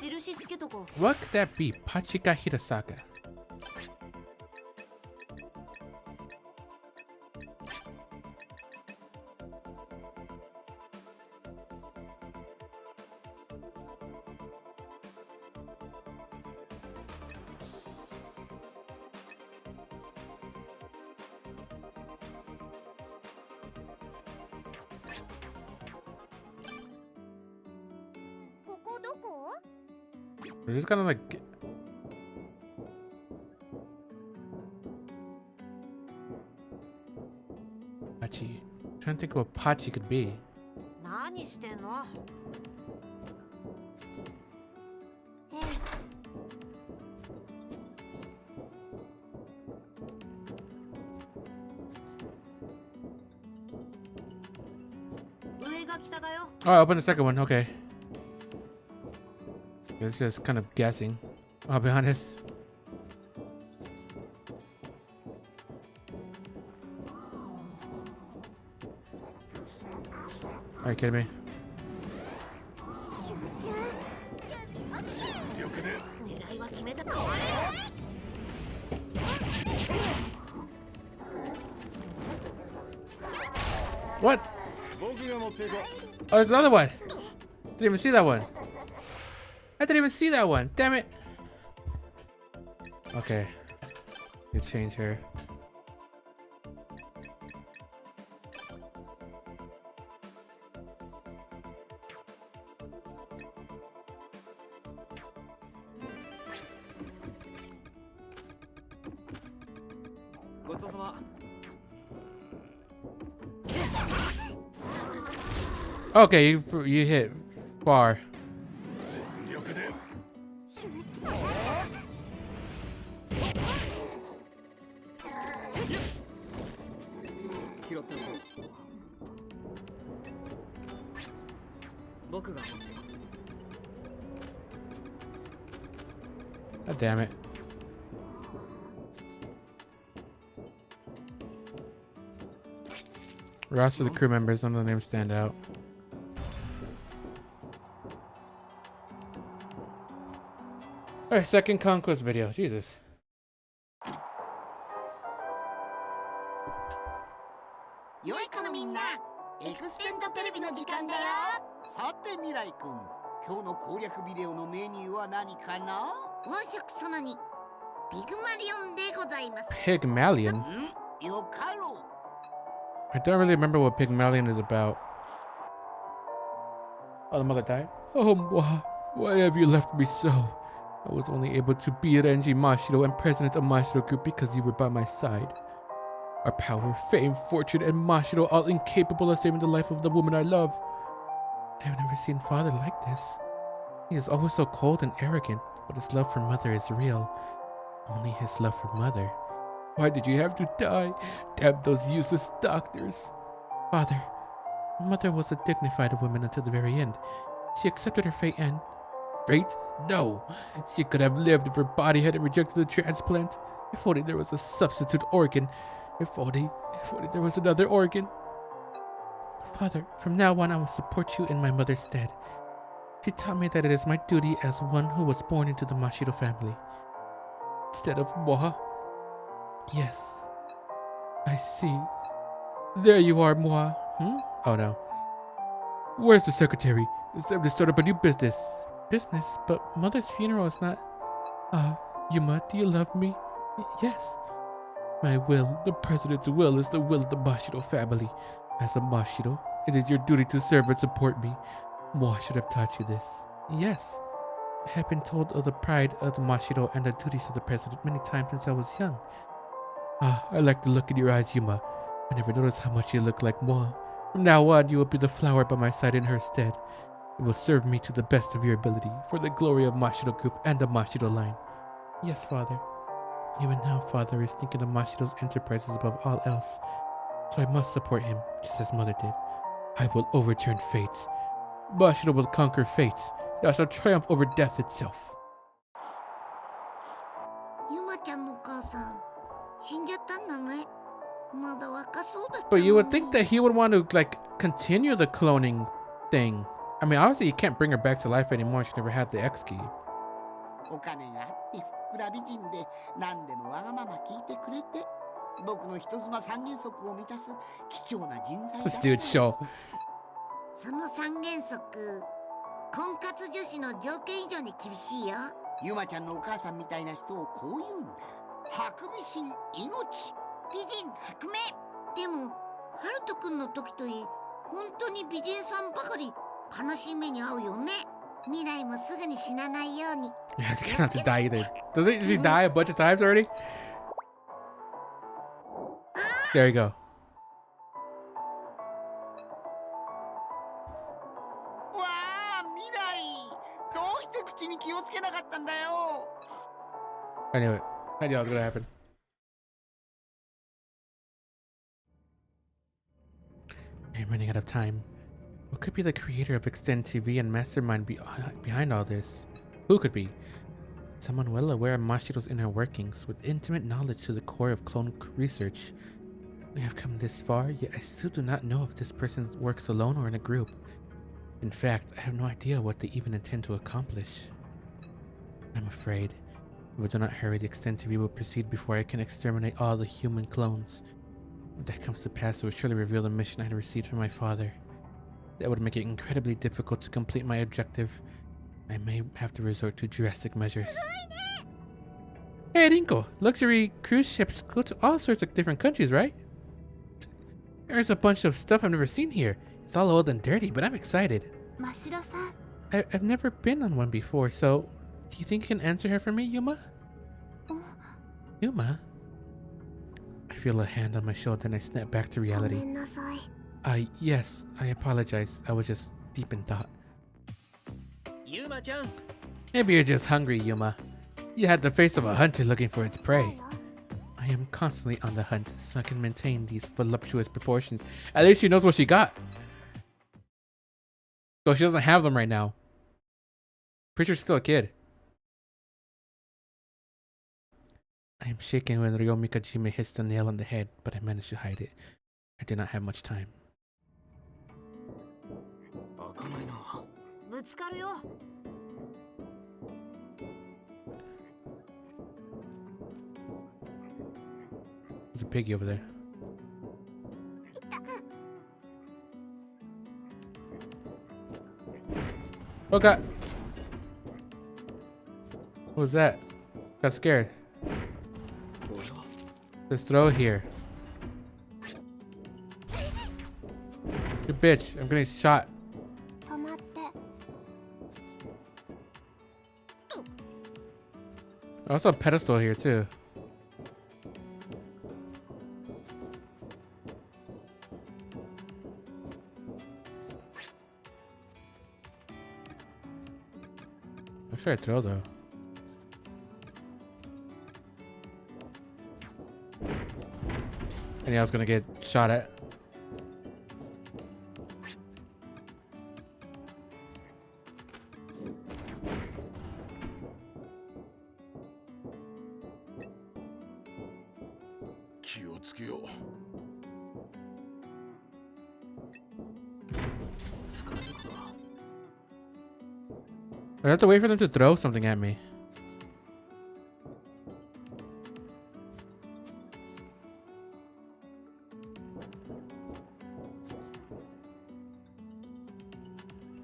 印つけとこ What could that be? Pachika Hirasaka. We're just gonna like. Pachi. Trying to think what Pachi could be. 何してんの上が北だよ Oh, I opened the second one. Okay. It's just kind of guessing. I'll be honest. Are you kidding me? 狙いは決めたか What? 僕が持っていこう。 Oh, there's another one. Didn't even see that one. I didn't even see that one. Damn it. Okay. You change her. Okay, you hit far. 全力で。拾っておこう。僕が持つよ。 God damn it. Rest of the crew members, none of the names stand out. Alright, second conquest video. Jesus. 良い子のみんな、エクステンドテレビの時間だよ。さて未来くん、今日の攻略ビデオのメニューは何かな？王色その2、ピグマリオンでございます。 Pygmalion? よかろう。 I don't really remember what Pygmalion is about. Oh, the mother died? Oh, why have you left me so? I was only able to be Renji Mashiro and president of Mashiro Group because you were by my side. Our power, fame, fortune, and Mashiro all incapable of saving the life of the woman I love. I've never seen father like this. He is always so cold and arrogant, but his love for mother is real. Only his love for mother. Why did you have to die? Damn those useless doctors. Father, mother was a dignified woman until the very end. She accepted her fate and... Fate? No. She could have lived if her body hadn't rejected the transplant. If only there was a substitute organ. If only there was another organ. Father, from now on I will support you in my mother's stead. She taught me that it is my duty as one who was born into the Mashiro family. Instead of Moha. Yes. I see. There you are, Moha. Oh no. Where's the secretary? It's time to start up a new business. Business? But mother's funeral is not... Yuma, do you love me? Yes. My will, the president's will, is the will of the Mashiro family. As a Mashiro, it is your duty to serve and support me. Moa should have taught you this. Yes. I have been told of the pride of the Mashiro and the duties of the president many times since I was young. I like the look in your eyes, Yuma. I never noticed how much you look like Moa. From now on, you will be the flower by my side in her stead. It will serve me to the best of your ability, for the glory of Mashiro Group and the Mashiro line. Yes, Father. Even now, Father is thinking of Mashiro's enterprises above all else. So I must support him, just as Mother did. I will overturn fate. Mashiro will conquer fate, and I shall triumph over death itself. ゆまちゃんのお母さん、死んじゃったんだね。まだ若そうだったの But に。 you would think that he would want to, like, continue the cloning thing. I mean, obviously you can't bring her back to life anymore. She never had the X key. お金があってふっくら美人で何でもわがまま聞いてくれて僕の人妻三原則を満たす貴重な人材だ This った dude show. その三原則、婚活女子の条件以上に厳しいよ。ゆまちゃんのお母さんみたいな人をこう言うんだ。ハクビシン命。美人薄命。でもハルト君の時といい、本当に美人さんばかり悲しい目に遭うよね。未来もすぐに死なないように。Yeah, she can't have to die either. Doesn't she die a bunch of times already? There you go. わあ未来、どうして口に気をつけなかったんだよ。 I knew it. I knew it was gonna happen. I'm running out of time. What could be the creator of Extend TV and mastermind behind all this? Who could be? Someone well aware of Mashiro's inner workings, with intimate knowledge to the core of clone research. We have come this far, yet I still do not know if this person works alone or in a group. In fact, I have no idea what they even intend to accomplish. I'm afraid, if we do not hurry, the Extend TV will proceed before I can exterminate all the human clones. If that comes to pass, it will surely reveal the mission I had received from my father. That would make it incredibly difficult to complete my objective. I may have to resort to drastic measures. Hey Rinko, luxury cruise ships go to all sorts of different countries, right? There's a bunch of stuff I've never seen here. It's all old and dirty, but I'm excited. 真城さん I've never been on one before, so do you think you can answer her for me, Yuma? Yuma? I feel a hand on my shoulder and I snap back to ご reality. めんなさい Yes, I apologize. I was just deep in thought. ゆうまちゃん Maybe you're just hungry, Yuma. You had the face of a hunter looking for its そう prey. よ I am constantly on the hunt, so I can maintain these voluptuous proportions. At least she knows what she got. So she doesn't have them right now. Pretty sure she's still a kid. I am shaking when Ryo Mikajime hits the nail on the head, but I managed to hide it. I did not have much time. 開かないな。ぶつかるよ There's a piggy over there. Oh god! What was that? Got scared. これは Just throw it here. You bitch, I'm getting shot. 止まって Also a pedestal here too. What should I throw though? I knew I was gonna get shot at. I have to wait for them to throw something at me.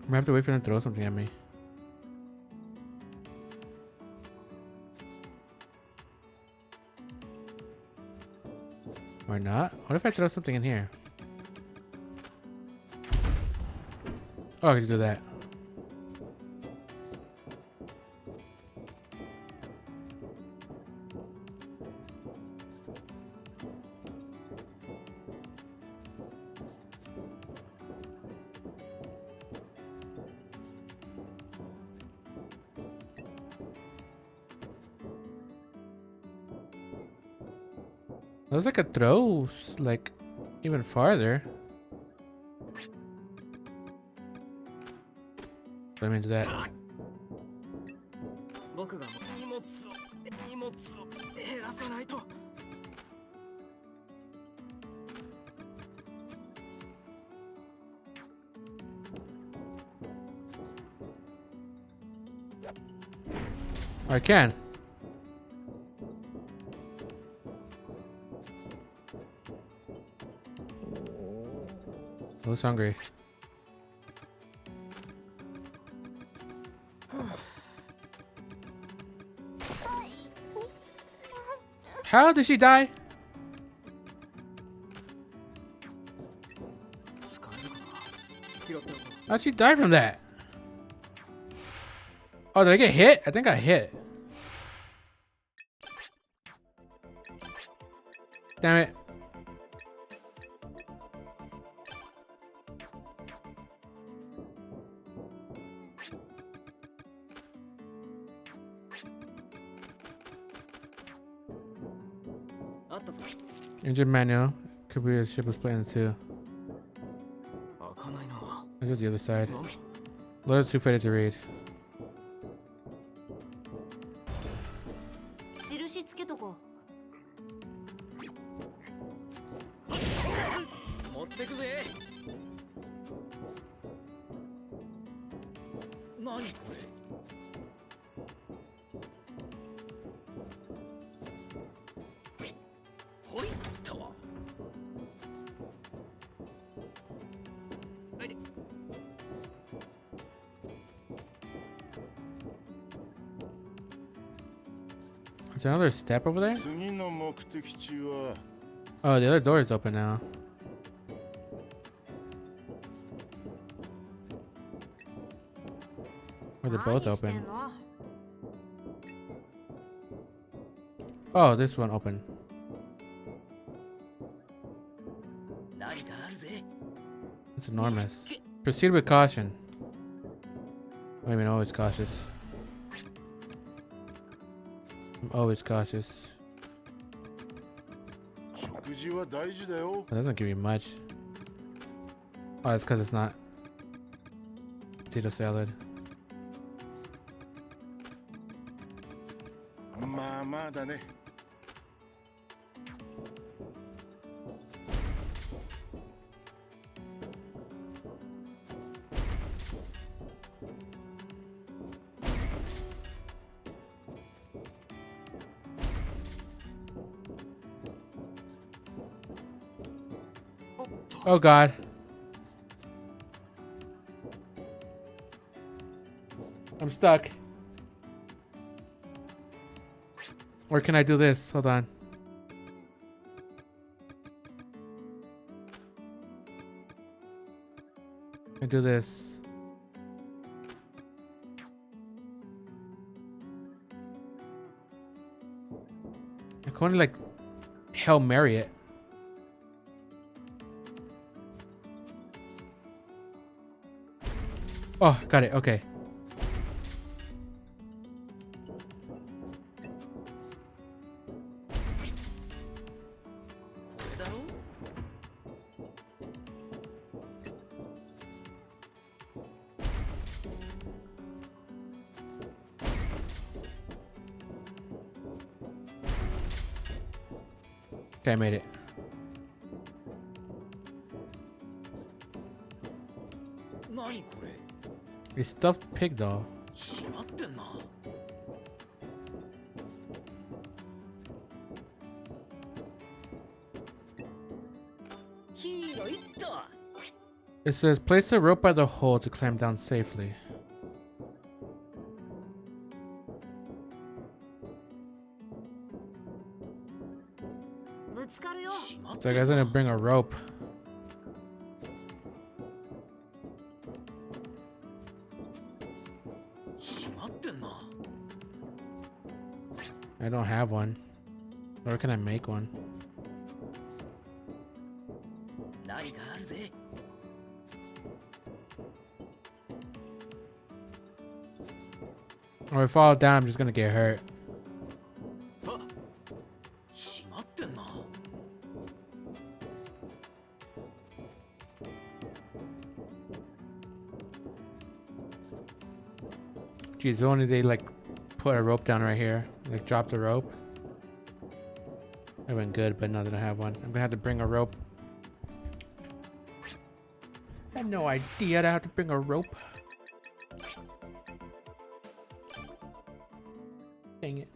I'm gonna have to wait for them to throw something at me. Or not? What if I throw something in here? Oh, I can just do that. Looks like it throws like even farther. Let me do that. 僕が荷物を減らさないと I I can. Who's hungry? How did she die? 使えるかな。拾っておこ How'd she die from that? Oh, did I get hit? I think I hit. Damn it. Engine manual. Could be a ship was split in two. う。開かないな。 This was the other side. なんだ Load's too faded to read. 印つけとこ持ってくぜ。何これ。ほいっと。はいで。 Is there another step over there? 次の目的地は Oh, the other door is open now. Or they're both open. Oh, this one open. 何かあるぜ。 It's enormous. Proceed with caution. What do you mean always cautious? I'm always cautious. 食事は大事だよ。 That doesn't give me much. Oh, it's because it's not potato salad. まあまあだね。 Oh God. I'm stuck. Or can I do this? Hold on. I do this. I can only like Hail Mary it. Oh, got it. Okay. Okay, I made it. A stuffed pig doll. 閉まってんな。広いっと。 It says place a rope by the hole to climb down safely. So I guess I'm gonna bring a rope. I don't have one. Or can I make one? Or if I fall down, I'm just gonna get hurt. Geez, only they like put a rope down right here. Like drop the rope. That went good, but now that I have one, I'm gonna have to bring a rope. I had no idea that I have to bring a rope. Dang it.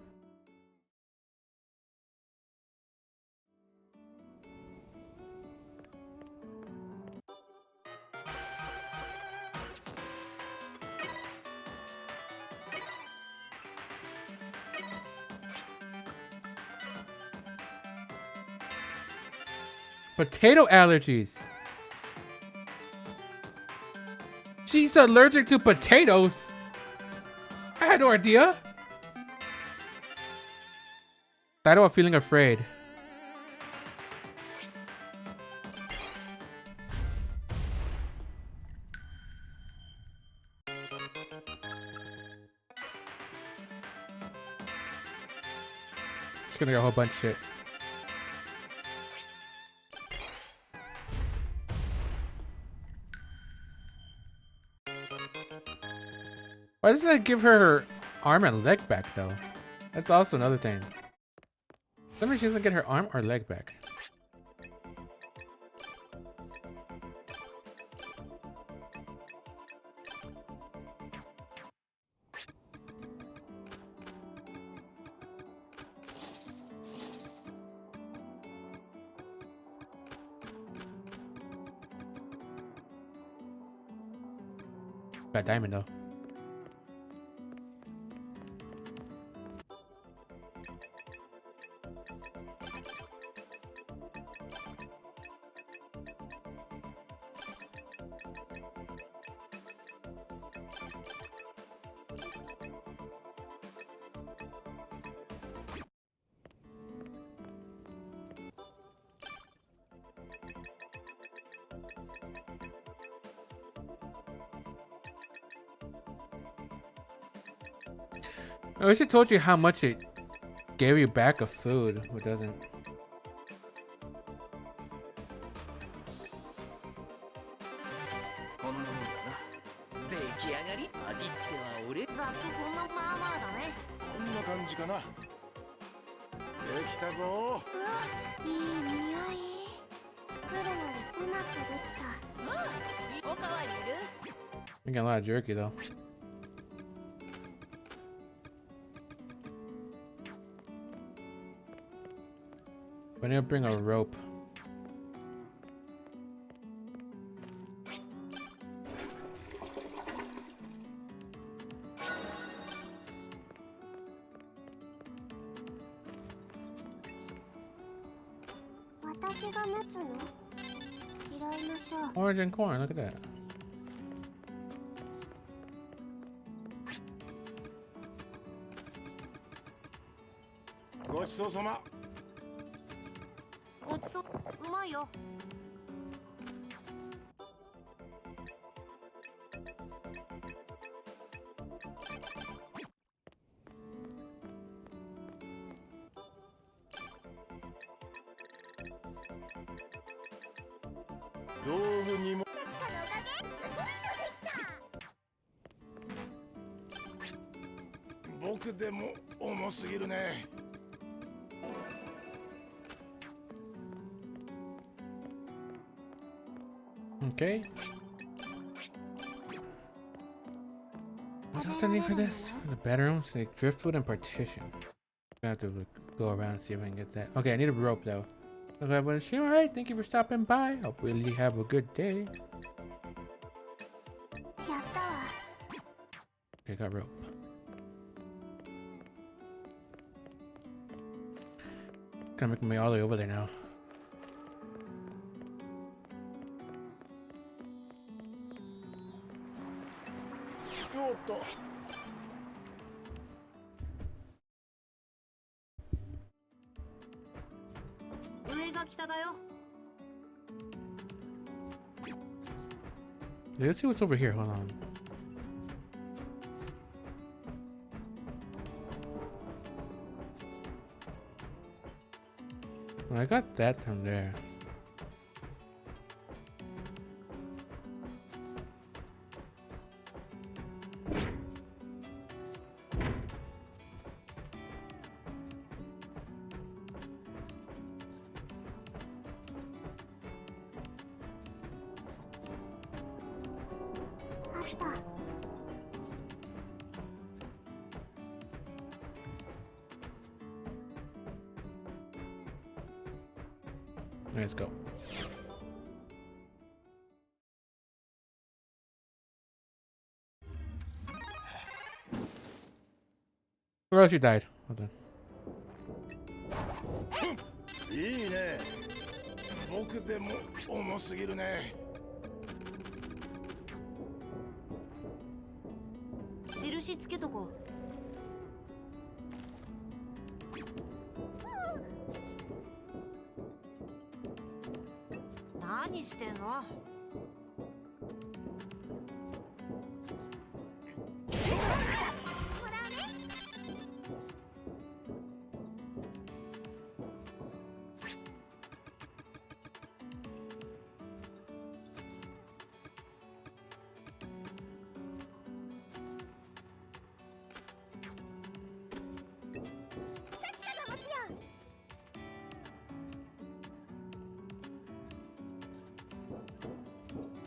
Potato allergies. She's allergic to potatoes. I had no idea. Title of feeling afraid. Just gonna get a whole bunch of shit. Why doesn't that give her her arm and leg back though? That's also another thing. Sometimes she doesn't get her arm or leg back. Got diamond though. I wish it told you how much it gave you back of food. It doesn't. こんなもんだな。出来上がり味付けは俺。ザキこんなまあまあだね。こんな感じかな。できたぞ。うわ、いい匂い。作るのにうまくできた。まあ、おかわりいる？ We got a lot of jerky though. We need to bring a rope. Orange and corn, look at that. Go ちそうさま。ごちそう、うまいよ。道具にも。僕でも重すぎるね。Okay. What else do I need for this? For the bedrooms, like driftwood and partition. I have to go around and see if I can get that. Okay, I need a rope though. Okay, everyone, stream. All right, thank you for stopping by. Hope you really have a good day. Okay, got rope. Gonna make me all the way over there now. Let's see what's over here. Hold on. Well, I got that from there. Let's go. Where else you died? Hold on. いいね。僕でも重すぎるね。印つけとこう。何してんの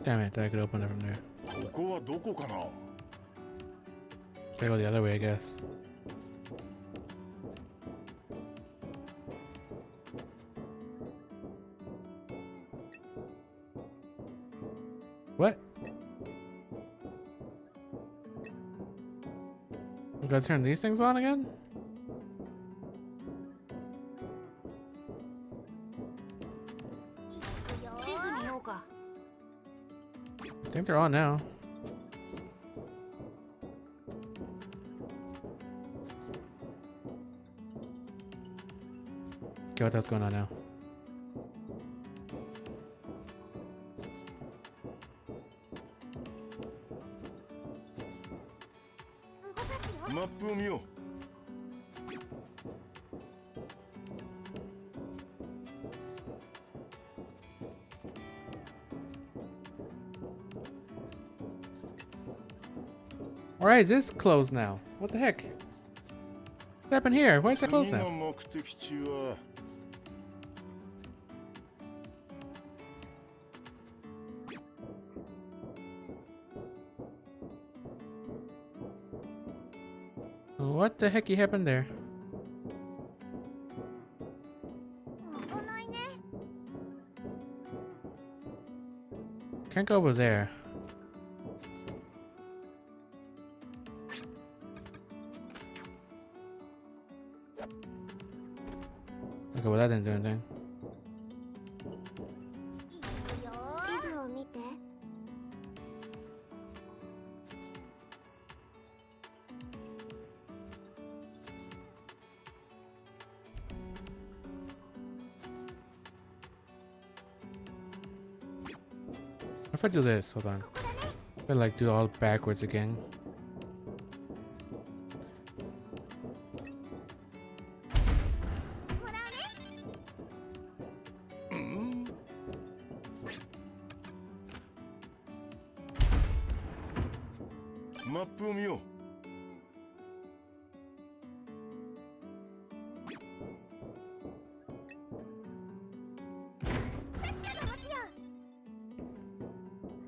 ？Damn it, I could open it from there. ここはどこかな。 Gotta go the other way, I guess. What? We gotta turn these things on again? I think they're on now. Okay, what else going on now? Alright, this is closed now. What the heck? What happened here? Why is it closed now? 目的地は What the heck happened there? Can't go over there. Okay, well that didn't do anything. 地図を見て。 If I do this, hold on. I like do all backwards again.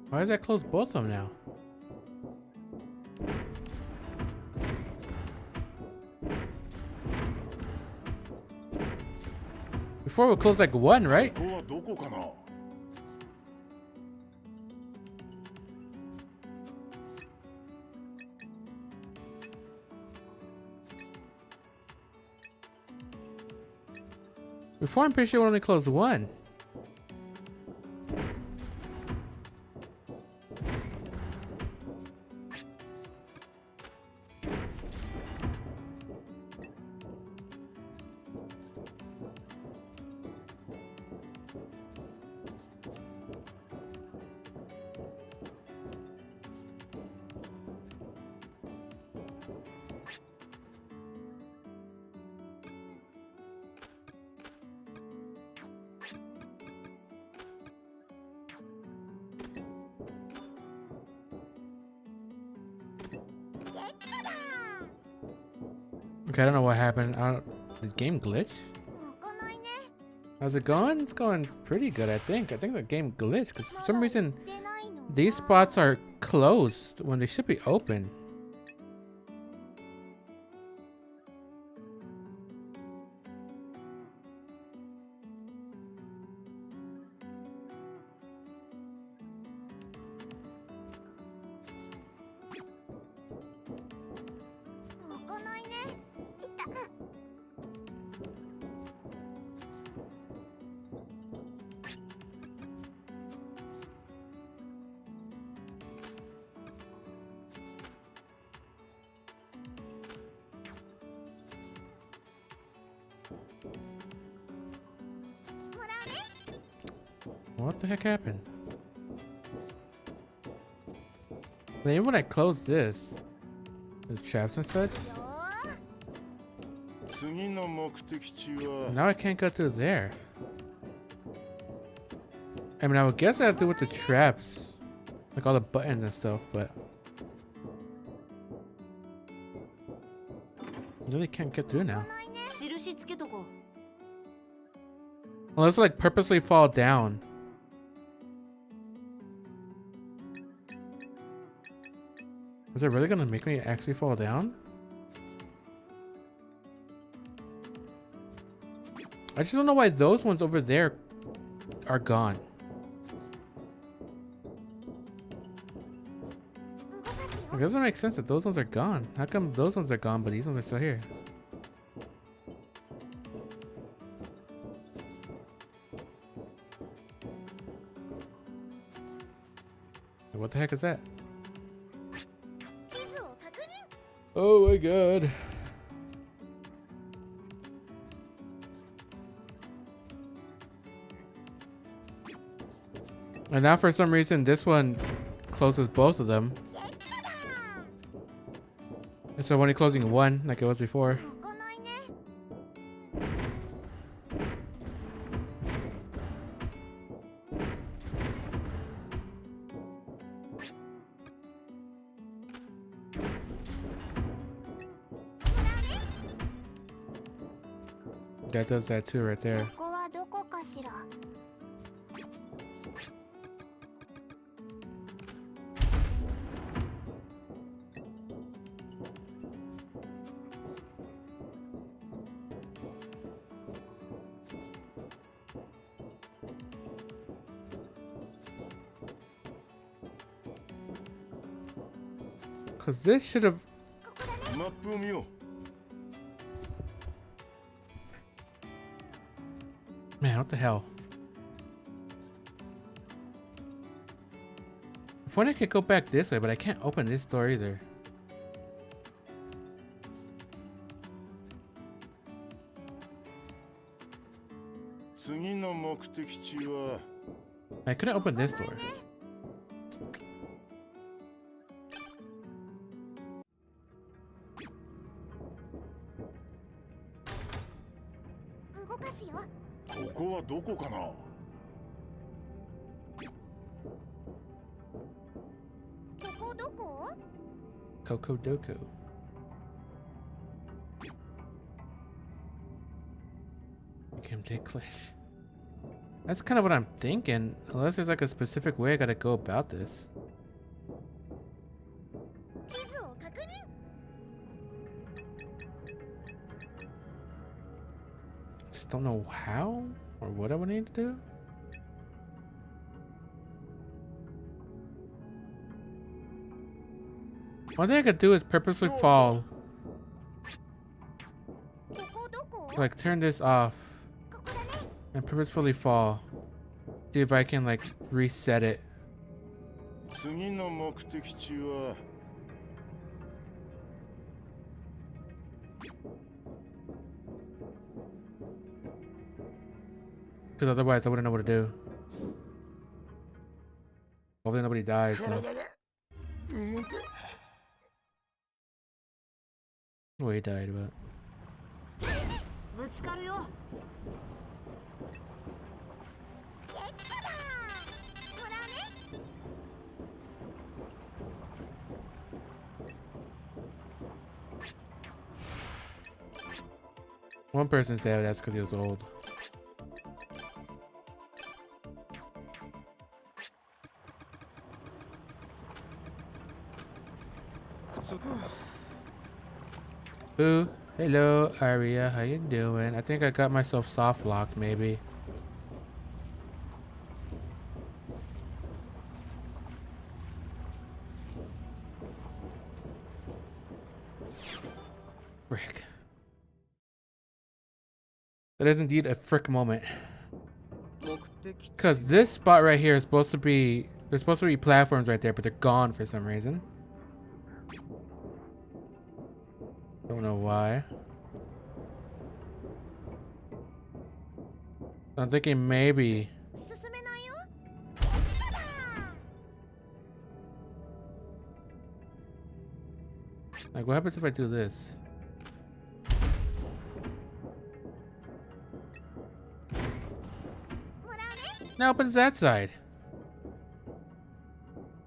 Why does that close both of them now? Before we close like one, right? ここはどこかな。 Before I'm pretty sure we only closed one. Okay, I don't know what happened. The game glitch? How's it going? It's going pretty good, I think. I think the game glitched because for some reason these spots are closed when they should be open. What the heck happened? Even when I close this, the traps and such, 次の目的地は now I can't go through there. I mean, I would guess I have to do with the traps, like all the buttons and stuff, but I really can't get through now. 印つけとこう。 Unless like purposely fall down. Is it really gonna make me actually fall down? I just don't know why those ones over there are gone. It doesn't make sense that those ones are gone. How come those ones are gone, but these ones are still here? What the heck is that? 地図を確認。 Oh my god. And now for some reason this one closes both of them. Instead of only closing one like it was before. 開かないね。 That does that too right there. ここはどこかしら。 Cause this should have マップを見よ man, what the hell? If only I could go back this way, but I can't open this door either. う次の目的地は I couldn't open this door. 動かすよ。ここはどこかな ここどこ？ Coco Doku. Game Clish. That's kind of what I'm thinking. Unless there's like a specific way I gotta go about this. 地図を確認。 Just don't know how or what I would need to do. One thing I could do is purposely fall. ここどこ？ Like turn this off ここだね。 and purposefully fall. See if I can like reset it. 次の目的地は Because otherwise I wouldn't know what to do. Hopefully nobody dies. So. 体が動く Well, he died, but ぶつかるよ。ゲットだ。ほらね。 one person said that's because he was old. Ooh, hello Aria, how you doing? I think I got myself soft locked maybe. Frick. That is indeed a frick moment. 目的地 Cause this spot right here is supposed to be, there's supposed to be platforms right there, but they're gone for some reason. Don't know why. I'm thinking maybe. 進めないよ。 Like, what happens if I do this? Now opens that side.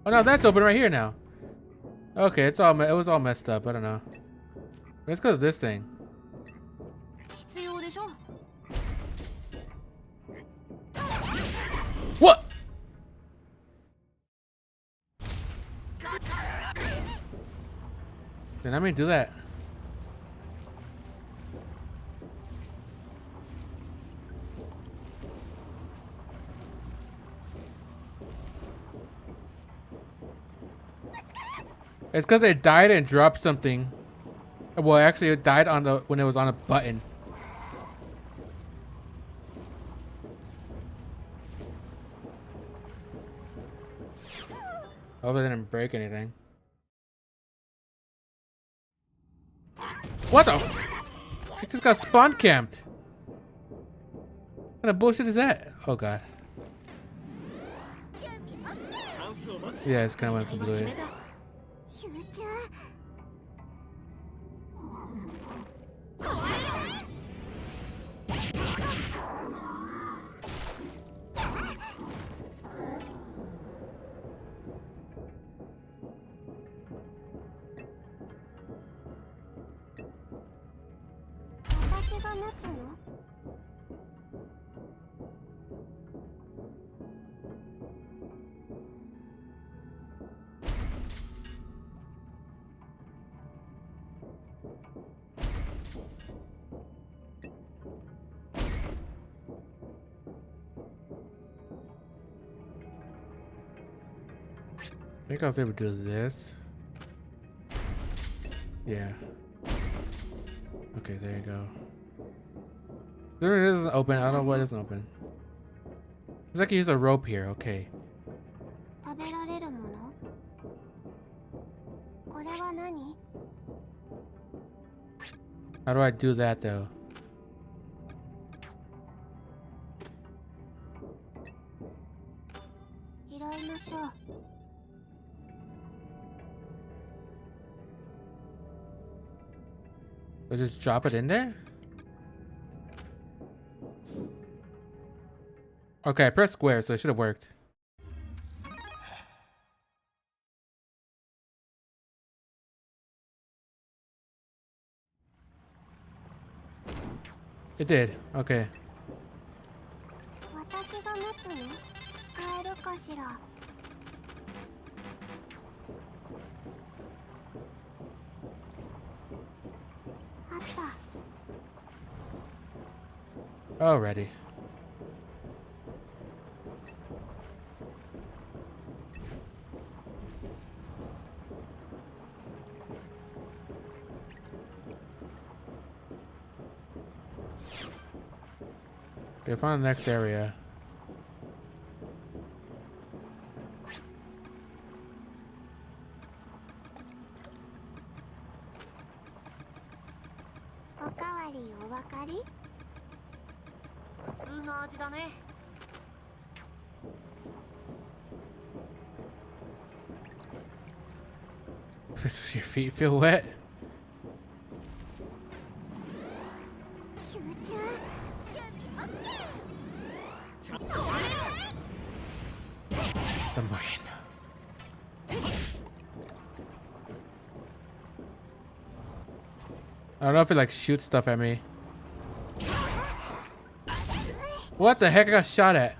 Oh no, that's open right here now. Okay, it was all messed up. I don't know. It's because of this thing. 必要でしょ。 What? Then I mean do that. It's because it died and dropped something. Well, actually, it died on the when it was on a button. Hope it didn't break anything. What the? It just got spawn camped. What kind of bullshit is that? Oh god. Yeah, it's kind of went completely. 集中。私が持つの？ I think I was able to do this. Yeah. Okay, there you go. There it isn't open. I don't know why it isn't open. It's like you use a rope here. Okay. 食べられるもの？これは何？ How do I do that though? Let's just drop it in there? Okay, I pressed square, so it should have worked. It did. Okay. 私が持つの？使えるかしら？ あった。 Alrighty. Okay, find the next area. Does your feet feel wet? 集中。 I don't know if it like shoots stuff at me. What the heck? I got shot at.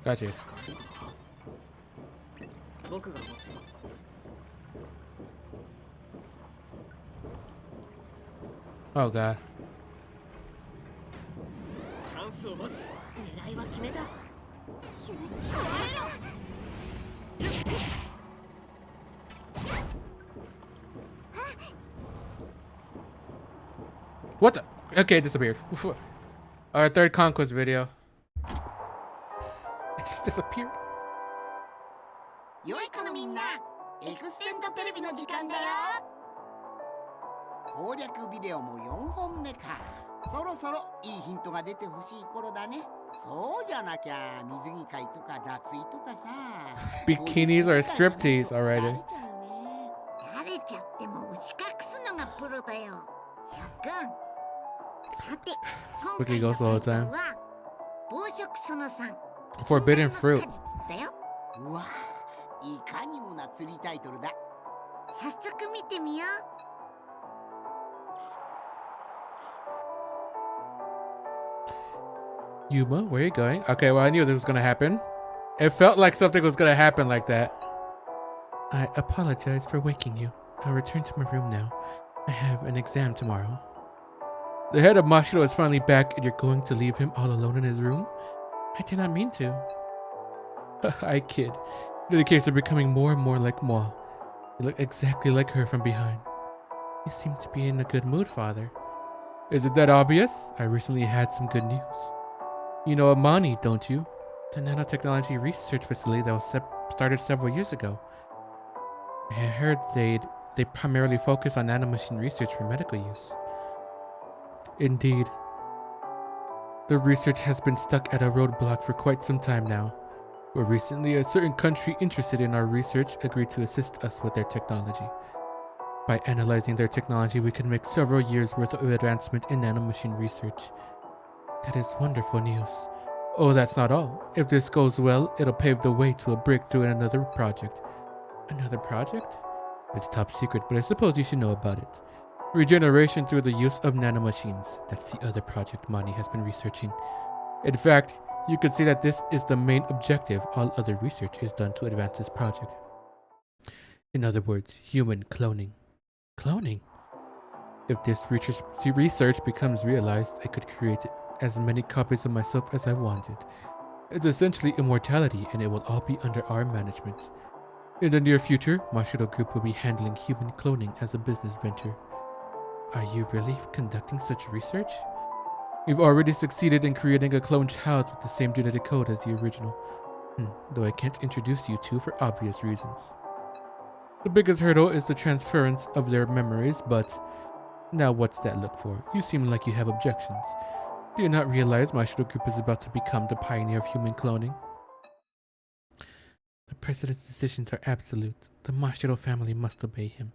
Got you. Oh god. チャンスを待つ。狙いは決めた。What the? Okay, it disappeared. Our third conquest video. It just disappeared. 良い子のみんな、エクステンドテレビの時間だよ。攻略ビデオも4本目か。そろそろいいヒントが出てほしい頃だね。そうじゃなきゃ水着会とか脱衣とかさ。 Bikinis or striptease already. 慣れちゃっても押し隠すのがプロだよ、諸君。さて、今回のタイトルは暴食その3 Forbidden fruit. だよ。うわ、いかにもな釣りタイトルだ。早速見てみよう。Yuma, where are you going? Okay, well, I knew this was gonna happen. It felt like something was gonna happen like that. I apologize for waking you. I'll return to my room now. I have an exam tomorrow. The head of Mashiro is finally back, and you're going to leave him all alone in his room? I did not mean to. I kid. In any case, you're becoming more and more like moi. You look exactly like her from behind. You seem to be in a good mood, father. Is it that obvious? I recently had some good news. You know Amani, don't you? The nanotechnology research facility that was started several years ago. I heard they primarily focus on nanomachine research for medical use. Indeed. The research has been stuck at a roadblock for quite some time now. But recently, a certain country interested in our research agreed to assist us with their technology. By analyzing their technology, we can make several years' worth of advancement in nanomachine research. That is wonderful news. Oh, that's not all. If this goes well, it'll pave the way to a breakthrough in another project. Another project? It's top secret, but I suppose you should know about it. Regeneration through the use of nanomachines. That's the other project Mani has been researching. In fact, you could say that this is the main objective. All other research is done to advance this project. In other words, human cloning. Cloning? If this research becomes realized, I could create as many copies of myself as I wanted. It's essentially immortality, and it will all be under our management. In the near future, Mashiro Group will be handling human cloning as a business venture. Are you really conducting such research? We've already succeeded in creating a clone child with the same genetic code as the original. Though I can't introduce you two for obvious reasons. The biggest hurdle is the transference of their memories, but now what's that look for? You seem like you have objections. Do you not realize Mashiro Group is about to become the pioneer of human cloning? The president's decisions are absolute. The Mashiro family must obey him.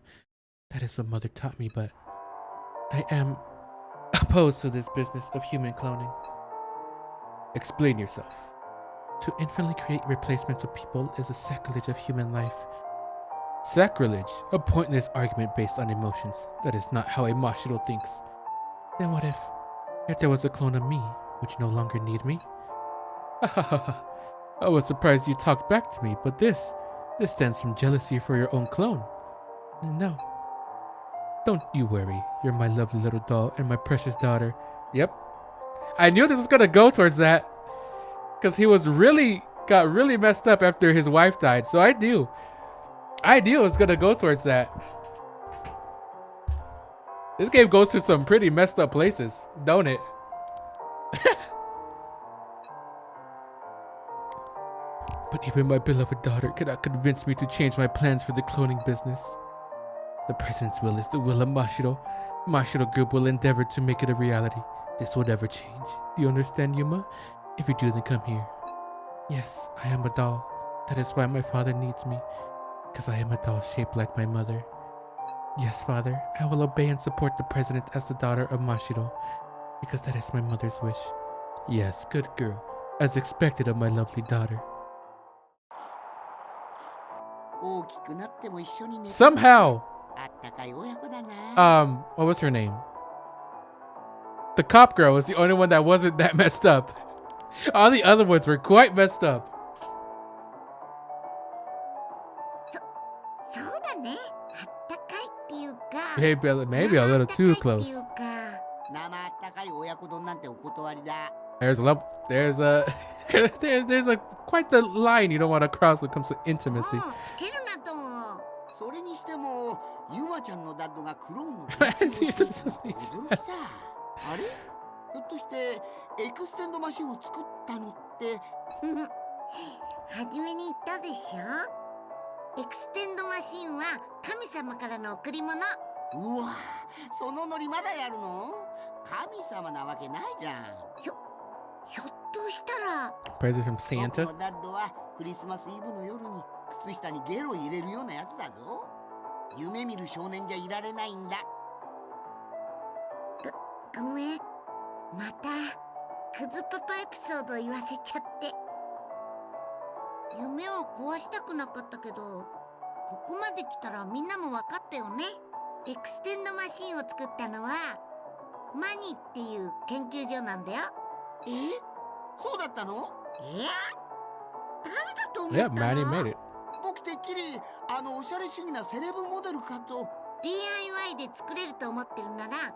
That is what Mother taught me, but I am opposed to this business of human cloning. Explain yourself. To infinitely create replacements of people is a sacrilege of human life. Sacrilege? A pointless argument based on emotions. That is not how a Mashiro thinks. Then what if there was a clone of me, would you no longer need me? I was surprised you talked back to me, but this stems from jealousy for your own clone. No. Don't you worry, you're my lovely little doll and my precious daughter. Yep. I knew this was gonna go towards that. Because he got really messed up after his wife died, so I knew it was gonna go towards that. This game goes to some pretty messed up places, don't it? But even my beloved daughter cannot convince me to change my plans for the cloning business. The president's will is the will of Mashiro. Mashiro Group will endeavor to make it a reality. This will never change. Do you understand, Yuma? If you do, then come here. Yes, I am a doll. That is why my father needs me. Because I am a doll shaped like my mother. Yes, father, I will obey and support the president as the daughter of Mashiro. Because that is my mother's wish. Yes, good girl. As expected of my lovely daughter. Somehow, what was her name? The cop girl was the only one that wasn't that messed up. All the other ones were quite messed up. Maybe a little too close. There's a level. There's a there's a quite the line you don't want to cross when it comes to intimacy. つけるなと。それにしてもユワちゃんのダッドがクローンの研究をしているのは驚きさ。あれひょっとしてエクステンドマシンを作ったのって初めに言ったでしょ。エクステンドマシンは神様からの贈り物。うわ、そのノリまだやるの？神様なわけないじゃん。ひょっとしたら Present from 僕 Santa. のダッドはクリスマスイブの夜に靴下にゲロ入れるようなやつだぞ。夢見る少年じゃいられないんだ。ごめん。またクズパパエピソード言わせちゃって。夢を壊したくなかったけど、ここまで来たらみんなも分かったよね。エクステンドマシンを作ったのはマニっていう研究所なんだよ。そうだったの？いや、誰だと思った Yeah, の？ Manny made it. 僕てっきりおしゃれ主義なセレブモデルかと。 DIY で作れると思ってるなら、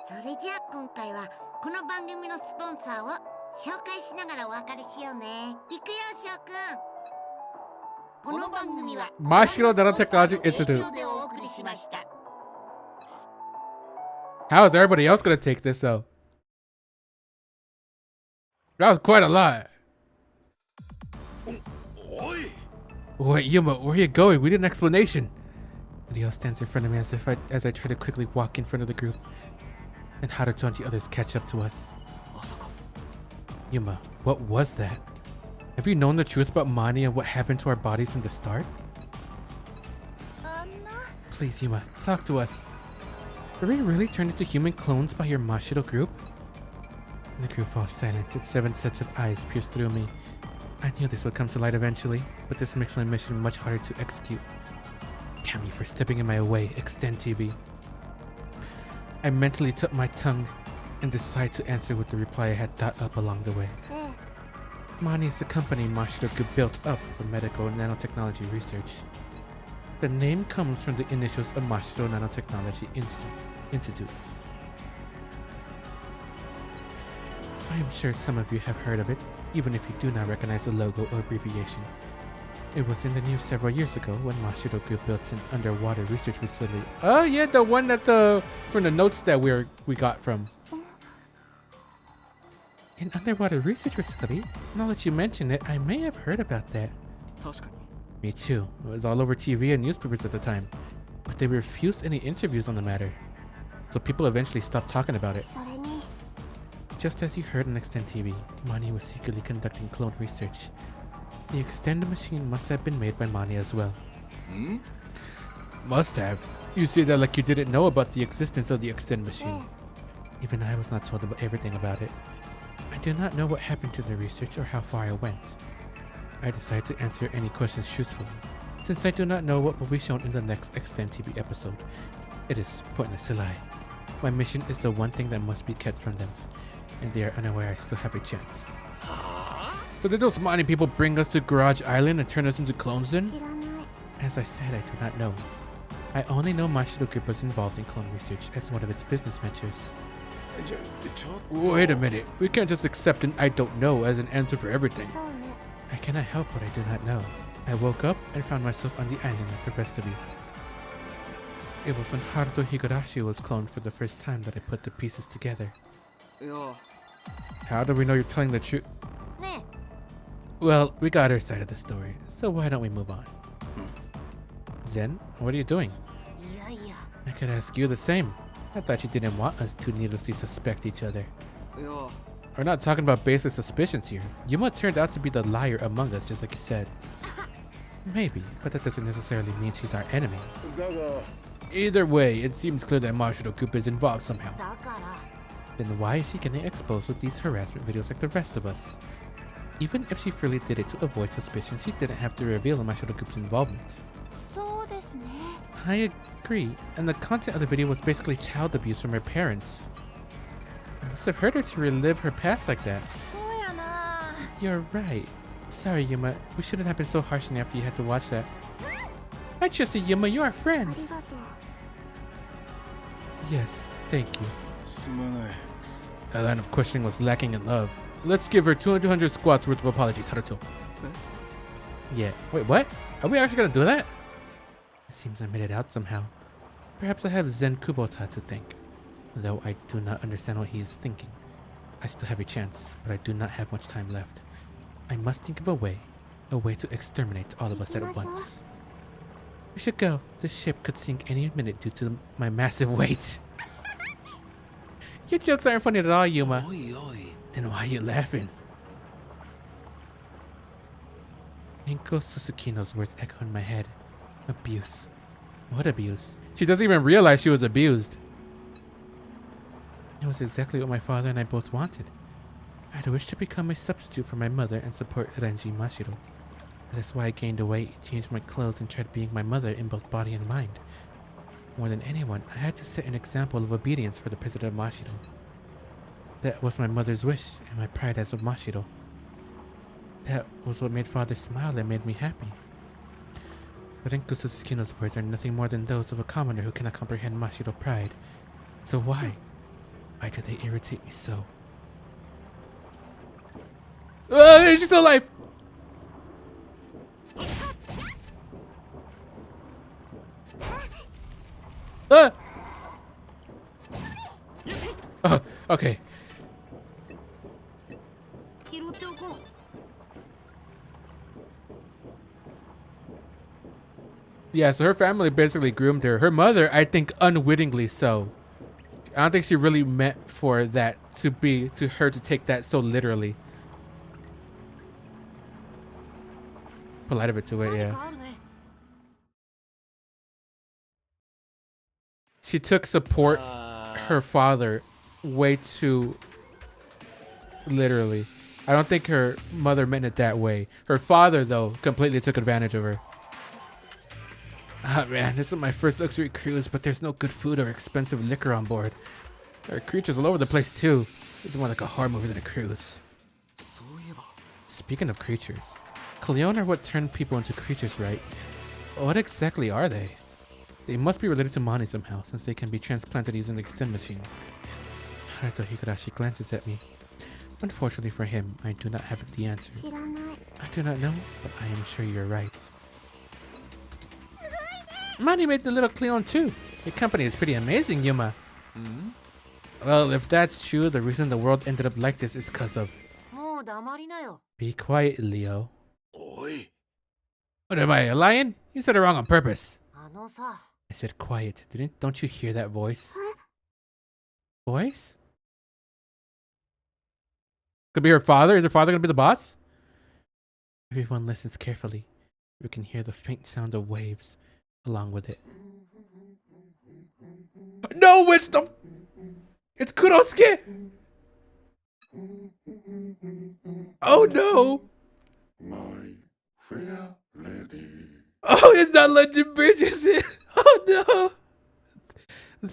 それじゃあ今回はこの番組のスポンサーを紹介しながらお別れしようね。行くよ、翔くん。この番組は Mashiro Nanotechnology 影 Institute. 響でお送りしました。 How is everybody else gonna take this though? That was quite a lot. おい Wait, Yuma, where are you going? We need an explanation. Leo stands in front of me as I try to quickly walk in front of the group. And Haruto and the others catch up to us. まさか Yuma, what was that? Have you known the truth about Mani and what happened to our bodies from the start? あんな Please, Yuma, talk to us. Were we really turned into human clones by your Mashido group? The group falls silent, its 7 sets of eyes pierce through me. I knew this would come to light eventually, but this makes my mission much harder to execute. Damn you for stepping in my way, Extend TV. I mentally took my tongue and decided to answer with the reply I had thought up along the way. ええ Mani is a company Mashido Group built up for medical and nanotechnology research. The name comes from the initials of Mashido Nanotechnology Institute. I am sure some of you have heard of it, even if you do not recognize the logo or abbreviation. It was in the news several years ago when Mashido Group built an underwater research facility. Oh yeah, the one that from the notes that we got from. An underwater research facility? Now that you mention it, I may have heard about that. 確かに Me too. It was all over TV and newspapers at the time. But they refused any interviews on the matter. So people eventually stopped talking about it. それに Just as you heard on Extend TV, Mani was secretly conducting clone research. The Extend machine must have been made by Mani as well. ん Must have? You say that like you didn't know about the existence of the Extend え machine. え Even I was not told about everything about it. I do not know what happened to the research or how far I went. I decided to answer any questions truthfully, since I do not know what will be shown in the next Extend TV episode. It is pointless to lie. My mission is the one thing that must be kept from them, and they are unaware I still have a chance. So did those Mani people bring us to Garage Island and turn us into clones then? 知らない As I said, I do not know. I only know Mashido Group was involved in clone research as one of its business ventures. ちょっと Wait a minute. We can't just accept an I don't know as an answer for everything. そうね I cannot help what I do not know. I woke up and found myself on the island like the rest of you. It was when Haruto Higurashi was cloned for the first time that I put the pieces together. いや How do we know you're telling the truth? ね Well, we got our side of the story, so why don't we move on? Zen, what are you doing? いやいや、 I could ask you the same. I thought you didn't want us to needlessly suspect each other. いや We're not talking about basic suspicions here. Yuma turned out to be the liar among us, just like you said. Maybe, but that doesn't necessarily mean she's our enemy. だが Either way, it seems clear that Mashido Group is involved somehow. だから Then why is she getting exposed with these harassment videos like the rest of us? Even if she freely did it to avoid suspicion, she didn't have to reveal Mashido Group's involvement. そうですね I agree, and the content of the video was basically child abuse from her parents. It must have hurt her to relive her past like that. そうやな You're right. Sorry, Yuma. We shouldn't have been so harsh on you after you had to watch that. I trusted Yuma. You're our あ friend. りがとう Yes, thank you. すまない That line of questioning was lacking in love. Let's give her 200 squats worth of apologies, Haruto. Yeah. Wait, what? Are we actually gonna do that? It seems I made it out somehow. Perhaps I have Zen Kubota to thank. Though I do not understand what he is thinking. I still have a chance, but I do not have much time left. I must think of a way to exterminate all of us at once. We should go. The ship could sink any minute due to my massive weight. Your jokes aren't funny at all, Yuma. Then why are you laughing? Inko Susukino's words echo in my head. Abuse. What abuse? She doesn't even realize she was abused. It was exactly what my father and I both wanted. I had wished to become a substitute for my mother and support Renji Mashiro. That is why I gained weight, changed my clothes, and tried being my mother in both body and mind. More than anyone, I had to set an example of obedience for the President of Mashiro. That was my mother's wish and my pride as a Mashiro. That was what made father smile and made me happy. Renko Susukino's words are nothing more than those of a commoner who cannot comprehend Mashiro pride. So why? Why do they irritate me so? Oh, she's still alive! Oh, okay. Yeah, so her family basically groomed her. Her mother, I think, unwittingly so. I don't think she really meant for that to her to take that so literally. Polite of it to it, yeah. She took support her father way too literally. I don't think her mother meant it that way. Her father, though, completely took advantage of her. Ah, man, this is my first luxury cruise, but there's no good food or expensive liquor on board. There are creatures all over the place, too. It's more like a horror movie than a cruise. Speaking of creatures, Cleone are what turned people into creatures, right? What exactly are they? They must be related to Mani somehow, since they can be transplanted using the extend machine. Haruto Higurashi glances at me. Unfortunately for him, I do not have the answer. I do not know, but I am sure you're right. Mani made the little Cleone too. Your company is pretty amazing, Yuma. Well, if that's true, the reason the world ended up like this is because of... Be quiet, Leo. What am I, a lion? You said it wrong on purpose. I said quiet. Don't you hear that voice? Voice? Could be her father. Is her father gonna be the boss? Everyone listens carefully. You can hear the faint sound of waves along with it. No, it's Kurosuke! Oh no! My fair lady. Oh, it's not London Bridge, is it? Oh no!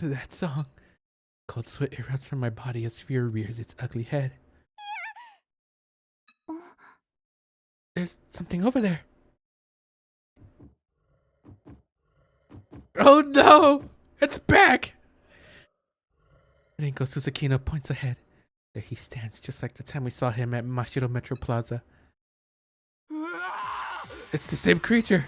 That song. Cold sweat erupts from my body as fear rears its ugly head. There's something over there. Oh no! It's back! Renko Susukino points ahead. There he stands, just like the time we saw him at Mashiro Metro Plaza. It's the same creature.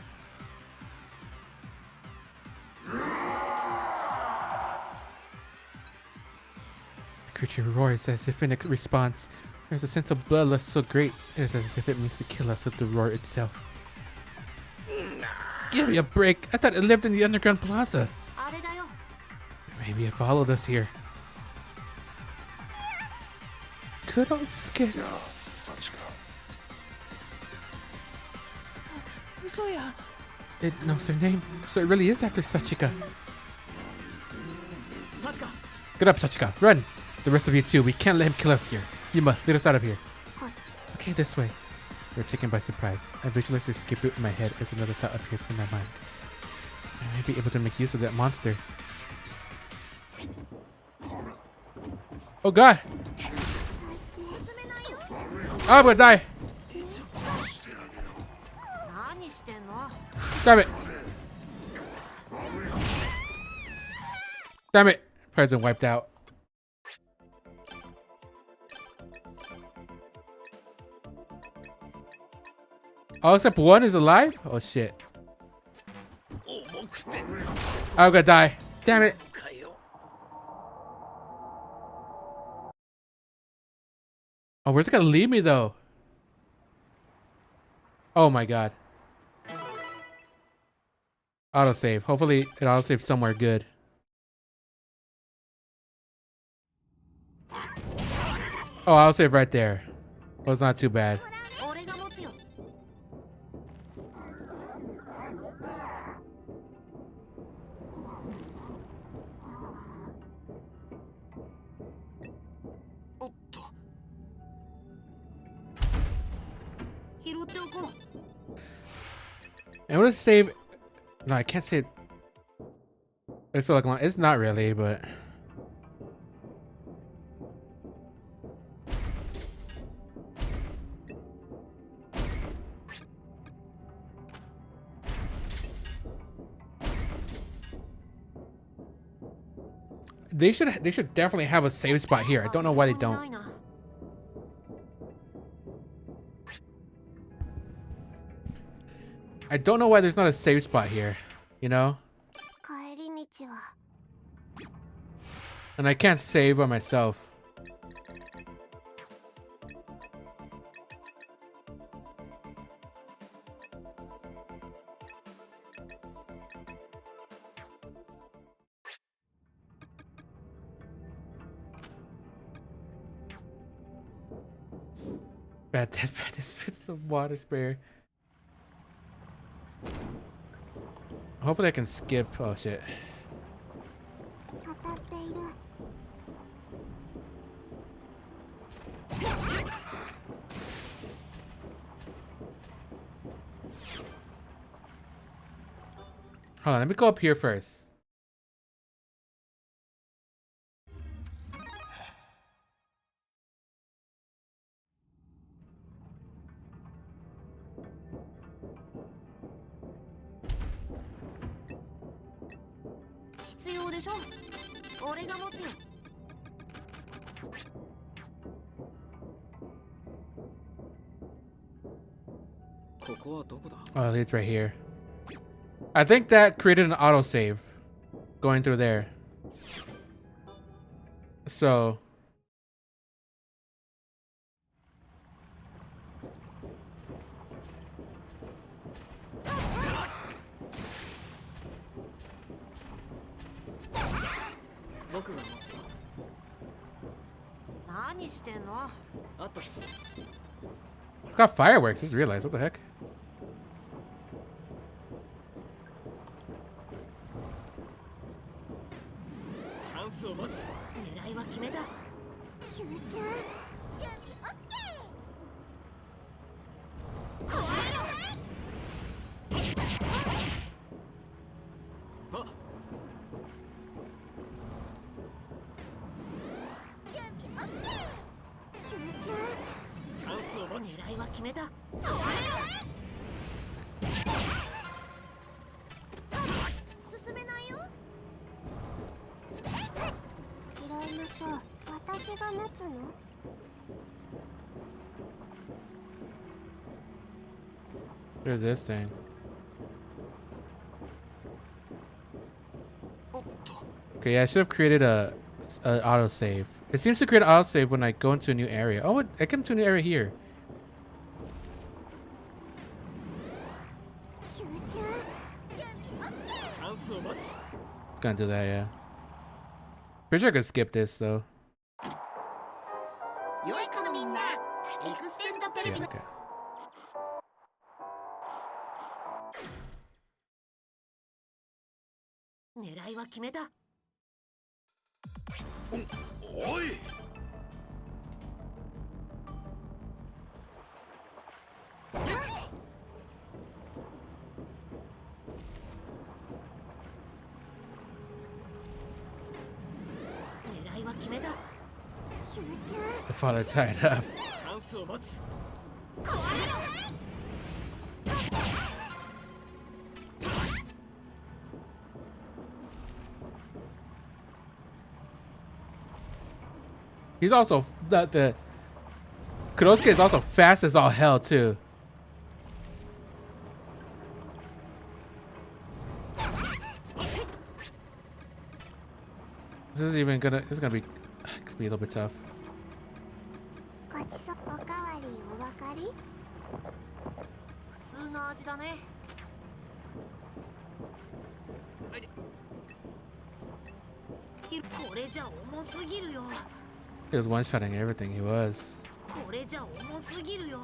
The creature roars as if in response. There's a sense of bloodlust so great, it's as if it means to kill us with the roar itself. Give me a break. I thought it lived in the underground plaza. Maybe it followed us here. Kurosuke. It knows her name, so it really is after Sachika. Get up, Sachika. Run. The rest of you too. We can't let him kill us here. Yuma, lead us out of here. Okay, this way. We're taken by surprise. I visualize a skip route in my head as another thought appears in my mind. I may be able to make use of that monster. Oh god! Oh, I'm gonna die! Damn it! Damn it! Present wiped out. Oh, except one is alive? Oh shit. 重くて I'm gonna die. Damn it. かよ Oh, where's it gonna lead me though? Oh my god. Autosave. Hopefully it autosave somewhere good. Oh, autosave right there. Well, it's not too bad. 俺が持つよ。おっと拾っておこう。 And what to save? No, I can't say. I feel like it's not really, but they should definitely have a save spot here. I don't know why they don't. I don't know why there's not a save spot here, you know? 帰り道は And I can't save by myself. Bad test, bad test. It's the water sprayer. Hopefully I can skip. Oh shit. 当たっている。 Hold on, let me go up here first. Oh, it's right here. I think that created an autosave going through there. So I've got fireworks. Just realized. What the heck? Chance を待つ。狙いは決めた。集中。準備 狙いは決めた。進めないよ。拾いましょう。私が持つの？ There's this thing. Okay, yeah, I should have created a autosave. It seems to create an autosave when I go into a new area. Oh, I get into a new area here. Gonna do that, yeah. Pretty sure I could skip this, though. Yeah, okay. The father tied up. He's also the Kurosuke is also fast as all hell too. is even gonna. This is gonna be. It's gonna be a little bit tough. ごちそうおかわりお分かり？普通の味だね。これじゃ重すぎるよ。 He was one-shotting everything. He was. これじゃ重すぎるよ。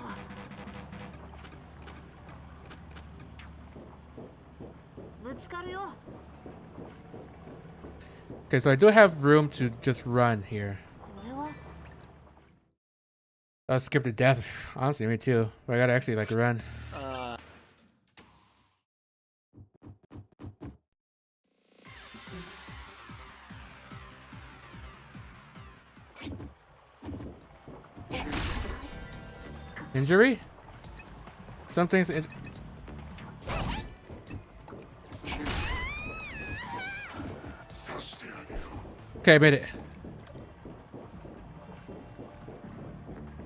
ぶつかるよ。 Okay, so I do have room to just run here. これは I'll skip to death. Honestly, me too. But I gotta actually like run. Injury? Something's in. Okay, I made it.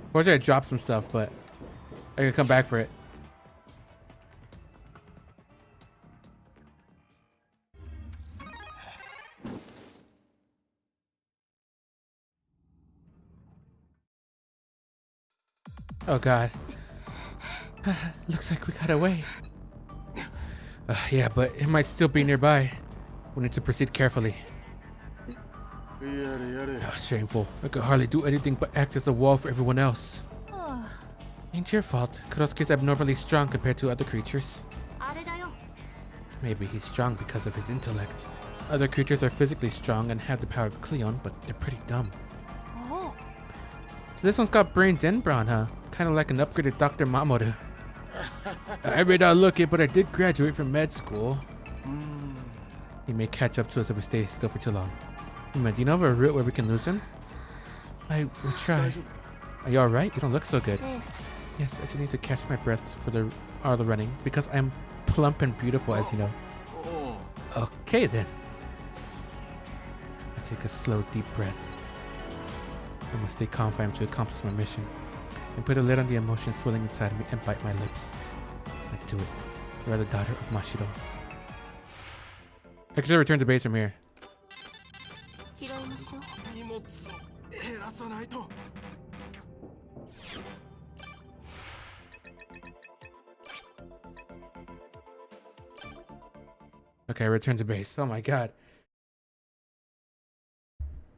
Unfortunately, I dropped some stuff, but I can come back for it. Oh god. Looks like we got away. Yeah, but it might still be nearby. We need to proceed carefully. Oh, shameful. I could hardly do anything but act as a wall for everyone else. Ain't your fault. Kurosuke's abnormally strong compared to other creatures. あれだよ。 Maybe he's strong because of his intellect. Other creatures are physically strong and have the power of Cleon, but they're pretty dumb. Oh. So this one's got brains and brawn, huh? Kind of like an upgraded Dr. Mamoru. I may not look it, but I did graduate from med school. He may catch up to us if we stay still for too long. Do you know of a route where we can lose him? I will try. Are you alright? You don't look so good. Yes, I just need to catch my breath for all the running, because I'm plump and beautiful, as you know. Okay then. I take a slow, deep breath. I must stay calm for him to accomplish my mission. And put a lid on the emotion swelling inside me and bite my lips. I do it. You are the daughter of Mashiro. I could just return to base from here. 拾いましょう。荷物を減らさないと。 Okay, return to base. Oh my god.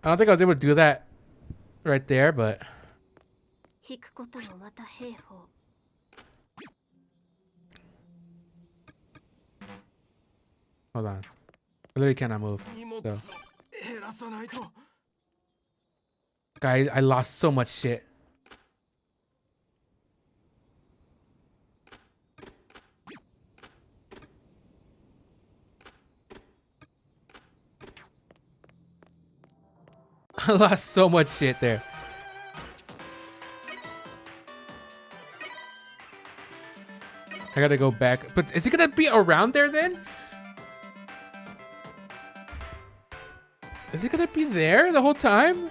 I don't think I was able to do that right there, but 引くこともまた兵法。 hold on. I literally cannot move. 荷物を So. 減らさないと。 Guys, I lost so much shit. I lost so much shit there. I gotta go back. But is he gonna be around there then? Is he gonna be there the whole time?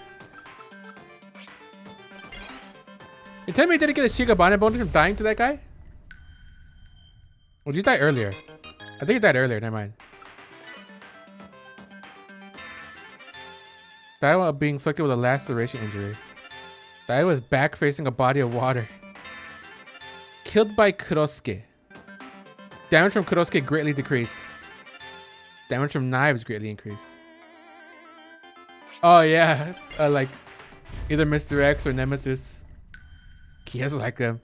You tell me he didn't get a Shigabane bonus from dying to that guy? Well, did you die earlier? I think he died earlier. Never mind. Died while being inflicted with a laceration injury. Died was back facing a body of water. Killed by Kurosuke. Damage from Kurosuke greatly decreased. Damage from knives greatly increased. Oh yeah, like either Mr. X or Nemesis. He has like them.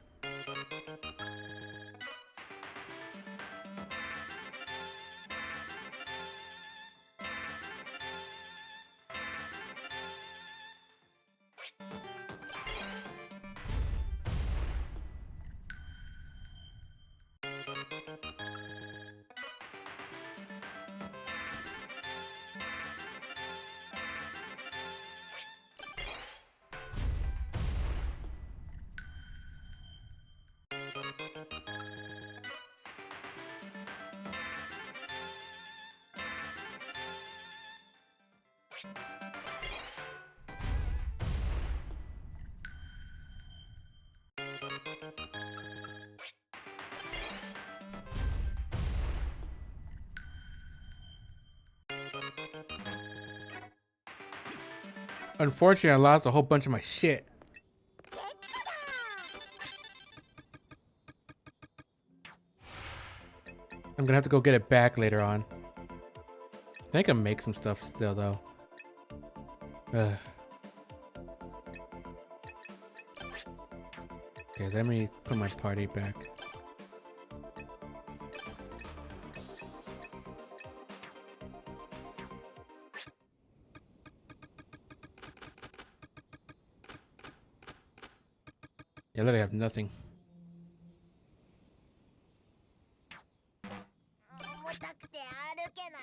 Unfortunately, I lost a whole bunch of my shit. I'm gonna have to go get it back later on. I think I can make some stuff still, though. Ugh. Okay, let me put my party back. Yeah, literally have nothing. 重たくて歩けない。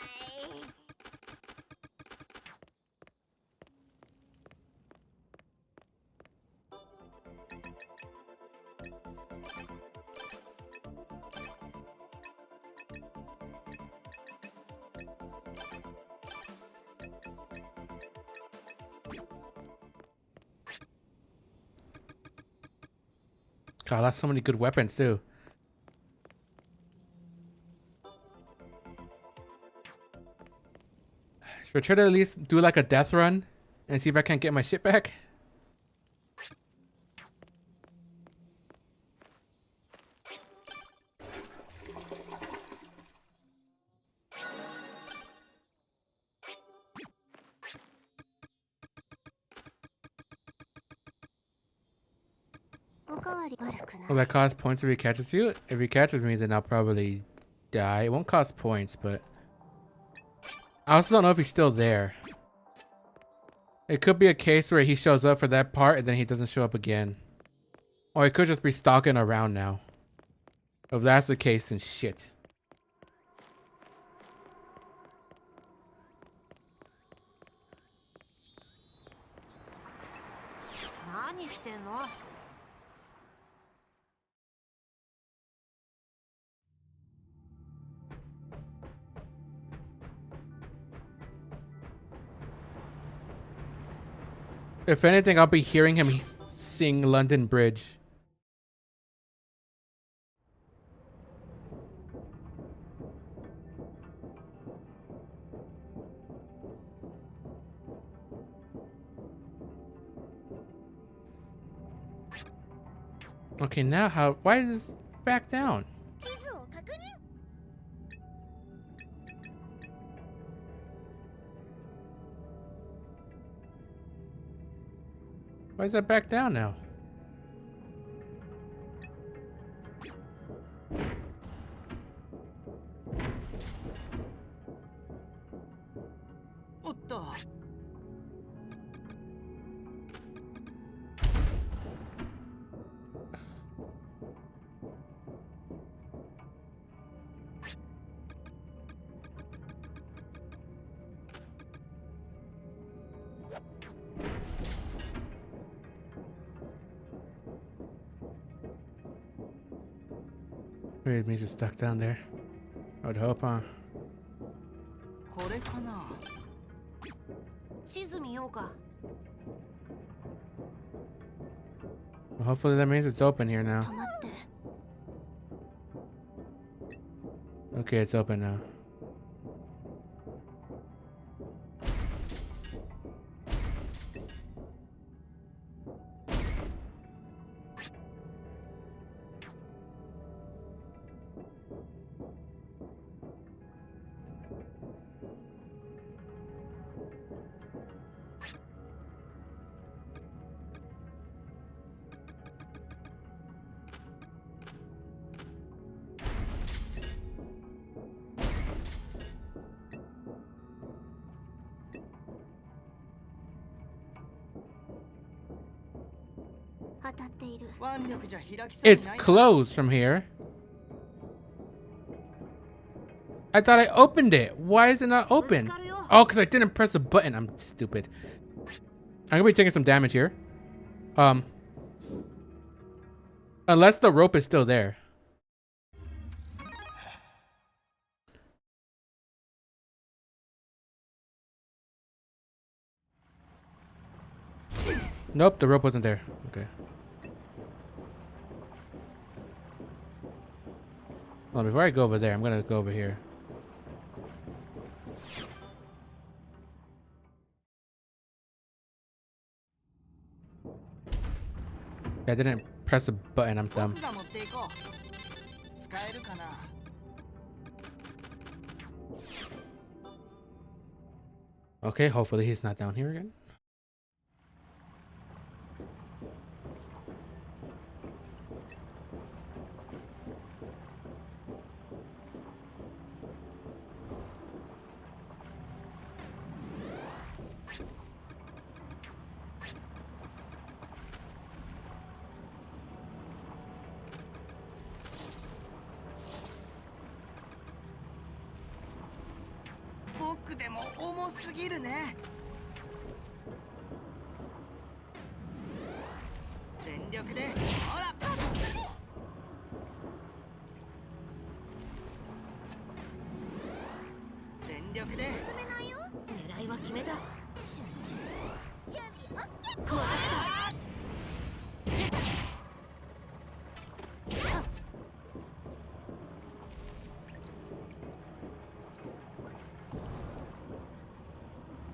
God, I lost so many good weapons, too. Should I try to at least do like a death run and see if I can't get my shit back? Will that cost points if he catches you? If he catches me, then I'll probably die. It won't cost points, but I also don't know if he's still there. It could be a case where he shows up for that part and then he doesn't show up again. Or he could just be stalking around now. If that's the case, then shit. If anything, I'll be hearing him sing London Bridge. Okay, now how? Why is this back down? 地図を確認。Why is that back down now? Maybe it means it's stuck down there. I would hope, huh? これかな。地図見ようか。 Well, hopefully that means it's open here now. 止まって。 Okay, it's open now. It's closed from here. I thought I opened it. Why is it not open? Oh, because I didn't press a button. I'm stupid. I'm gonna be taking some damage here. Unless the rope is still there. Nope, the rope wasn't there. Okay. Well, before I go over there, I'm gonna go over here. I didn't press a button. I'm dumb. 僕が持っていこう。使えるかな。 Okay, hopefully he's not down here again. "僕でも重すぎるね。全力で、ほら。全力で。進めないよ。狙いは決めた。集中。準備オッケー。わかった。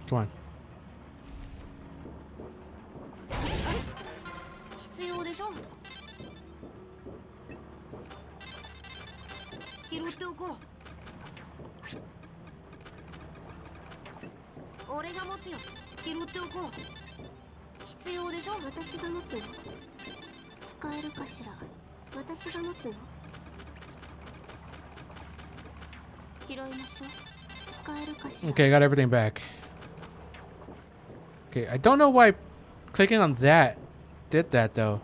Come on. 必要でしょ。拾っておこう。俺が持つよ。拾っておこう。必要でしょ。私が持つの使えるかしら。私が持つの拾いましょう。使えるかしら。 Okay, I got everything back. Okay, I don't know why clicking on that did that though.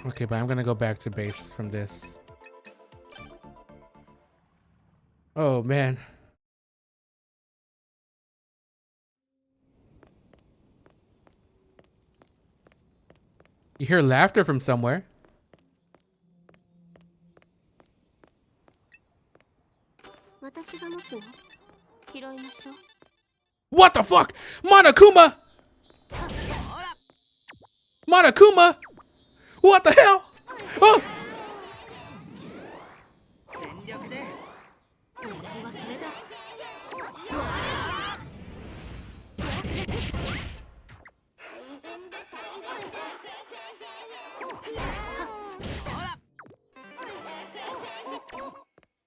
Okay, but I'm gonna go back to base from this. Oh man. You hear laughter from somewhere. What the fuck? Monokuma! Monokuma! What the hell? Oh! 全力で。狙いは決めた。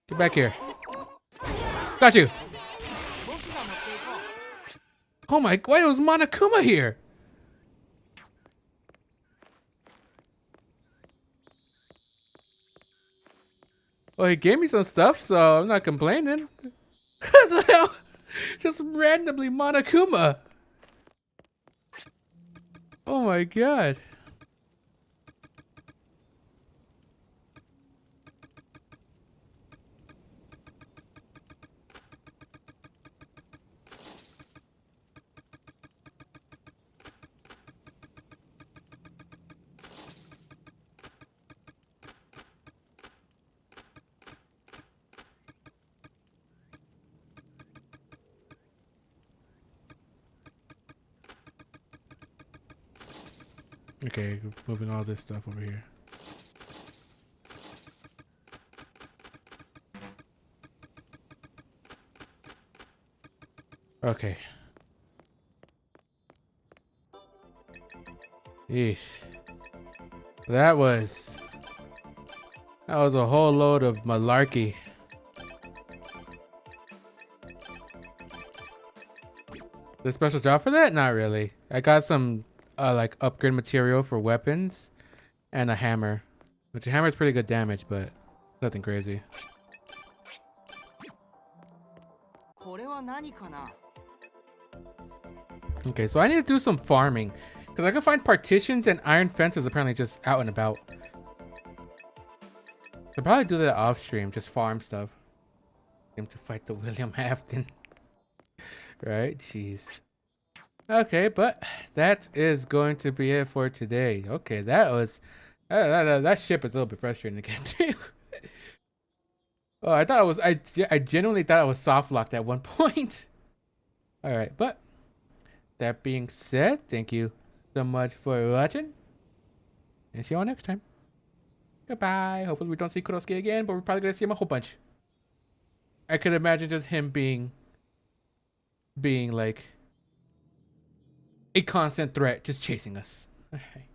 Get back here. Got you. 僕が持っていこう。 Oh my, why was Monokuma here? Well, he gave me some stuff, so I'm not complaining. What the hell? Just randomly Monokuma. Oh my god. Okay, moving all this stuff over here. Okay. Yeesh. That was a whole load of malarkey. The special job for that? Not really. I got some like upgrade material for weapons and a hammer, which a hammer is pretty good damage, but nothing crazy. これは何かな。 Okay, so I need to do some farming because I can find partitions and iron fences apparently just out and about. I'll probably do that off stream, just farm stuff. Him to fight the William Afton. Right? Jeez. Okay, but that is going to be it for today. Okay, that was that ship is a little bit frustrating to get through. Oh, I thought it was I genuinely thought I was soft locked at one point. All right, but that being said, thank you so much for watching, and see you all next time. Goodbye. Hopefully we don't see Kurosuke again, but we're probably gonna see him a whole bunch. I could imagine just him being like a constant threat, just chasing us. Alright.